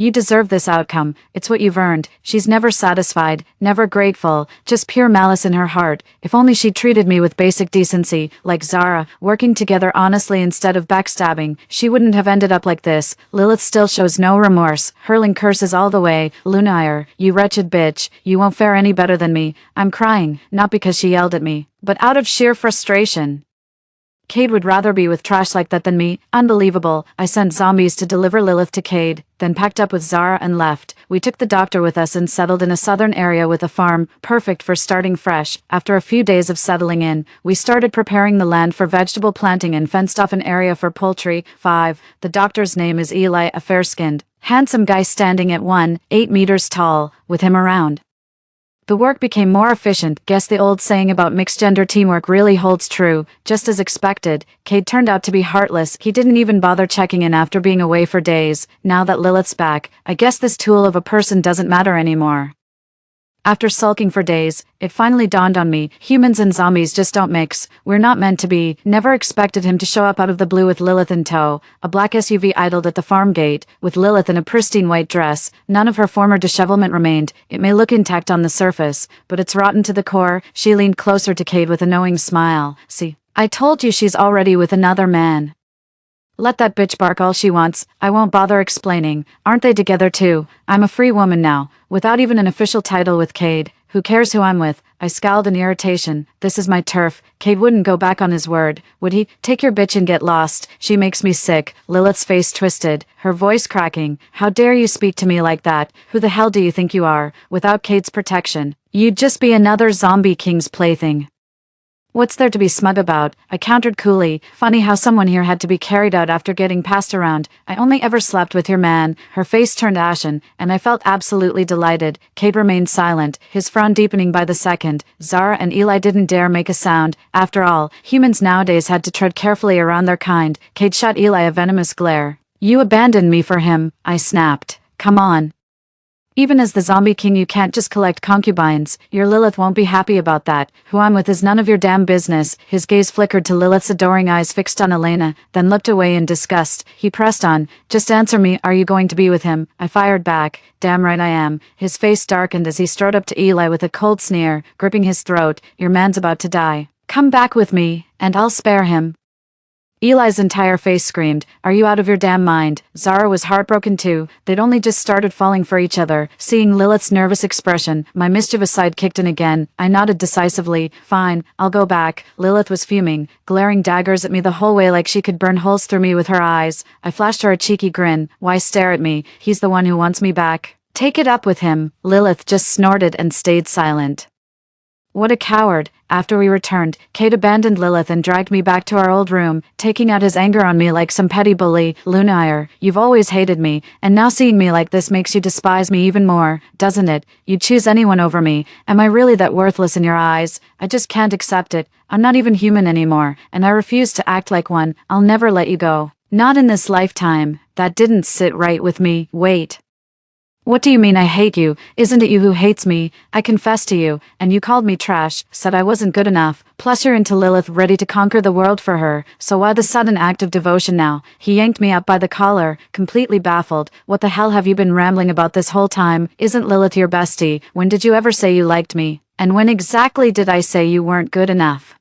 You deserve this outcome, it's what you've earned. She's never satisfied, never grateful, just pure malice in her heart. If only she'd treated me with basic decency, like Zara, working together honestly instead of backstabbing, she wouldn't have ended up like this. Lilith still shows no remorse, hurling curses all the way. Lunire, you wretched bitch, you won't fare any better than me. I'm crying, not because she yelled at me, but out of sheer frustration. Cade would rather be with trash like that than me. Unbelievable. I sent zombies to deliver Lilith to Cade, then packed up with Zara and left. We took the doctor with us and settled in a southern area with a farm, perfect for starting fresh. After a few days of settling in, we started preparing the land for vegetable planting and fenced off an area for poultry. 5. The doctor's name is Eli, a fair-skinned, handsome guy standing at 1.8 meters tall, with him around. The work became more efficient. Guess the old saying about mixed-gender teamwork really holds true. Just as expected, Cade turned out to be heartless. He didn't even bother checking in after being away for days. Now that Lilith's back, I guess this tool of a person doesn't matter anymore. After sulking for days, it finally dawned on me, humans and zombies just don't mix. We're not meant to be. Never expected him to show up out of the blue with Lilith in tow. A black SUV idled at the farm gate, with Lilith in a pristine white dress. None of her former dishevelment remained. It may look intact on the surface, but it's rotten to the core. She leaned closer to Cade with a knowing smile. See, I told you she's already with another man. Let that bitch bark all she wants, I won't bother explaining. Aren't they together too? I'm a free woman now, without even an official title with Cade. Who cares who I'm with? I scowled in irritation. This is my turf. Cade wouldn't go back on his word, would he? Take your bitch and get lost. She makes me sick. Lilith's face twisted, her voice cracking. How dare you speak to me like that? Who the hell do you think you are? Without Cade's protection, you'd just be another zombie king's plaything. What's there to be smug about? I countered coolly. Funny how someone here had to be carried out after getting passed around. I only ever slept with your man. Her face turned ashen, and I felt absolutely delighted. Cade remained silent, his frown deepening by the second. Zara and Eli didn't dare make a sound. After all, humans nowadays had to tread carefully around their kind. Cade shot Eli a venomous glare. You abandoned me for him, I snapped. Come on. Even as the zombie king you can't just collect concubines. Your Lilith won't be happy about that. Who I'm with is none of your damn business. His gaze flickered to Lilith's adoring eyes fixed on Elena, then looked away in disgust. He pressed on. Just answer me, are you going to be with him? I fired back. Damn right I am. His face darkened as he strode up to Eli with a cold sneer, gripping his throat. Your man's about to die. Come back with me, and I'll spare him. Eli's entire face screamed, are you out of your damn mind? Zara was heartbroken too. They'd only just started falling for each other. Seeing Lilith's nervous expression, my mischievous side kicked in again. I nodded decisively. Fine, I'll go back. Lilith was fuming, glaring daggers at me the whole way like she could burn holes through me with her eyes. I flashed her a cheeky grin. Why stare at me? He's the one who wants me back. Take it up with him. Lilith just snorted and stayed silent. What a coward. After we returned, Cade abandoned Lilith and dragged me back to our old room, taking out his anger on me like some petty bully. Lunire, you've always hated me, and now seeing me like this makes you despise me even more, doesn't it? You'd choose anyone over me. Am I really that worthless in your eyes? I just can't accept it. I'm not even human anymore, and I refuse to act like one. I'll never let you go. Not in this lifetime. That didn't sit right with me. Wait. What do you mean I hate you? Isn't it you who hates me? I confessed to you, and you called me trash, said I wasn't good enough. Plus you're into Lilith, ready to conquer the world for her. So why the sudden act of devotion now? He yanked me up by the collar, completely baffled. What the hell have you been rambling about this whole time? Isn't Lilith your bestie? When did you ever say you liked me? And when exactly did I say you weren't good enough?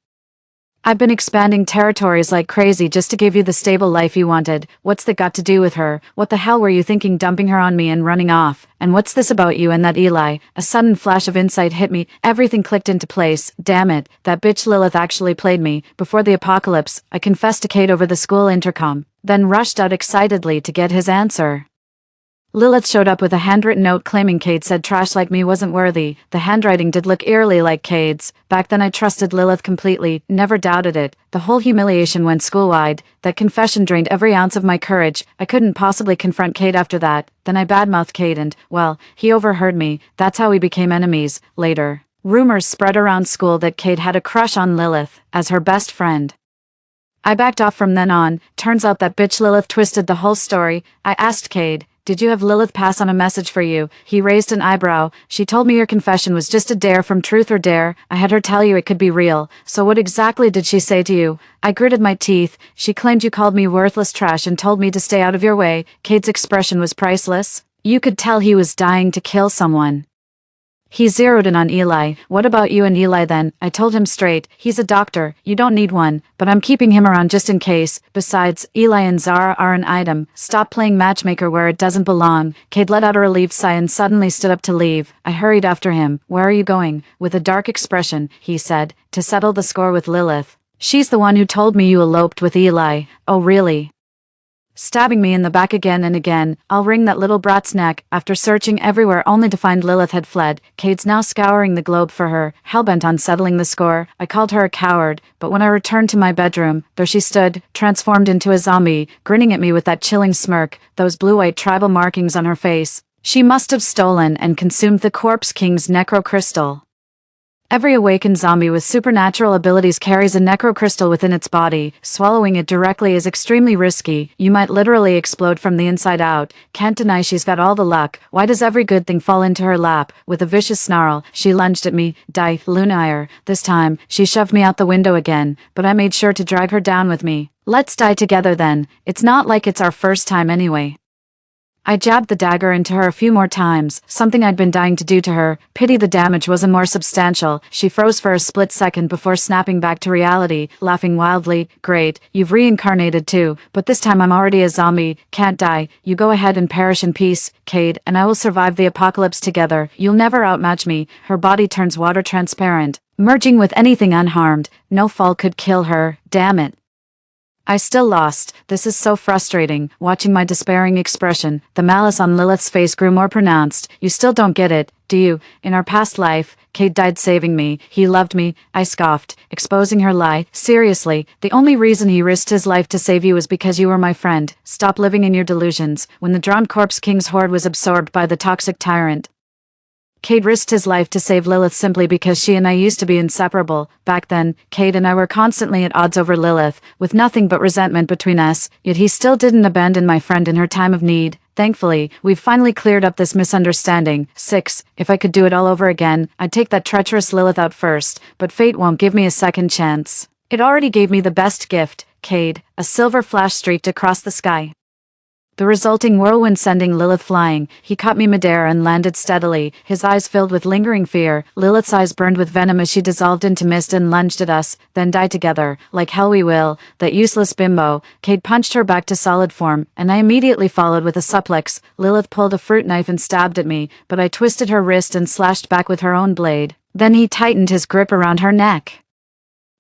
I've been expanding territories like crazy just to give you the stable life you wanted. What's that got to do with her? What the hell were you thinking dumping her on me and running off? And what's this about you and that Eli? A sudden flash of insight hit me. Everything clicked into place. Damn it, that bitch Lilith actually played me. Before the apocalypse, I confessed to Kate over the school intercom, then rushed out excitedly to get his answer. Lilith showed up with a handwritten note claiming Cade said trash like me wasn't worthy. The handwriting did look eerily like Cade's. Back then I trusted Lilith completely, never doubted it. The whole humiliation went school-wide. That confession drained every ounce of my courage. I couldn't possibly confront Cade after that. Then I badmouthed Cade and, well, he overheard me. That's how we became enemies, later. Rumors spread around school that Cade had a crush on Lilith, as her best friend. I backed off from then on. Turns out that bitch Lilith twisted the whole story. I asked Cade, "Did you have Lilith pass on a message for you?" He raised an eyebrow. "She told me your confession was just a dare from Truth or Dare. I had her tell you it could be real. So what exactly did she say to you?" I gritted my teeth. "She claimed you called me worthless trash and told me to stay out of your way." Cade's expression was priceless. You could tell he was dying to kill someone. He zeroed in on Eli. "What about you and Eli then?" I told him straight. "He's a doctor. You don't need one. But I'm keeping him around just in case. Besides, Eli and Zara are an item. Stop playing matchmaker where it doesn't belong." Cade let out a relieved sigh and suddenly stood up to leave. I hurried after him. "Where are you going?" With a dark expression, he said, "To settle the score with Lilith. She's the one who told me you eloped with Eli." "Oh really?" Stabbing me in the back again and again. "I'll wring that little brat's neck." After searching everywhere only to find Lilith had fled, Cade's now scouring the globe for her, hellbent on settling the score. I called her a coward, but when I returned to my bedroom, there she stood, transformed into a zombie, grinning at me with that chilling smirk, those blue-white tribal markings on her face. She must have stolen and consumed the Corpse King's necrocrystal. Every awakened zombie with supernatural abilities carries a necrocrystal within its body. Swallowing it directly is extremely risky. You might literally explode from the inside out. Can't deny she's got all the luck. Why does every good thing fall into her lap? With a vicious snarl, she lunged at me. Die, Lunire. This time, she shoved me out the window again, but I made sure to drag her down with me. "Let's die together then. It's not like it's our first time anyway." I jabbed the dagger into her a few more times, something I'd been dying to do to her. Pity the damage wasn't more substantial. She froze for a split second before snapping back to reality, laughing wildly. "Great, you've reincarnated too, but this time I'm already a zombie. Can't die. You go ahead and perish in peace, Cade, and I will survive the apocalypse together. You'll never outmatch me." Her body turns water transparent, merging with anything unharmed. No fall could kill her. Damn it. I still lost. This is so frustrating. Watching my despairing expression, the malice on Lilith's face grew more pronounced. "You still don't get it, do you? In our past life, Cade died saving me. He loved me." I scoffed, exposing her lie. "Seriously, the only reason he risked his life to save you was because you were my friend. Stop living in your delusions." When the drowned Corpse King's horde was absorbed by the toxic tyrant, Cade risked his life to save Lilith simply because she and I used to be inseparable. Back then, Cade and I were constantly at odds over Lilith, with nothing but resentment between us, yet he still didn't abandon my friend in her time of need. Thankfully, we've finally cleared up this misunderstanding. 6. If I could do it all over again, I'd take that treacherous Lilith out first, but fate won't give me a second chance. It already gave me the best gift, Cade. A silver flash streaked across the sky, the resulting whirlwind sending Lilith flying. He caught me midair and landed steadily, his eyes filled with lingering fear. Lilith's eyes burned with venom as she dissolved into mist and lunged at us, then died together. "Like hell we will. That useless bimbo." Cade punched her back to solid form, and I immediately followed with a suplex. Lilith pulled a fruit knife and stabbed at me, but I twisted her wrist and slashed back with her own blade. Then he tightened his grip around her neck,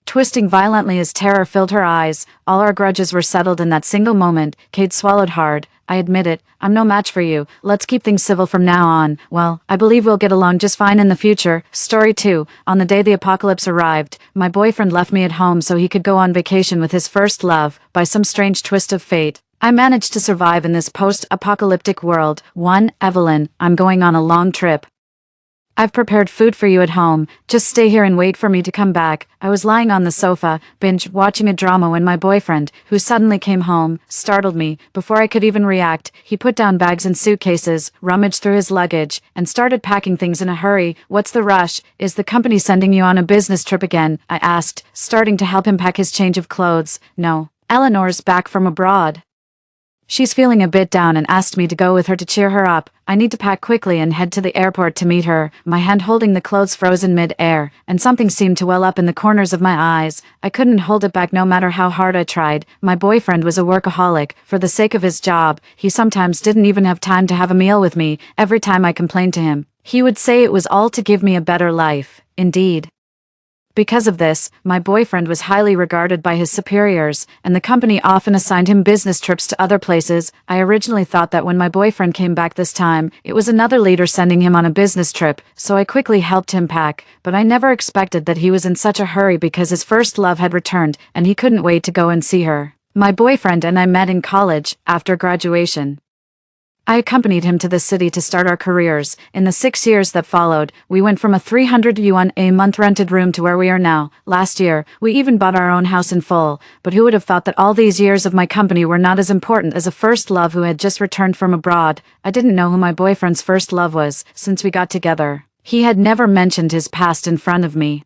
twisting violently as terror filled her eyes. All our grudges were settled in that single moment. Cade swallowed hard. "I admit it, I'm no match for you. Let's keep things civil from now on. Well, I believe we'll get along just fine in the future." Story 2. On the day the apocalypse arrived, my boyfriend left me at home so he could go on vacation with his first love. By some strange twist of fate, I managed to survive in this post-apocalyptic world. 1. Evelyn, I'm going on a long trip. I've prepared food for you at home. Just stay here and wait for me to come back. I was lying on the sofa, binge-watching a drama when my boyfriend, who suddenly came home, startled me. Before I could even react, he put down bags and suitcases, rummaged through his luggage, and started packing things in a hurry. "What's the rush? Is the company sending you on a business trip again?" I asked, starting to help him pack his change of clothes. "No. Eleanor's back from abroad." She's feeling a bit down and asked me to go with her to cheer her up. I need to pack quickly and head to the airport to meet her, my hand holding the clothes frozen mid-air, and something seemed to well up in the corners of my eyes. I couldn't hold it back no matter how hard I tried. My boyfriend was a workaholic. For the sake of his job, he sometimes didn't even have time to have a meal with me. Every time I complained to him, he would say it was all to give me a better life. Indeed. Because of this, my boyfriend was highly regarded by his superiors, and the company often assigned him business trips to other places. I originally thought that when my boyfriend came back this time, it was another leader sending him on a business trip, so I quickly helped him pack, but I never expected that he was in such a hurry because his first love had returned, and he couldn't wait to go and see her. My boyfriend and I met in college, after graduation. I accompanied him to the city to start our careers. In the 6 years that followed, we went from a 300 yuan a month rented room to where we are now. Last year, we even bought our own house in full. But who would have thought that all these years of my company were not as important as a first love who had just returned from abroad? I didn't know who my boyfriend's first love was, since we got together. He had never mentioned his past in front of me.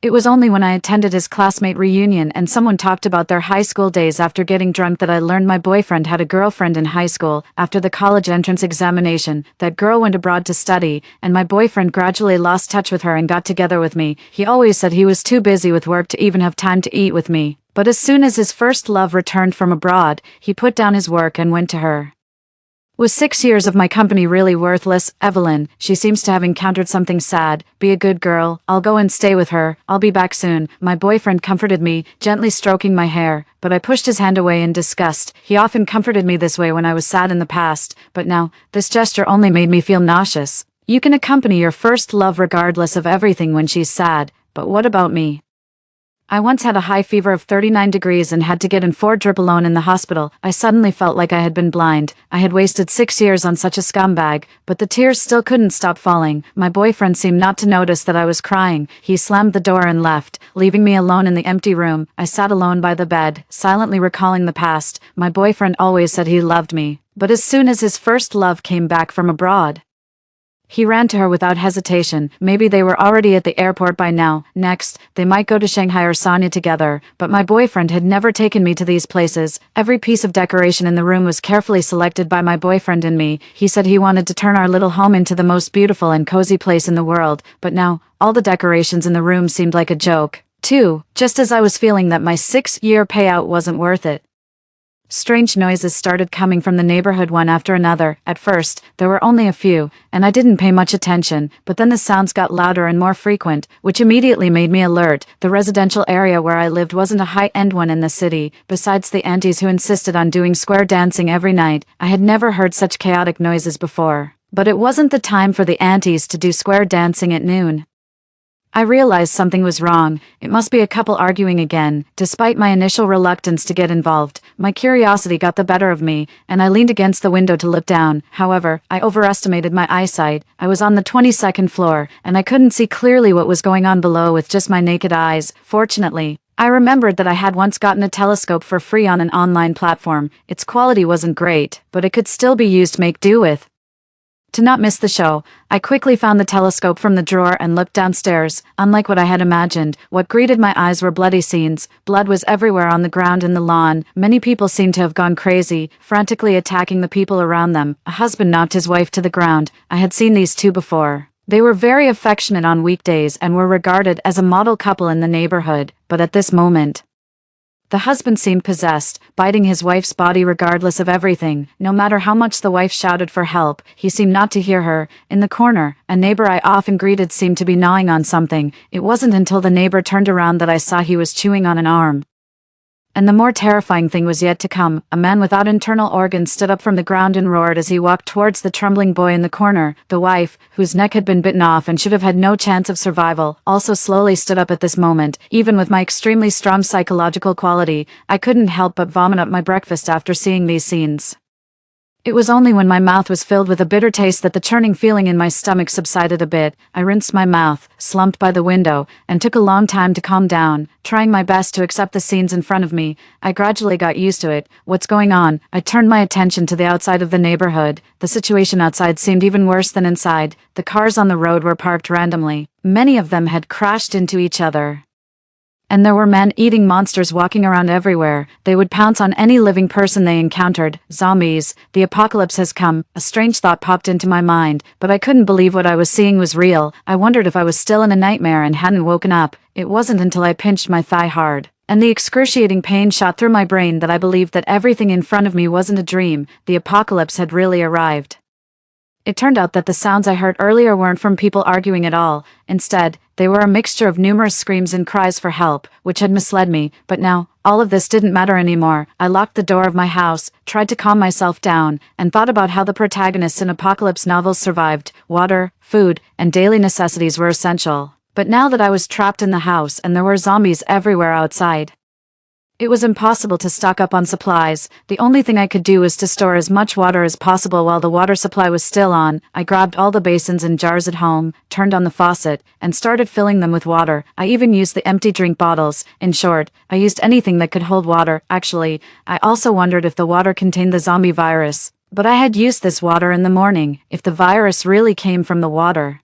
It was only when I attended his classmate reunion and someone talked about their high school days after getting drunk that I learned my boyfriend had a girlfriend in high school. After the college entrance examination, that girl went abroad to study, and my boyfriend gradually lost touch with her and got together with me. He always said he was too busy with work to even have time to eat with me. But as soon as his first love returned from abroad, he put down his work and went to her. Was 6 years of my company really worthless? Evelyn, she seems to have encountered something sad. Be a good girl. I'll go and stay with her. I'll be back soon. My boyfriend comforted me, gently stroking my hair, but I pushed his hand away in disgust. He often comforted me this way when I was sad in the past, but now, this gesture only made me feel nauseous. You can accompany your first love regardless of everything when she's sad, but what about me? I once had a high fever of 39 degrees and had to get in 4 drip alone in the hospital. I suddenly felt like I had been blind. I had wasted 6 years on such a scumbag, but the tears still couldn't stop falling. My boyfriend seemed not to notice that I was crying. He slammed the door and left, leaving me alone in the empty room. I sat alone by the bed, silently recalling the past. My boyfriend always said he loved me, but as soon as his first love came back from abroad, he ran to her without hesitation. Maybe they were already at the airport by now. Next, they might go to Shanghai or Sanya together, but my boyfriend had never taken me to these places. Every piece of decoration in the room was carefully selected by my boyfriend and me. He said he wanted to turn our little home into the most beautiful and cozy place in the world, but now, all the decorations in the room seemed like a joke. Too, just as I was feeling that my 6-year payout wasn't worth it. Strange noises started coming from the neighborhood one after another. At first, there were only a few, and I didn't pay much attention, but then the sounds got louder and more frequent, which immediately made me alert. The residential area where I lived wasn't a high-end one in the city. Besides the aunties who insisted on doing square dancing every night, I had never heard such chaotic noises before. But it wasn't the time for the aunties to do square dancing at noon. I realized something was wrong. It must be a couple arguing again. Despite my initial reluctance to get involved, my curiosity got the better of me, and I leaned against the window to look down. However, I overestimated my eyesight. I was on the 22nd floor, and I couldn't see clearly what was going on below with just my naked eyes. Fortunately, I remembered that I had once gotten a telescope for free on an online platform. Its quality wasn't great, but it could still be used to make do with. To not miss the show, I quickly found the telescope from the drawer and looked downstairs. Unlike what I had imagined, what greeted my eyes were bloody scenes. Blood was everywhere on the ground and the lawn. Many people seemed to have gone crazy, frantically attacking the people around them. A husband knocked his wife to the ground. I had seen these two before. They were very affectionate on weekdays and were regarded as a model couple in the neighborhood, but at this moment, the husband seemed possessed, biting his wife's body regardless of everything. No matter how much the wife shouted for help, he seemed not to hear her. In the corner, a neighbor I often greeted seemed to be gnawing on something. It wasn't until the neighbor turned around that I saw he was chewing on an arm. And the more terrifying thing was yet to come. A man without internal organs stood up from the ground and roared as he walked towards the trembling boy in the corner. The wife, whose neck had been bitten off and should have had no chance of survival, also slowly stood up at this moment. Even with my extremely strong psychological quality, I couldn't help but vomit up my breakfast after seeing these scenes. It was only when my mouth was filled with a bitter taste that the churning feeling in my stomach subsided a bit. I rinsed my mouth, slumped by the window, and took a long time to calm down, trying my best to accept the scenes in front of me. I gradually got used to it. What's going on? I turned my attention to the outside of the neighborhood. The situation outside seemed even worse than inside. The cars on the road were parked randomly. Many of them had crashed into each other. And there were man-eating monsters walking around everywhere. They would pounce on any living person they encountered. Zombies. The apocalypse has come. A strange thought popped into my mind, but I couldn't believe what I was seeing was real. I wondered if I was still in a nightmare and hadn't woken up. It wasn't until I pinched my thigh hard, and the excruciating pain shot through my brain, that I believed that everything in front of me wasn't a dream. The apocalypse had really arrived. It turned out that the sounds I heard earlier weren't from people arguing at all. Instead, they were a mixture of numerous screams and cries for help, which had misled me. But now, all of this didn't matter anymore. I locked the door of my house, tried to calm myself down, and thought about how the protagonists in apocalypse novels survived. Water, food, and daily necessities were essential. But now that I was trapped in the house and there were zombies everywhere outside, it was impossible to stock up on supplies. The only thing I could do was to store as much water as possible while the water supply was still on. I grabbed all the basins and jars at home, turned on the faucet, and started filling them with water. I even used the empty drink bottles. In short, I used anything that could hold water. Actually, I also wondered if the water contained the zombie virus. But I had used this water in the morning. If the virus really came from the water,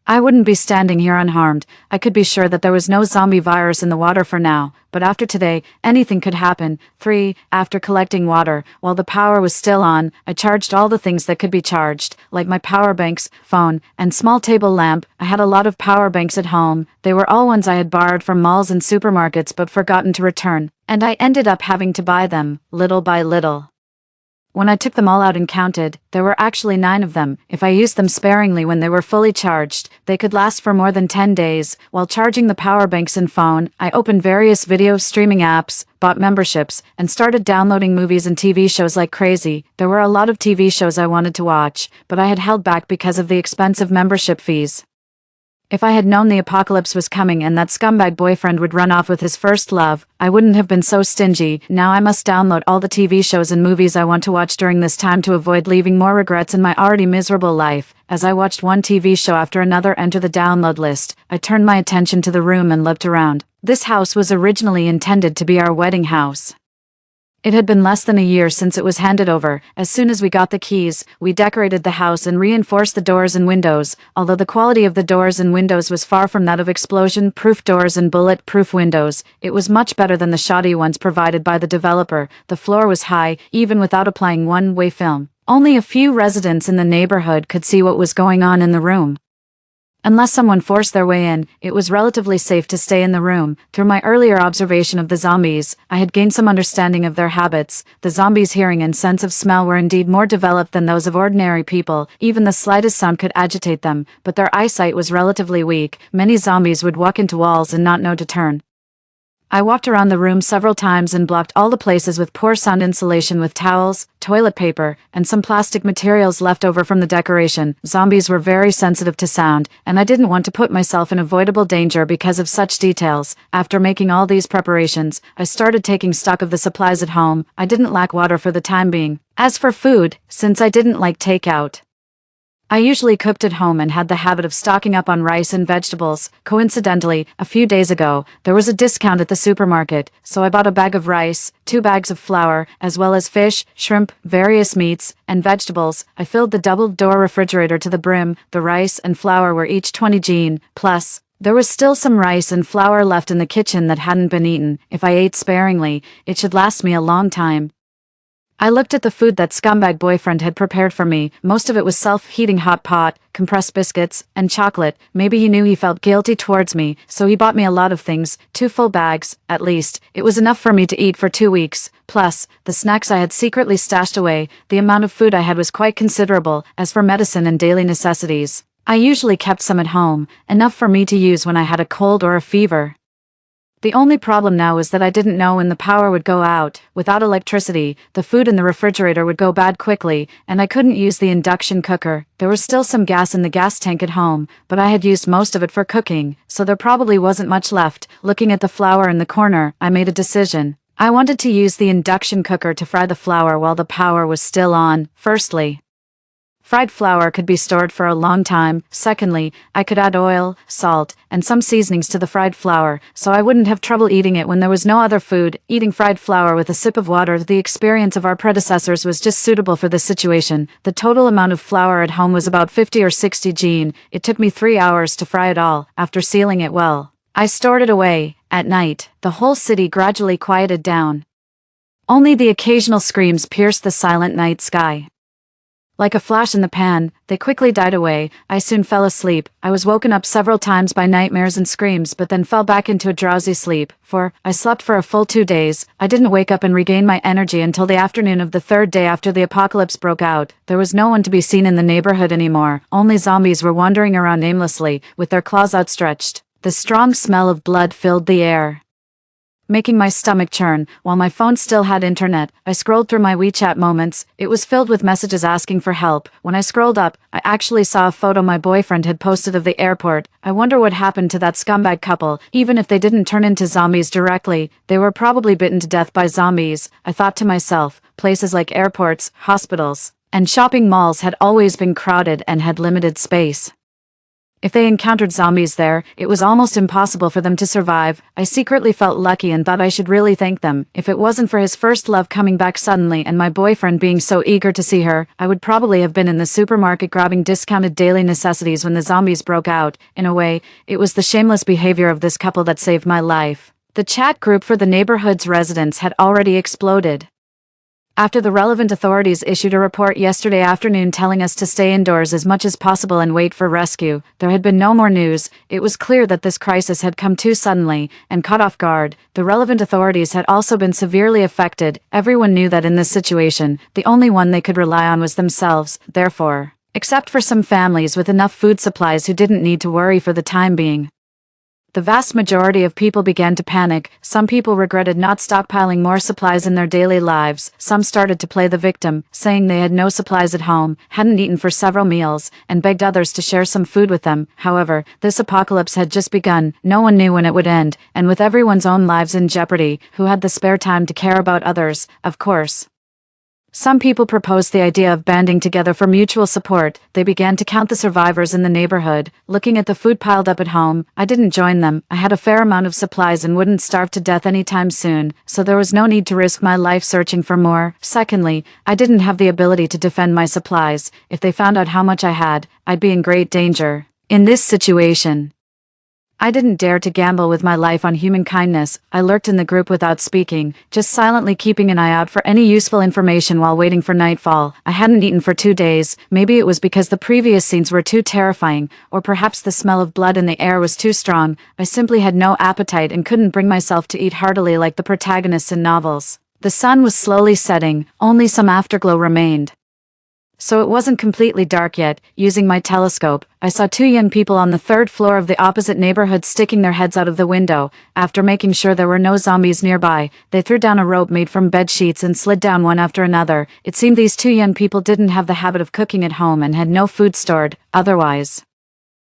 I wouldn't be standing here unharmed. I could be sure that there was no zombie virus in the water for now, but after today, anything could happen. 3. After collecting water, while the power was still on, I charged all the things that could be charged, like my power banks, phone, and small table lamp. I had a lot of power banks at home. They were all ones I had borrowed from malls and supermarkets but forgotten to return, and I ended up having to buy them, little by little. When I took them all out and counted, there were actually 9 of them. If I used them sparingly when they were fully charged, they could last for more than 10 days. While charging the power banks and phone, I opened various video streaming apps, bought memberships, and started downloading movies and TV shows like crazy. There were a lot of TV shows I wanted to watch, but I had held back because of the expensive membership fees. If I had known the apocalypse was coming and that scumbag boyfriend would run off with his first love, I wouldn't have been so stingy. Now I must download all the TV shows and movies I want to watch during this time to avoid leaving more regrets in my already miserable life. As I watched one TV show after another enter the download list, I turned my attention to the room and looked around. This house was originally intended to be our wedding house. It had been less than a year since it was handed over. As soon as we got the keys, we decorated the house and reinforced the doors and windows. Although the quality of the doors and windows was far from that of explosion-proof doors and bullet-proof windows, it was much better than the shoddy ones provided by the developer. The floor was high, even without applying one-way film. Only a few residents in the neighborhood could see what was going on in the room. Unless someone forced their way in, it was relatively safe to stay in the room. Through my earlier observation of the zombies, I had gained some understanding of their habits. The zombies' hearing and sense of smell were indeed more developed than those of ordinary people. Even the slightest sound could agitate them, but their eyesight was relatively weak. Many zombies would walk into walls and not know to turn. I walked around the room several times and blocked all the places with poor sound insulation with towels, toilet paper, and some plastic materials left over from the decoration. Zombies were very sensitive to sound, and I didn't want to put myself in avoidable danger because of such details. After making all these preparations, I started taking stock of the supplies at home. I didn't lack water for the time being. As for food, since I didn't like takeout, I usually cooked at home and had the habit of stocking up on rice and vegetables. Coincidentally, a few days ago, there was a discount at the supermarket, so I bought a bag of rice, 2 bags of flour, as well as fish, shrimp, various meats, and vegetables. I filled the double-door refrigerator to the brim. The rice and flour were each 20 Gene, plus there was still some rice and flour left in the kitchen that hadn't been eaten. If I ate sparingly, it should last me a long time. I looked at the food that scumbag boyfriend had prepared for me. Most of it was self-heating hot pot, compressed biscuits, and chocolate. Maybe he knew he felt guilty towards me, so he bought me a lot of things, 2 full bags, at least. It was enough for me to eat for 2 weeks. Plus, the snacks I had secretly stashed away. The amount of food I had was quite considerable. As for medicine and daily necessities, I usually kept some at home, enough for me to use when I had a cold or a fever. The only problem now was that I didn't know when the power would go out. Without electricity, the food in the refrigerator would go bad quickly, and I couldn't use the induction cooker. There was still some gas in the gas tank at home, but I had used most of it for cooking, so there probably wasn't much left. Looking at the flour in the corner, I made a decision. I wanted to use the induction cooker to fry the flour while the power was still on. Firstly, fried flour could be stored for a long time. Secondly, I could add oil, salt, and some seasonings to the fried flour, so I wouldn't have trouble eating it when there was no other food. Eating fried flour with a sip of water, the experience of our predecessors, was just suitable for this situation. The total amount of flour at home was about 50 or 60 Gene. It took me 3 hours to fry it all. After sealing it well, I stored it away, At night, the whole city gradually quieted down. Only the occasional screams pierced the silent night sky. Like a flash in the pan, they quickly died away. I soon fell asleep. I was woken up several times by nightmares and screams, but then fell back into a drowsy sleep. I slept for a full 2 days. I didn't wake up and regain my energy until the afternoon of the third day after the apocalypse broke out. There was no one to be seen in the neighborhood anymore. Only zombies were wandering around aimlessly, with their claws outstretched. The strong smell of blood filled the air, making my stomach churn. While my phone still had internet, I scrolled through my WeChat moments. It was filled with messages asking for help. When I scrolled up, I actually saw a photo my boyfriend had posted of the airport. I wonder what happened to that scumbag couple. Even if they didn't turn into zombies directly, they were probably bitten to death by zombies. I thought to myself, places like airports, hospitals, and shopping malls had always been crowded and had limited space. If they encountered zombies there, it was almost impossible for them to survive. I secretly felt lucky and thought I should really thank them. If it wasn't for his first love coming back suddenly and my boyfriend being so eager to see her, I would probably have been in the supermarket grabbing discounted daily necessities when the zombies broke out. In a way, it was the shameless behavior of this couple that saved my life. The chat group for the neighborhood's residents had already exploded. After the relevant authorities issued a report yesterday afternoon telling us to stay indoors as much as possible and wait for rescue, there had been no more news. It was clear that this crisis had come too suddenly and caught off guard. The relevant authorities had also been severely affected. Everyone knew that in this situation, the only one they could rely on was themselves, therefore, except for some families with enough food supplies who didn't need to worry for the time being. The vast majority of people began to panic. Some people regretted not stockpiling more supplies in their daily lives. Some started to play the victim, saying they had no supplies at home, hadn't eaten for several meals, and begged others to share some food with them. However, this apocalypse had just begun. No one knew when it would end, and with everyone's own lives in jeopardy, who had the spare time to care about others, of course? Some people proposed the idea of banding together for mutual support. They began to count the survivors in the neighborhood. Looking at the food piled up at home, I didn't join them. I had a fair amount of supplies and wouldn't starve to death anytime soon, so there was no need to risk my life searching for more. Secondly, I didn't have the ability to defend my supplies. If they found out how much I had, I'd be in great danger. In this situation, I didn't dare to gamble with my life on human kindness. I lurked in the group without speaking, just silently keeping an eye out for any useful information while waiting for nightfall. I hadn't eaten for 2 days. Maybe it was because the previous scenes were too terrifying, or perhaps the smell of blood in the air was too strong. I simply had no appetite and couldn't bring myself to eat heartily like the protagonists in novels. The sun was slowly setting, only some afterglow remained. So it wasn't completely dark yet. Using my telescope, I saw 2 young people on the 3rd floor of the opposite neighborhood sticking their heads out of the window. After making sure there were no zombies nearby, they threw down a rope made from bed sheets and slid down one after another. It seemed these 2 young people didn't have the habit of cooking at home and had no food stored. Otherwise,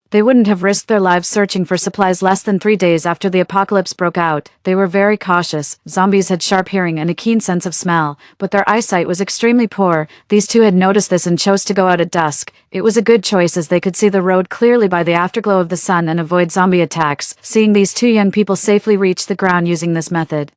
they wouldn't have risked their lives searching for supplies less than 3 days after the apocalypse broke out. They were very cautious. Zombies had sharp hearing and a keen sense of smell, but their eyesight was extremely poor. These 2 had noticed this and chose to go out at dusk. It was a good choice as they could see the road clearly by the afterglow of the sun and avoid zombie attacks. Seeing these 2 young people safely reach the ground using this method,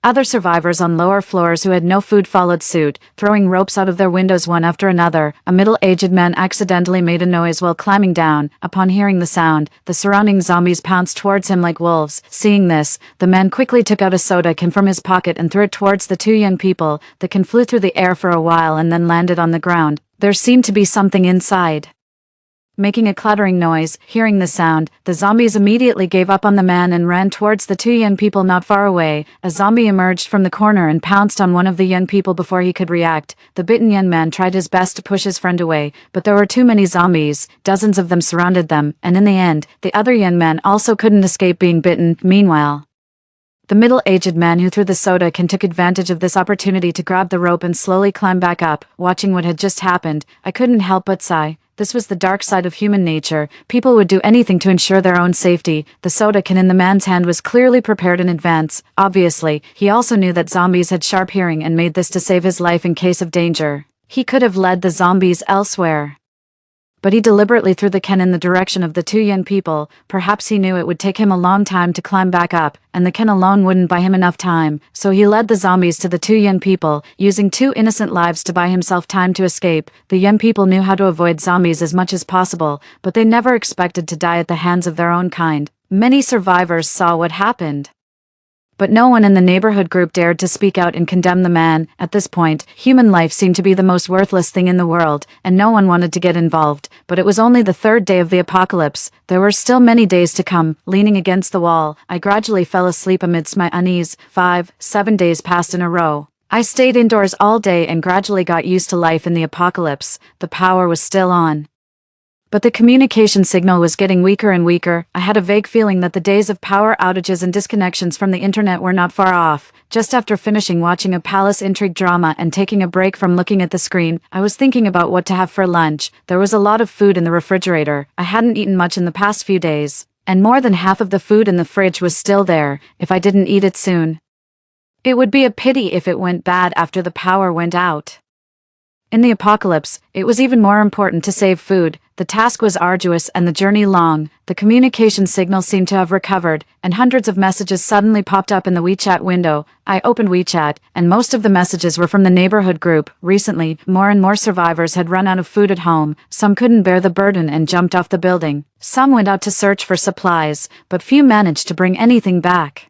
other survivors on lower floors who had no food followed suit, throwing ropes out of their windows one after another. A middle-aged man accidentally made a noise while climbing down. Upon hearing the sound, the surrounding zombies pounced towards him like wolves. Seeing this, the man quickly took out a soda can from his pocket and threw it towards the 2 young people. The can flew through the air for a while and then landed on the ground. There seemed to be something inside, making a clattering noise. Hearing the sound, the zombies immediately gave up on the man and ran towards the 2 young people not far away. A zombie emerged from the corner and pounced on one of the young people before he could react. The bitten young man tried his best to push his friend away, but there were too many zombies. Dozens of them surrounded them, and in the end, the other young man also couldn't escape being bitten. Meanwhile, the middle-aged man who threw the soda can took advantage of this opportunity to grab the rope and slowly climb back up. Watching what had just happened, I couldn't help but sigh. This was the dark side of human nature. People would do anything to ensure their own safety. The soda can in the man's hand was clearly prepared in advance. Obviously, he also knew that zombies had sharp hearing and made this to save his life in case of danger. He could have led the zombies elsewhere, but he deliberately threw the can in the direction of the 2 young people. Perhaps he knew it would take him a long time to climb back up, and the can alone wouldn't buy him enough time, so he led the zombies to the 2 young people, using 2 innocent lives to buy himself time to escape. The young people knew how to avoid zombies as much as possible, but they never expected to die at the hands of their own kind. Many survivors saw what happened. But no one in the neighborhood group dared to speak out and condemn the man. At this point, human life seemed to be the most worthless thing in the world, and no one wanted to get involved. But it was only the third day of the apocalypse. There were still many days to come. Leaning against the wall, I gradually fell asleep amidst my unease. 7 days passed in a row. I stayed indoors all day and gradually got used to life in the apocalypse. The power was still on, but the communication signal was getting weaker and weaker. I had a vague feeling that the days of power outages and disconnections from the internet were not far off. Just after finishing watching a palace intrigue drama and taking a break from looking at the screen, I was thinking about what to have for lunch. There was a lot of food in the refrigerator. I hadn't eaten much in the past few days, and more than half of the food in the fridge was still there. If I didn't eat it soon, it would be a pity if it went bad after the power went out. In the apocalypse, it was even more important to save food. The task was arduous and the journey long. The communication signal seemed to have recovered, and hundreds of messages suddenly popped up in the WeChat window. I opened WeChat, and most of the messages were from the neighborhood group. Recently, more and more survivors had run out of food at home. Some couldn't bear the burden and jumped off the building. Some went out to search for supplies, but few managed to bring anything back.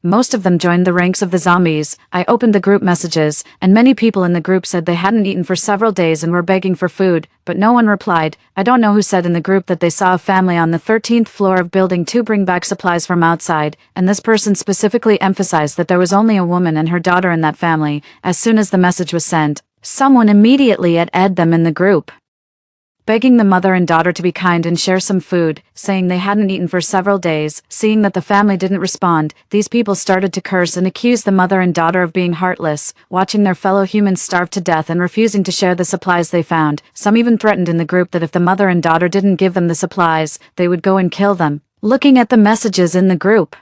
Most of them joined the ranks of the zombies. I opened the group messages, and many people in the group said they hadn't eaten for several days and were begging for food, but no one replied. I don't know who said in the group that they saw a family on the 13th floor of Building 2 bring back supplies from outside, and this person specifically emphasized that there was only a woman and her daughter in that family. As soon as the message was sent, someone immediately added them in the group, begging the mother and daughter to be kind and share some food, saying they hadn't eaten for several days. Seeing that the family didn't respond, these people started to curse and accuse the mother and daughter of being heartless, watching their fellow humans starve to death and refusing to share the supplies they found. Some even threatened in the group that if the mother and daughter didn't give them the supplies, they would go and kill them. Looking at the messages in the group,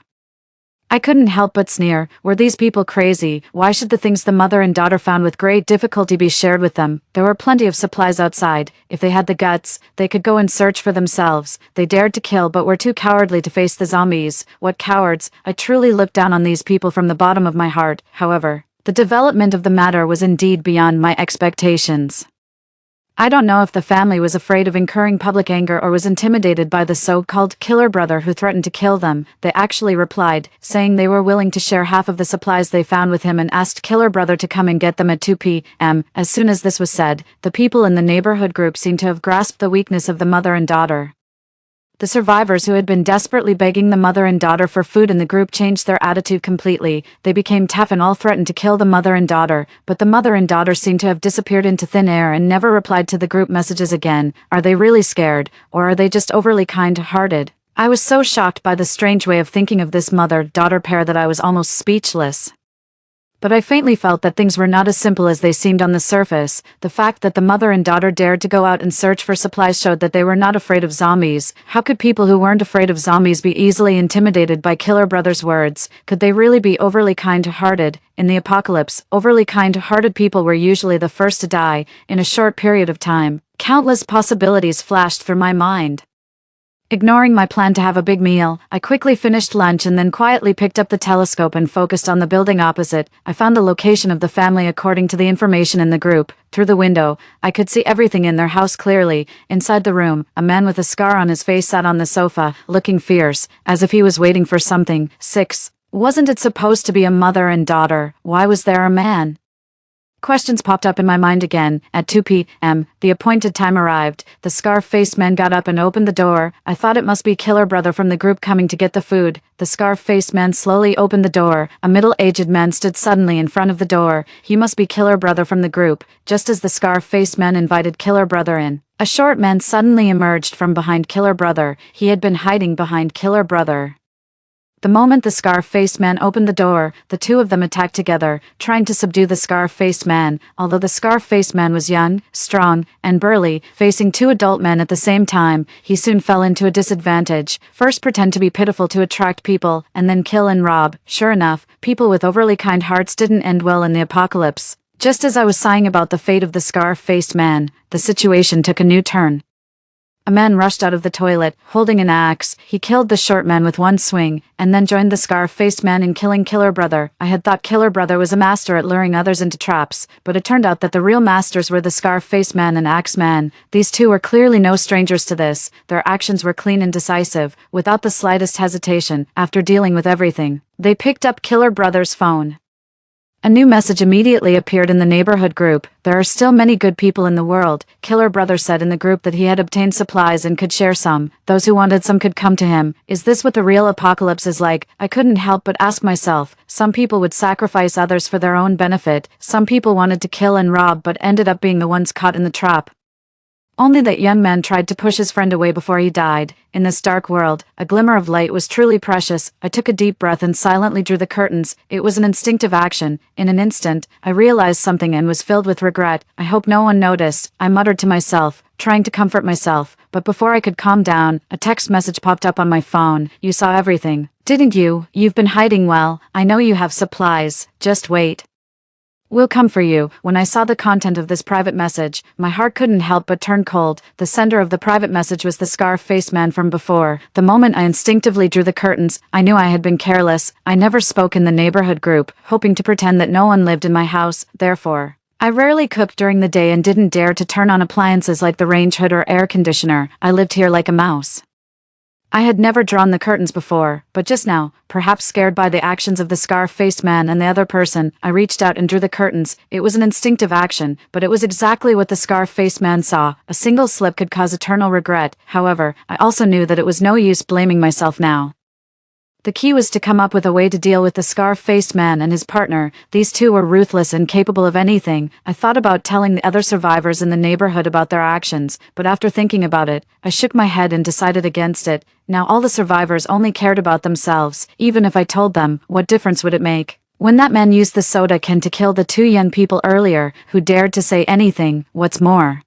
I couldn't help but sneer. Were these people crazy? Why should the things the mother and daughter found with great difficulty be shared with them? There were plenty of supplies outside. If they had the guts, they could go and search for themselves. They dared to kill but were too cowardly to face the zombies. What cowards! I truly looked down on these people from the bottom of my heart. However, the development of the matter was indeed beyond my expectations. I don't know if the family was afraid of incurring public anger or was intimidated by the so-called killer brother who threatened to kill them. They actually replied, saying they were willing to share half of the supplies they found with him and asked killer brother to come and get them at 2 p.m. As soon as this was said, the people in the neighborhood group seemed to have grasped the weakness of the mother and daughter. The survivors who had been desperately begging the mother and daughter for food in the group changed their attitude completely. They became tough and all threatened to kill the mother and daughter, but the mother and daughter seemed to have disappeared into thin air and never replied to the group messages again. Are they really scared, or are they just overly kind-hearted? I was so shocked by the strange way of thinking of this mother-daughter pair that I was almost speechless. But I faintly felt that things were not as simple as they seemed on the surface. The fact that the mother and daughter dared to go out and search for supplies showed that they were not afraid of zombies. How could people who weren't afraid of zombies be easily intimidated by Killer Brother's words? Could they really be overly kind-hearted? In the apocalypse, overly kind-hearted people were usually the first to die. In a short period of time, countless possibilities flashed through my mind. Ignoring my plan to have a big meal, I quickly finished lunch and then quietly picked up the telescope and focused on the building opposite. I found the location of the family according to the information in the group. Through the window, I could see everything in their house clearly. Inside the room, a man with a scar on his face sat on the sofa, looking fierce, as if he was waiting for something. 6. Wasn't it supposed to be a mother and daughter? Why was there a man? Questions popped up in my mind again. At 2 p.m., the appointed time arrived. The scarf-faced man got up and opened the door. I thought it must be Killer Brother from the group coming to get the food. The scarf-faced man slowly opened the door. A middle-aged man stood suddenly in front of the door. He must be Killer Brother from the group. Just as the scarf-faced man invited Killer Brother in, a short man suddenly emerged from behind Killer Brother. He had been hiding behind Killer Brother. The moment the scarf-faced man opened the door, the two of them attacked together, trying to subdue the scarf-faced man. Although the scarf-faced man was young, strong, and burly, facing two adult men at the same time, he soon fell into a disadvantage. First pretend to be pitiful to attract people, and then kill and rob. Sure enough, people with overly kind hearts didn't end well in the apocalypse. Just as I was sighing about the fate of the scarf-faced man, the situation took a new turn. A man rushed out of the toilet, holding an axe. He killed the short man with one swing, and then joined the scar-faced man in killing Killer Brother. I had thought Killer Brother was a master at luring others into traps, but it turned out that the real masters were the scar-faced man and axe man. These two were clearly no strangers to this. Their actions were clean and decisive, without the slightest hesitation. After dealing with everything, they picked up Killer Brother's phone. A new message immediately appeared in the neighborhood group. There are still many good people in the world. Killer Brother said in the group that he had obtained supplies and could share some. Those who wanted some could come to him. Is this what the real apocalypse is like? I couldn't help but ask myself. Some people would sacrifice others for their own benefit. Some people wanted to kill and rob but ended up being the ones caught in the trap. Only that young man tried to push his friend away before he died. In this dark world, a glimmer of light was truly precious. I took a deep breath and silently drew the curtains. It was an instinctive action. In an instant, I realized something and was filled with regret. I hope no one noticed, I muttered to myself, trying to comfort myself. But before I could calm down, a text message popped up on my phone. You saw everything, didn't you? You've been hiding well. I know you have supplies. Just wait. We'll come for you. When I saw the content of this private message, my heart couldn't help but turn cold. The sender of the private message was the scar-faced man from before. The moment I instinctively drew the curtains, I knew I had been careless. I never spoke in the neighborhood group, hoping to pretend that no one lived in my house. Therefore, I rarely cooked during the day and didn't dare to turn on appliances like the range hood or air conditioner. I lived here like a mouse. I had never drawn the curtains before, but just now, perhaps scared by the actions of the scar-faced man and the other person, I reached out and drew the curtains. It was an instinctive action, but it was exactly what the scar-faced man saw. A single slip could cause eternal regret. However, I also knew that it was no use blaming myself now. The key was to come up with a way to deal with the scar-faced man and his partner. These two were ruthless and capable of anything. I thought about telling the other survivors in the neighborhood about their actions, but after thinking about it, I shook my head and decided against it. Now all the survivors only cared about themselves. Even if I told them, what difference would it make? When that man used the soda can to kill the two young people earlier, who dared to say anything, what's more?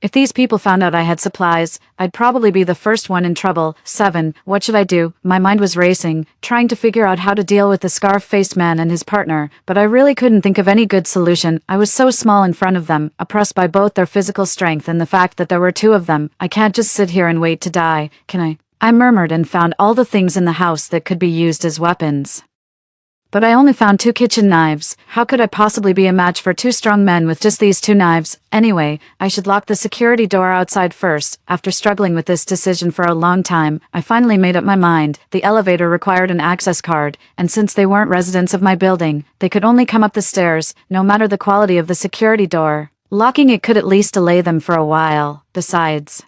If these people found out I had supplies, I'd probably be the first one in trouble. 7. What should I do? My mind was racing, trying to figure out how to deal with the scar-faced man and his partner, but I really couldn't think of any good solution. I was so small in front of them, oppressed by both their physical strength and the fact that there were two of them. I can't just sit here and wait to die, can I? I murmured and found all the things in the house that could be used as weapons. But I only found 2 kitchen knives. How could I possibly be a match for 2 strong men with just these 2 knives? Anyway, I should lock the security door outside first. After struggling with this decision for a long time, I finally made up my mind. The elevator required an access card, and since they weren't residents of my building, they could only come up the stairs, no matter the quality of the security door. Locking it could at least delay them for a while. Besides,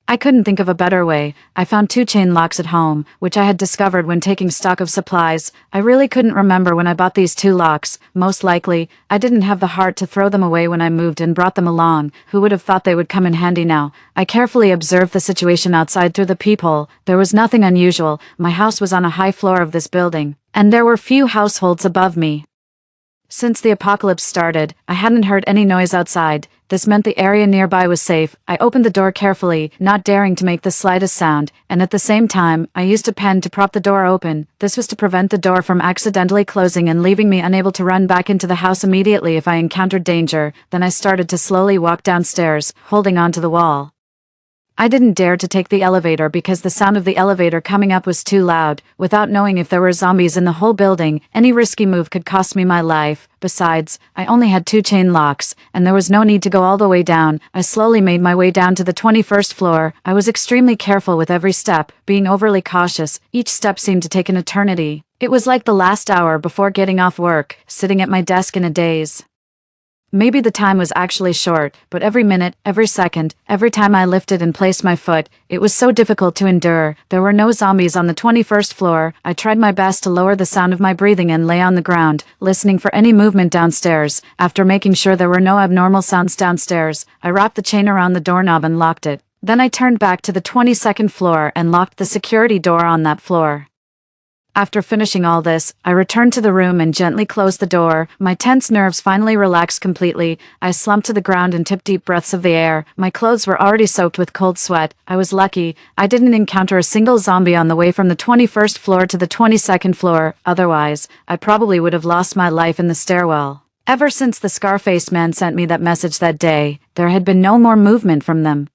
I couldn't think of a better way. I found 2 chain locks at home, which I had discovered when taking stock of supplies. I really couldn't remember when I bought these 2 locks. Most likely, I didn't have the heart to throw them away when I moved and brought them along. Who would have thought they would come in handy now? I carefully observed the situation outside through the peephole. There was nothing unusual. My house was on a high floor of this building, and there were few households above me. Since the apocalypse started, I hadn't heard any noise outside. This meant the area nearby was safe. I opened the door carefully, not daring to make the slightest sound, and at the same time, I used a pen to prop the door open. This was to prevent the door from accidentally closing and leaving me unable to run back into the house immediately if I encountered danger. Then I started to slowly walk downstairs, holding onto the wall. I didn't dare to take the elevator because the sound of the elevator coming up was too loud. Without knowing if there were zombies in the whole building, any risky move could cost me my life. Besides, I only had 2 chain locks, and there was no need to go all the way down. I slowly made my way down to the 21st floor. I was extremely careful with every step, being overly cautious. Each step seemed to take an eternity. It was like the last hour before getting off work, sitting at my desk in a daze. Maybe the time was actually short, but every minute, every second, every time I lifted and placed my foot, it was so difficult to endure. There were no zombies on the 21st floor. I tried my best to lower the sound of my breathing and lay on the ground, listening for any movement downstairs. After making sure there were no abnormal sounds downstairs, I wrapped the chain around the doorknob and locked it. Then I turned back to the 22nd floor and locked the security door on that floor. After finishing all this, I returned to the room and gently closed the door. My tense nerves finally relaxed completely. I slumped to the ground and took deep breaths of the air. My clothes were already soaked with cold sweat. I was lucky. I didn't encounter a single zombie on the way from the 21st floor to the 22nd floor. Otherwise, I probably would have lost my life in the stairwell. Ever since the scar-faced man sent me that message that day, there had been no more movement from them.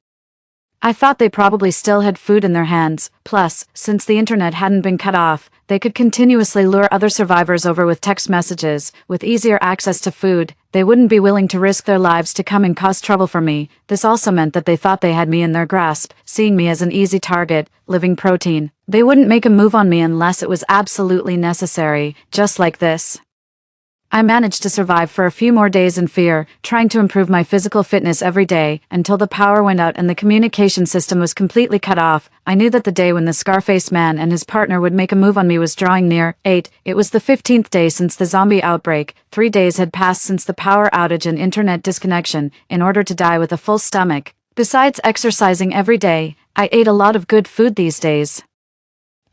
I thought they probably still had food in their hands. Plus, since the internet hadn't been cut off, they could continuously lure other survivors over with text messages. With easier access to food, they wouldn't be willing to risk their lives to come and cause trouble for me. This also meant that they thought they had me in their grasp, seeing me as an easy target, living protein. They wouldn't make a move on me unless it was absolutely necessary, just like this. I managed to survive for a few more days in fear, trying to improve my physical fitness every day, until the power went out and the communication system was completely cut off. I knew that the day when the Scarface man and his partner would make a move on me was drawing near. 8. It was the 15th day since the zombie outbreak. 3 days had passed since the power outage and internet disconnection, in order to die with a full stomach. Besides exercising every day, I ate a lot of good food these days.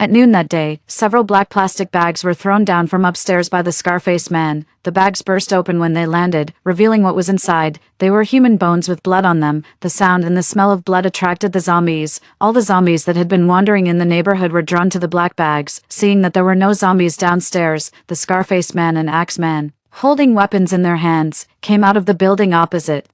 At noon that day, several black plastic bags were thrown down from upstairs by the Scarface man. The bags burst open when they landed, revealing what was inside. They were human bones with blood on them. The sound and the smell of blood attracted the zombies. All the zombies that had been wandering in the neighborhood were drawn to the black bags. Seeing that there were no zombies downstairs, the Scarface man and Axeman, holding weapons in their hands, came out of the building opposite.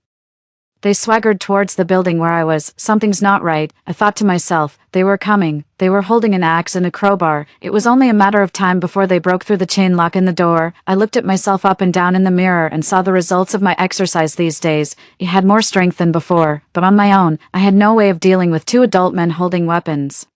They swaggered towards the building where I was. Something's not right, I thought to myself. They were coming. They were holding an axe and a crowbar. It was only a matter of time before they broke through the chain lock in the door. I looked at myself up and down in the mirror and saw the results of my exercise these days. I had more strength than before, but on my own, I had no way of dealing with two adult men holding weapons.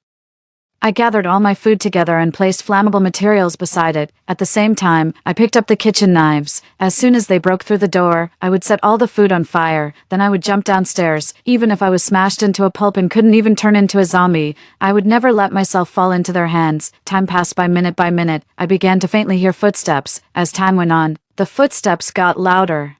I gathered all my food together and placed flammable materials beside it. At the same time, I picked up the kitchen knives. As soon as they broke through the door, I would set all the food on fire. Then I would jump downstairs. Even if I was smashed into a pulp and couldn't even turn into a zombie, I would never let myself fall into their hands. Time passed by minute by minute. I began to faintly hear footsteps. As time went on, the footsteps got louder.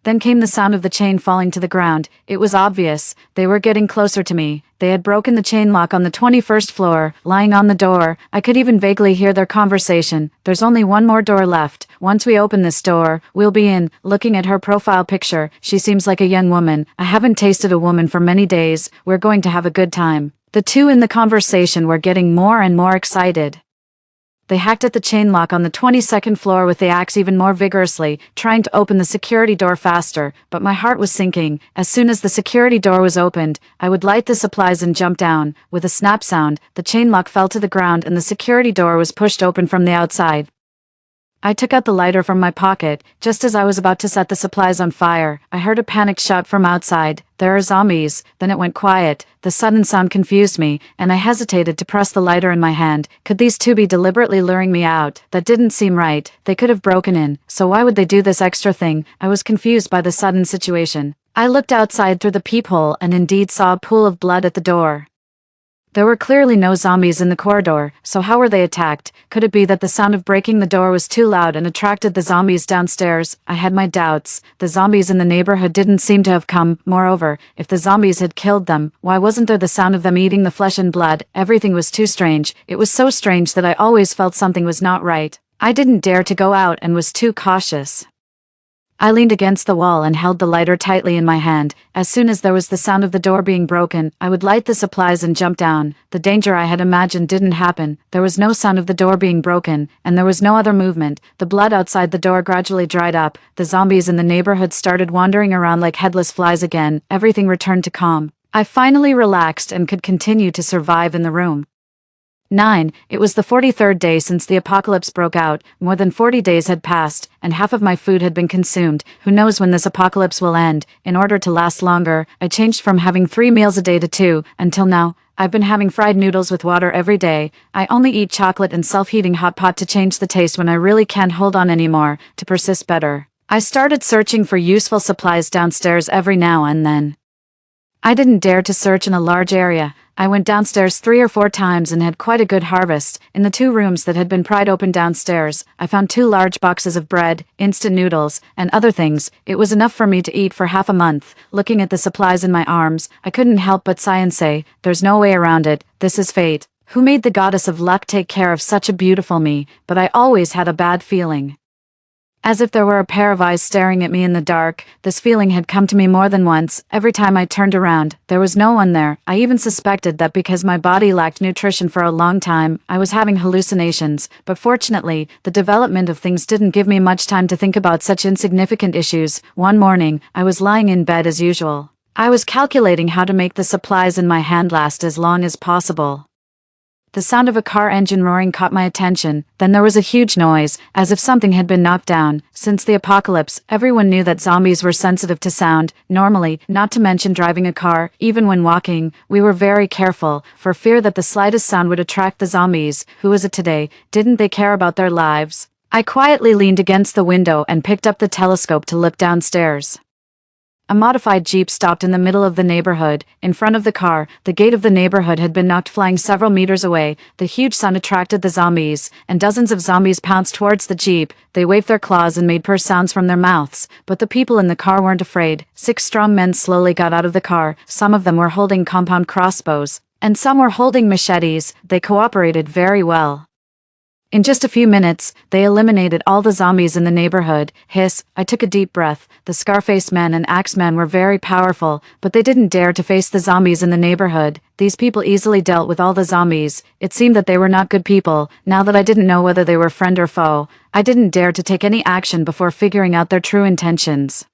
Then came the sound of the chain falling to the ground. It was obvious. They were getting closer to me. They had broken the chain lock on the 21st floor, lying on the door. I could even vaguely hear their conversation. There's only one more door left. Once we open this door, we'll be in. Looking at her profile picture, she seems like a young woman. I haven't tasted a woman for many days. We're going to have a good time. The two in the conversation were getting more and more excited. They hacked at the chain lock on the 22nd floor with the axe even more vigorously, trying to open the security door faster, but my heart was sinking. As soon as the security door was opened, I would light the supplies and jump down. With a snap sound, the chain lock fell to the ground and the security door was pushed open from the outside. I took out the lighter from my pocket. Just as I was about to set the supplies on fire, I heard a panicked shout from outside. "There are zombies." Then it went quiet. The sudden sound confused me, and I hesitated to press the lighter in my hand. Could these two be deliberately luring me out? That didn't seem right. They could have broken in, so why would they do this extra thing? I was confused by the sudden situation. I looked outside through the peephole and indeed saw a pool of blood at the door. There were clearly no zombies in the corridor, so how were they attacked? Could it be that the sound of breaking the door was too loud and attracted the zombies downstairs? I had my doubts. The zombies in the neighborhood didn't seem to have come. Moreover, if the zombies had killed them, why wasn't there the sound of them eating the flesh and blood? Everything was too strange. It was so strange that I always felt something was not right. I didn't dare to go out and was too cautious. I leaned against the wall and held the lighter tightly in my hand. As soon as there was the sound of the door being broken, I would light the supplies and jump down. The danger I had imagined didn't happen. There was no sound of the door being broken, and there was no other movement. The blood outside the door gradually dried up. The zombies in the neighborhood started wandering around like headless flies again. Everything returned to calm. I finally relaxed and could continue to survive in the room. 9. It was the 43rd day since the apocalypse broke out. More than 40 days had passed, and half of my food had been consumed. Who knows when this apocalypse will end? In order to last longer, I changed from having 3 meals a day to 2. Until now, I've been having fried noodles with water every day. I only eat chocolate and self-heating hot pot to change the taste when I really can't hold on anymore, to persist better. I started searching for useful supplies downstairs every now and then. I didn't dare to search in a large area. I went downstairs 3 or 4 times and had quite a good harvest. In the 2 rooms that had been pried open downstairs, I found 2 large boxes of bread, instant noodles, and other things. It was enough for me to eat for half a month. Looking at the supplies in my arms, I couldn't help but sigh and say, there's no way around it. This is fate. Who made the goddess of luck take care of such a beautiful me? But I always had a bad feeling. As if there were a pair of eyes staring at me in the dark. This feeling had come to me more than once. Every time I turned around, there was no one there. I even suspected that because my body lacked nutrition for a long time, I was having hallucinations. But fortunately, the development of things didn't give me much time to think about such insignificant issues. One morning, I was lying in bed as usual. I was calculating how to make the supplies in my hand last as long as possible. The sound of a car engine roaring caught my attention, then there was a huge noise, as if something had been knocked down. Since the apocalypse, everyone knew that zombies were sensitive to sound. Normally, not to mention driving a car, even when walking, we were very careful, for fear that the slightest sound would attract the zombies. Who is it today? Didn't they care about their lives? I quietly leaned against the window and picked up the telescope to look downstairs. A modified Jeep stopped in the middle of the neighborhood. In front of the car, the gate of the neighborhood had been knocked flying several meters away. The huge sun attracted the zombies, and dozens of zombies pounced towards the Jeep. They waved their claws and made purr sounds from their mouths, but the people in the car weren't afraid. 6 strong men slowly got out of the car. Some of them were holding compound crossbows, and some were holding machetes. They cooperated very well. In just a few minutes, they eliminated all the zombies in the neighborhood. Hiss, I took a deep breath. The Scarface men and Axemen were very powerful, but they didn't dare to face the zombies in the neighborhood. These people easily dealt with all the zombies. It seemed that they were not good people. Now that I didn't know whether they were friend or foe, I didn't dare to take any action before figuring out their true intentions.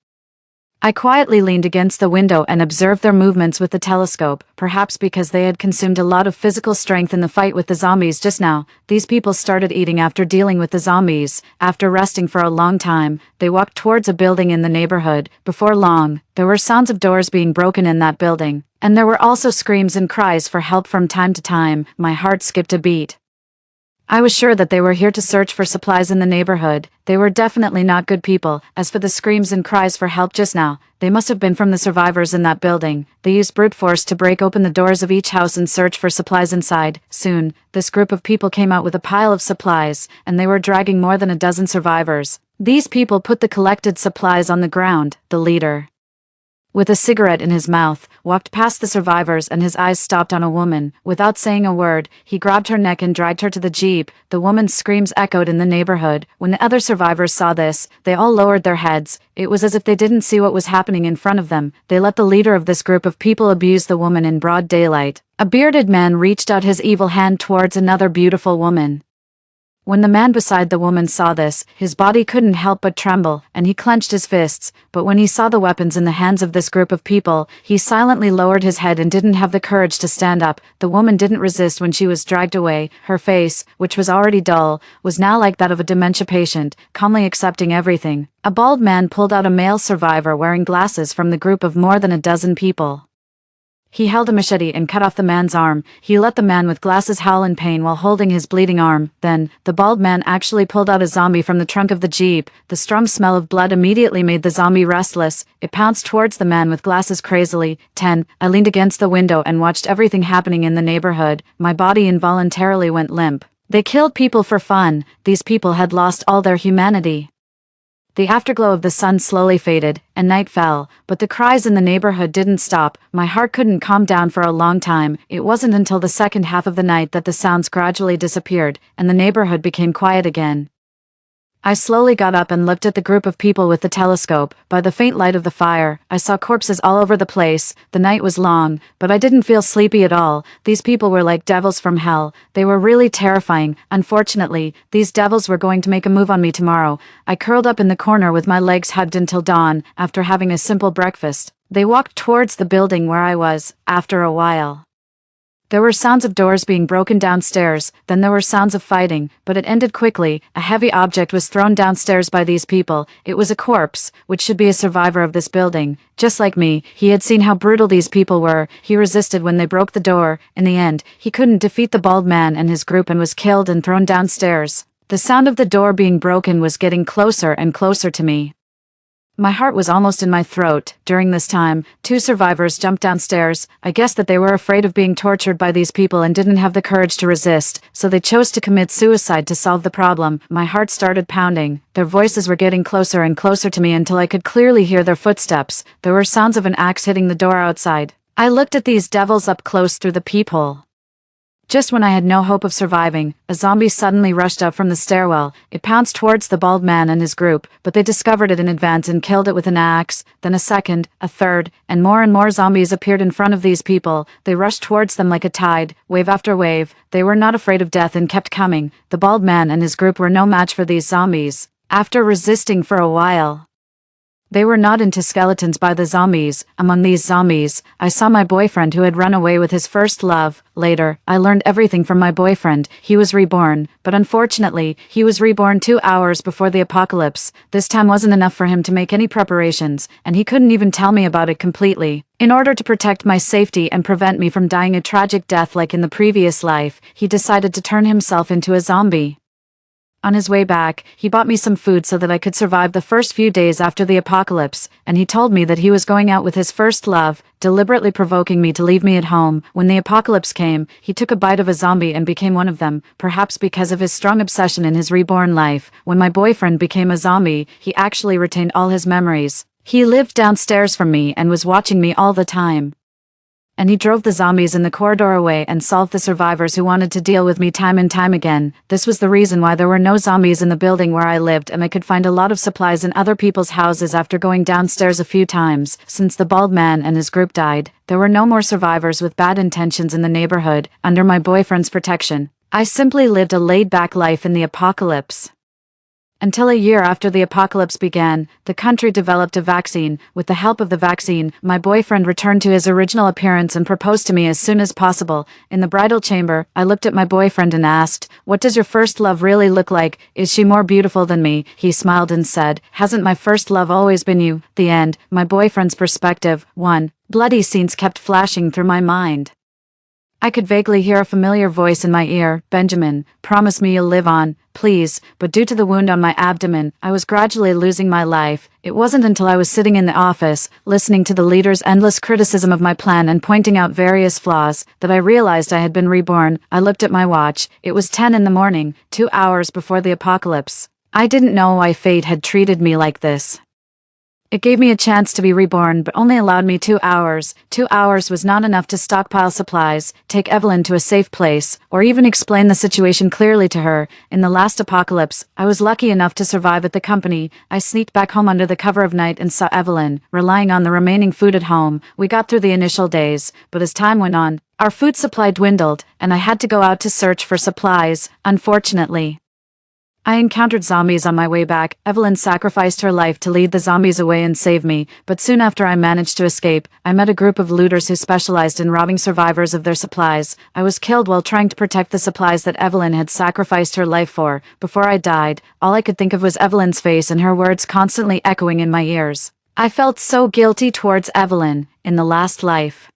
I quietly leaned against the window and observed their movements with the telescope. Perhaps because they had consumed a lot of physical strength in the fight with the zombies just now, these people started eating after dealing with the zombies. After resting for a long time, they walked towards a building in the neighborhood. Before long, there were sounds of doors being broken in that building, and there were also screams and cries for help from time to time. My heart skipped a beat. I was sure that they were here to search for supplies in the neighborhood. They were definitely not good people. As for the screams and cries for help just now, they must have been from the survivors in that building. They used brute force to break open the doors of each house and search for supplies inside. Soon, this group of people came out with a pile of supplies, and they were dragging more than a dozen survivors. These people put the collected supplies on the ground. The leader, with a cigarette in his mouth, walked past the survivors and his eyes stopped on a woman. Without saying a word, he grabbed her neck and dragged her to the Jeep. The woman's screams echoed in the neighborhood. When the other survivors saw this, they all lowered their heads. It was as if they didn't see what was happening in front of them. They let the leader of this group of people abuse the woman in broad daylight. A bearded man reached out his evil hand towards another beautiful woman. When the man beside the woman saw this, his body couldn't help but tremble, and he clenched his fists. But when he saw the weapons in the hands of this group of people, he silently lowered his head and didn't have the courage to stand up. The woman didn't resist when she was dragged away. Her face, which was already dull, was now like that of a dementia patient, calmly accepting everything. A bald man pulled out a male survivor wearing glasses from the group of more than a dozen people. He held a machete and cut off the man's arm. He let the man with glasses howl in pain while holding his bleeding arm. Then, the bald man actually pulled out a zombie from the trunk of the Jeep. The strong smell of blood immediately made the zombie restless. It pounced towards the man with glasses crazily. 10. I leaned against the window and watched everything happening in the neighborhood. My body involuntarily went limp. They killed people for fun. These people had lost all their humanity. The afterglow of the sun slowly faded, and night fell, but the cries in the neighborhood didn't stop. My heart couldn't calm down for a long time. It wasn't until the second half of the night that the sounds gradually disappeared, and the neighborhood became quiet again. I slowly got up and looked at the group of people with the telescope. By the faint light of the fire, I saw corpses all over the place. The night was long, but I didn't feel sleepy at all. These people were like devils from hell. They were really terrifying. Unfortunately, these devils were going to make a move on me tomorrow. I curled up in the corner with my legs hugged until dawn. After having a simple breakfast, they walked towards the building where I was. After a while, there were sounds of doors being broken downstairs, then there were sounds of fighting, but it ended quickly. A heavy object was thrown downstairs by these people. It was a corpse, which should be a survivor of this building. Just like me, he had seen how brutal these people were. He resisted when they broke the door. In the end, he couldn't defeat the bald man and his group and was killed and thrown downstairs. The sound of the door being broken was getting closer and closer to me. My heart was almost in my throat. During this time, 2 survivors jumped downstairs. I guessed that they were afraid of being tortured by these people and didn't have the courage to resist, so they chose to commit suicide to solve the problem. My heart started pounding. Their voices were getting closer and closer to me until I could clearly hear their footsteps. There were sounds of an axe hitting the door outside. I looked at these devils up close through the peephole. Just when I had no hope of surviving, a zombie suddenly rushed up from the stairwell. It pounced towards the bald man and his group, but they discovered it in advance and killed it with an axe. Then a second, a third, and more zombies appeared in front of these people. They rushed towards them like a tide, wave after wave. They were not afraid of death and kept coming. The bald man and his group were no match for these zombies. After resisting for a while, They were not into skeletons by the zombies. Among these zombies, I saw my boyfriend who had run away with his first love. Later, I learned everything from my boyfriend. He was reborn, but unfortunately, he was reborn 2 hours before the apocalypse. This time wasn't enough for him to make any preparations, and he couldn't even tell me about it completely. In order to protect my safety and prevent me from dying a tragic death like in the previous life, he decided to turn himself into a zombie. On his way back, he bought me some food so that I could survive the first few days after the apocalypse, and he told me that he was going out with his first love, deliberately provoking me to leave me at home. When the apocalypse came, he took a bite of a zombie and became one of them, perhaps because of his strong obsession in his reborn life. When my boyfriend became a zombie, he actually retained all his memories. He lived downstairs from me and was watching me all the time. And he drove the zombies in the corridor away and solved the survivors who wanted to deal with me time and time again. This was the reason why there were no zombies in the building where I lived, and I could find a lot of supplies in other people's houses after going downstairs a few times. Since the bald man and his group died, there were no more survivors with bad intentions in the neighborhood. Under my boyfriend's protection, I simply lived a laid-back life in the apocalypse. Until a year after the apocalypse began, the country developed a vaccine. With the help of the vaccine, my boyfriend returned to his original appearance and proposed to me as soon as possible. In the bridal chamber, I looked at my boyfriend and asked, "What does your first love really look like? Is she more beautiful than me?" He smiled and said, "Hasn't my first love always been you?" The end. My boyfriend's perspective. 1. Bloody scenes kept flashing through my mind. I could vaguely hear a familiar voice in my ear. "Benjamin, promise me you'll live on, please." But due to the wound on my abdomen, I was gradually losing my life. It wasn't until I was sitting in the office, listening to the leader's endless criticism of my plan and pointing out various flaws, that I realized I had been reborn. I looked at my watch. It was 10 in the morning, 2 hours before the apocalypse. I didn't know why fate had treated me like this. It gave me a chance to be reborn but only allowed me 2 hours. 2 hours was not enough to stockpile supplies, take Evelyn to a safe place, or even explain the situation clearly to her. In the last apocalypse, I was lucky enough to survive at the company. I sneaked back home under the cover of night and saw Evelyn, relying on the remaining food at home. We got through the initial days, but as time went on, our food supply dwindled, and I had to go out to search for supplies. Unfortunately, I encountered zombies on my way back. Evelyn sacrificed her life to lead the zombies away and save me, but soon after I managed to escape, I met a group of looters who specialized in robbing survivors of their supplies. I was killed while trying to protect the supplies that Evelyn had sacrificed her life for. Before I died, all I could think of was Evelyn's face and her words constantly echoing in my ears. I felt so guilty towards Evelyn in the last life.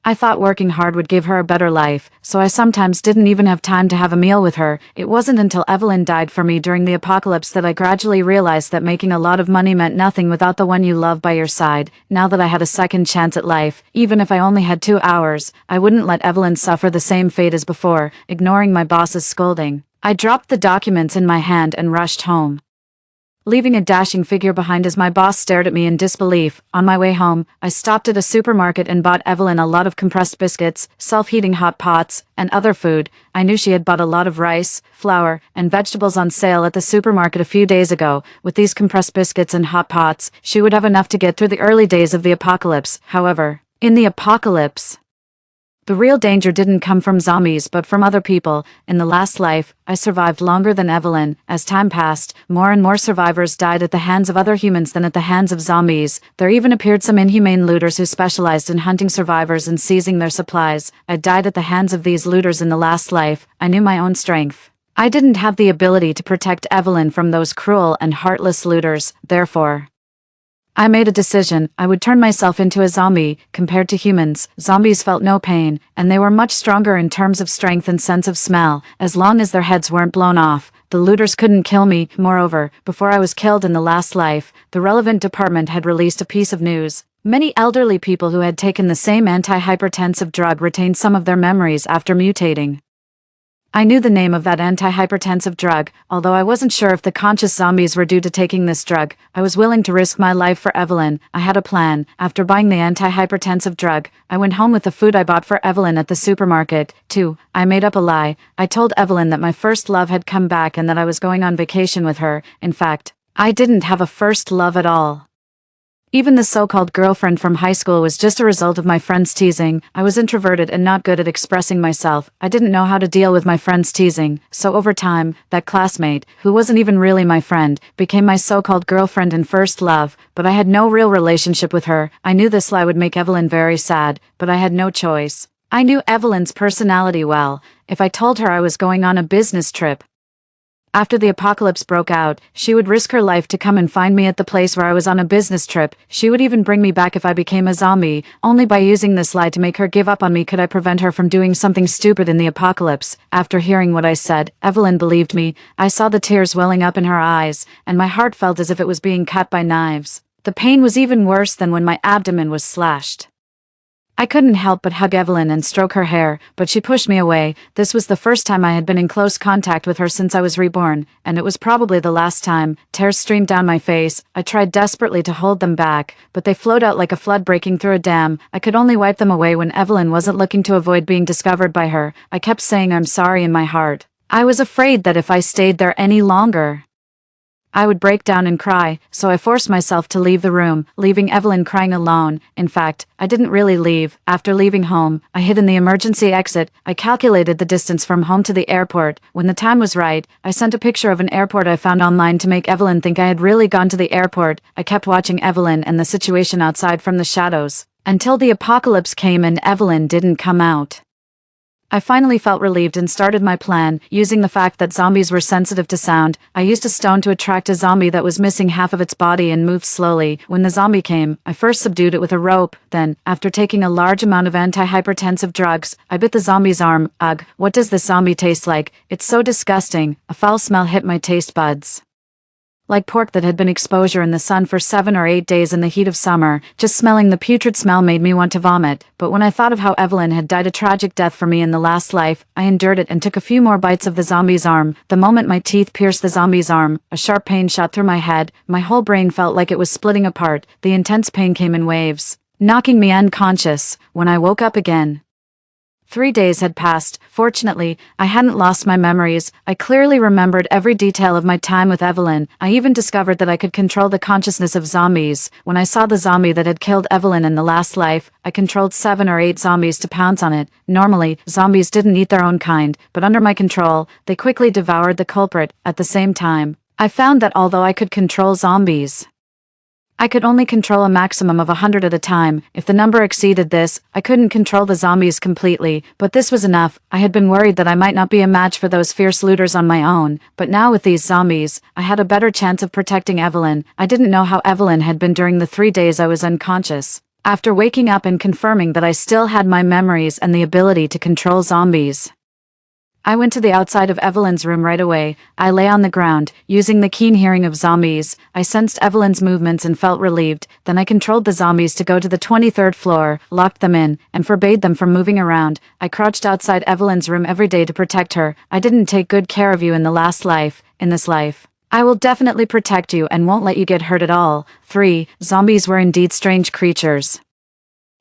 I thought working hard would give her a better life, so I sometimes didn't even have time to have a meal with her. It wasn't until Evelyn died for me during the apocalypse that I gradually realized that making a lot of money meant nothing without the one you love by your side. Now that I had a second chance at life, even if I only had 2 hours, I wouldn't let Evelyn suffer the same fate as before. Ignoring my boss's scolding, I dropped the documents in my hand and rushed home, leaving a dashing figure behind as my boss stared at me in disbelief. On my way home, I stopped at a supermarket and bought Evelyn a lot of compressed biscuits, self-heating hot pots, and other food. I knew she had bought a lot of rice, flour, and vegetables on sale at the supermarket a few days ago. With these compressed biscuits and hot pots, she would have enough to get through the early days of the apocalypse. However, in the apocalypse, the real danger didn't come from zombies but from other people. In the last life, I survived longer than Evelyn. As time passed, more and more survivors died at the hands of other humans than at the hands of zombies. There even appeared some inhumane looters who specialized in hunting survivors and seizing their supplies. I died at the hands of these looters in the last life. I knew my own strength. I didn't have the ability to protect Evelyn from those cruel and heartless looters. Therefore, I made a decision. I would turn myself into a zombie. Compared to humans, zombies felt no pain, and they were much stronger in terms of strength and sense of smell. As long as their heads weren't blown off, the looters couldn't kill me. Moreover, before I was killed in the last life, the relevant department had released a piece of news. Many elderly people who had taken the same antihypertensive drug retained some of their memories after mutating. I knew the name of that antihypertensive drug. Although I wasn't sure if the conscious zombies were due to taking this drug, I was willing to risk my life for Evelyn. I had a plan. After buying the antihypertensive drug, I went home with the food I bought for Evelyn at the supermarket. 2. I made up a lie. I told Evelyn that my first love had come back and that I was going on vacation with her. In fact, I didn't have a first love at all. Even the so-called girlfriend from high school was just a result of my friends' teasing. I was introverted and not good at expressing myself. I didn't know how to deal with my friends' teasing, so over time, that classmate, who wasn't even really my friend, became my so-called girlfriend and first love, but I had no real relationship with her. I knew this lie would make Evelyn very sad, but I had no choice. I knew Evelyn's personality well. If I told her I was going on a business trip, after the apocalypse broke out, she would risk her life to come and find me at the place where I was on a business trip. She would even bring me back if I became a zombie. Only by using this lie to make her give up on me could I prevent her from doing something stupid in the apocalypse. After hearing what I said, Evelyn believed me. I saw the tears welling up in her eyes, and my heart felt as if it was being cut by knives. The pain was even worse than when my abdomen was slashed. I couldn't help but hug Evelyn and stroke her hair, but she pushed me away. This was the first time I had been in close contact with her since I was reborn, and it was probably the last time. Tears streamed down my face. I tried desperately to hold them back, but they flowed out like a flood breaking through a dam. I could only wipe them away when Evelyn wasn't looking to avoid being discovered by her. I kept saying I'm sorry in my heart. I was afraid that if I stayed there any longer, I would break down and cry, so I forced myself to leave the room, leaving Evelyn crying alone. In fact, I didn't really leave. After leaving home, I hid in the emergency exit. I calculated the distance from home to the airport. When the time was right, I sent a picture of an airport I found online to make Evelyn think I had really gone to the airport. I kept watching Evelyn and the situation outside from the shadows, until the apocalypse came and Evelyn didn't come out. I finally felt relieved and started my plan, using the fact that zombies were sensitive to sound. I used a stone to attract a zombie that was missing half of its body and moved slowly. When the zombie came, I first subdued it with a rope, then, after taking a large amount of antihypertensive drugs, I bit the zombie's arm. Ugh, what does this zombie taste like? It's so disgusting. A foul smell hit my taste buds. Like pork that had been exposed in the sun for 7 or 8 days in the heat of summer. Just smelling the putrid smell made me want to vomit, but when I thought of how Evelyn had died a tragic death for me in the last life, I endured it and took a few more bites of the zombie's arm. The moment my teeth pierced the zombie's arm, a sharp pain shot through my head. My whole brain felt like it was splitting apart. The intense pain came in waves, knocking me unconscious. When I woke up again, 3 days had passed. Fortunately, I hadn't lost my memories. I clearly remembered every detail of my time with Evelyn. I even discovered that I could control the consciousness of zombies. When I saw the zombie that had killed Evelyn in the last life, I controlled 7 or 8 zombies to pounce on it. Normally, zombies didn't eat their own kind, but under my control, they quickly devoured the culprit. At the same time, I found that although I could control zombies, I could only control a maximum of 100 at a time. If the number exceeded this, I couldn't control the zombies completely, but this was enough. I had been worried that I might not be a match for those fierce looters on my own, but now with these zombies, I had a better chance of protecting Evelyn. I didn't know how Evelyn had been during the 3 days I was unconscious. After waking up and confirming that I still had my memories and the ability to control zombies, I went to the outside of Evelyn's room right away. I lay on the ground, using the keen hearing of zombies. I sensed Evelyn's movements and felt relieved. Then I controlled the zombies to go to the 23rd floor, locked them in, and forbade them from moving around. I crouched outside Evelyn's room every day to protect her. I didn't take good care of you in the last life. In this life, I will definitely protect you and won't let you get hurt at all. 3. Zombies were indeed strange creatures,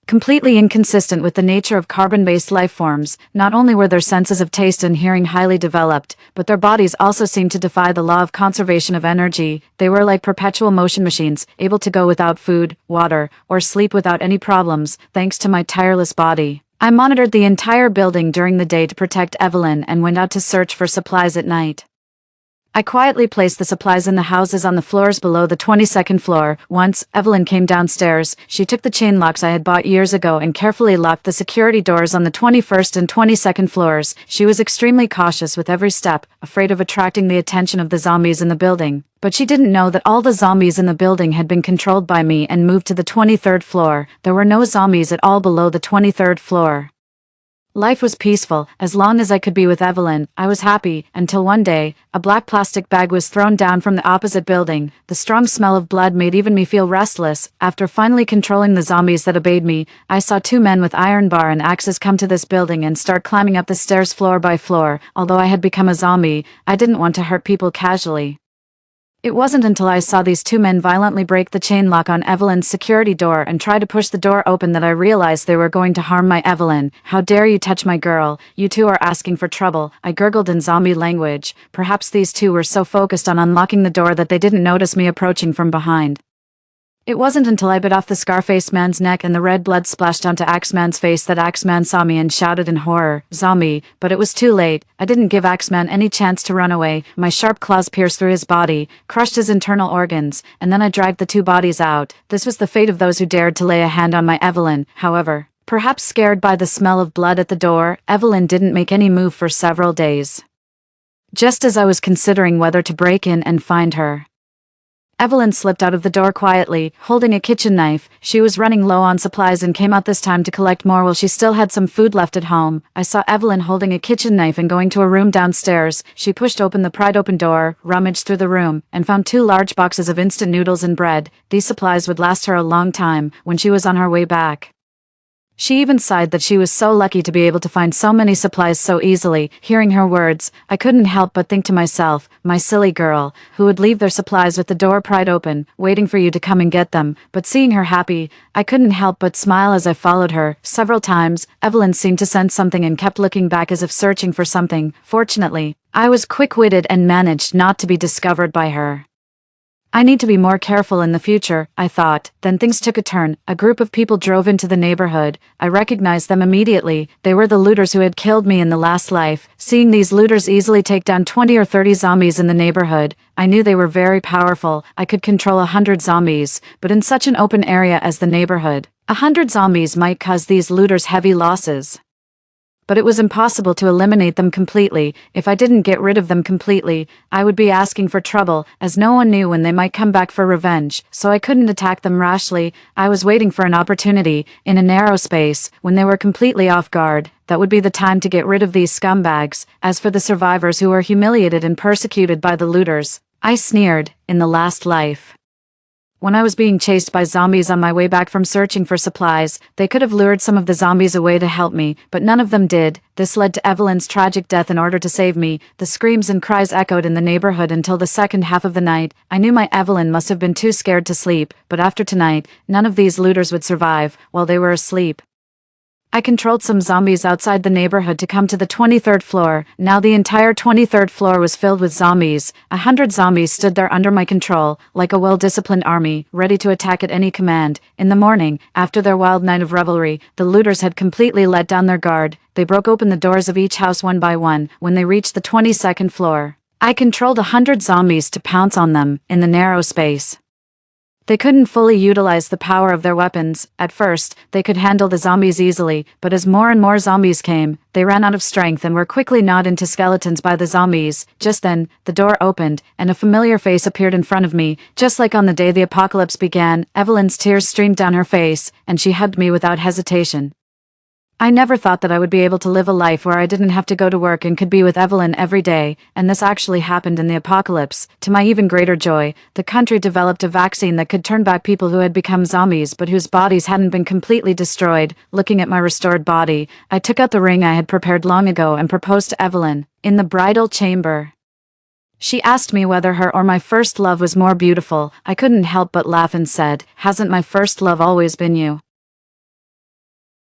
completely inconsistent with the nature of carbon-based life forms. Not only were their senses of taste and hearing highly developed, but their bodies also seemed to defy the law of conservation of energy. They were like perpetual motion machines, able to go without food, water, or sleep without any problems, thanks to my tireless body. I monitored the entire building during the day to protect Evelyn and went out to search for supplies at night. I quietly placed the supplies in the houses on the floors below the 22nd floor. Once, Evelyn came downstairs. She took the chain locks I had bought years ago and carefully locked the security doors on the 21st and 22nd floors. She was extremely cautious with every step, afraid of attracting the attention of the zombies in the building. But she didn't know that all the zombies in the building had been controlled by me and moved to the 23rd floor. There were no zombies at all below the 23rd floor. Life was peaceful. As long as I could be with Evelyn, I was happy, until one day, a black plastic bag was thrown down from the opposite building. The strong smell of blood made even me feel restless. After finally controlling the zombies that obeyed me, I saw 2 men with iron bar and axes come to this building and start climbing up the stairs floor by floor. Although I had become a zombie, I didn't want to hurt people casually. It wasn't until I saw these 2 men violently break the chain lock on Evelyn's security door and try to push the door open that I realized they were going to harm my Evelyn. "How dare you touch my girl? You 2 are asking for trouble," I gurgled in zombie language. Perhaps these 2 were so focused on unlocking the door that they didn't notice me approaching from behind. It wasn't until I bit off the Scarface man's neck and the red blood splashed onto Axeman's face that Axeman saw me and shouted in horror, "Zombie," but it was too late. I didn't give Axeman any chance to run away. My sharp claws pierced through his body, crushed his internal organs, and then I dragged the two bodies out. This was the fate of those who dared to lay a hand on my Evelyn, however. Perhaps scared by the smell of blood at the door, Evelyn didn't make any move for several days. Just as I was considering whether to break in and find her, Evelyn slipped out of the door quietly, holding a kitchen knife. She was running low on supplies and came out this time to collect more while she still had some food left at home. I saw Evelyn holding a kitchen knife and going to a room downstairs. She pushed open the pried-open door, rummaged through the room, and found 2 large boxes of instant noodles and bread. These supplies would last her a long time when she was on her way back. She even sighed that she was so lucky to be able to find so many supplies so easily. Hearing her words, I couldn't help but think to myself, my silly girl, who would leave their supplies with the door pried open, waiting for you to come and get them. But seeing her happy, I couldn't help but smile as I followed her. Several times, Evelyn seemed to sense something and kept looking back as if searching for something. Fortunately, I was quick-witted and managed not to be discovered by her. I need to be more careful in the future, I thought. Then things took a turn. A group of people drove into the neighborhood. I recognized them immediately. They were the looters who had killed me in the last life. Seeing these looters easily take down 20 or 30 zombies in the neighborhood, I knew they were very powerful. I could control 100 zombies, but in such an open area as the neighborhood, 100 zombies might cause these looters heavy losses. But it was impossible to eliminate them completely. If I didn't get rid of them completely, I would be asking for trouble, as no one knew when they might come back for revenge, so I couldn't attack them rashly. I was waiting for an opportunity, in a narrow space, when they were completely off guard. That would be the time to get rid of these scumbags. As for the survivors who were humiliated and persecuted by the looters, I sneered, in the last life. When I was being chased by zombies on my way back from searching for supplies, they could have lured some of the zombies away to help me, but none of them did. This led to Evelyn's tragic death. In order to save me, the screams and cries echoed in the neighborhood until the second half of the night. I knew my Evelyn must have been too scared to sleep, but after tonight, none of these looters would survive while they were asleep. I controlled some zombies outside the neighborhood to come to the 23rd floor. Now the entire 23rd floor was filled with zombies. 100 zombies stood there under my control, like a well-disciplined army, ready to attack at any command. In the morning, after their wild night of revelry, the looters had completely let down their guard. They broke open the doors of each house one by one. When they reached the 22nd floor, I controlled 100 zombies to pounce on them, in the narrow space. They couldn't fully utilize the power of their weapons. At first, they could handle the zombies easily, but as more and more zombies came, they ran out of strength and were quickly gnawed into skeletons by the zombies. Just then, the door opened, and a familiar face appeared in front of me. Just like on the day the apocalypse began, Evelyn's tears streamed down her face, and she hugged me without hesitation. I never thought that I would be able to live a life where I didn't have to go to work and could be with Evelyn every day, and this actually happened in the apocalypse. To my even greater joy, the country developed a vaccine that could turn back people who had become zombies but whose bodies hadn't been completely destroyed. Looking at my restored body, I took out the ring I had prepared long ago and proposed to Evelyn, in the bridal chamber. She asked me whether her or my first love was more beautiful. I couldn't help but laugh and said, "Hasn't my first love always been you?"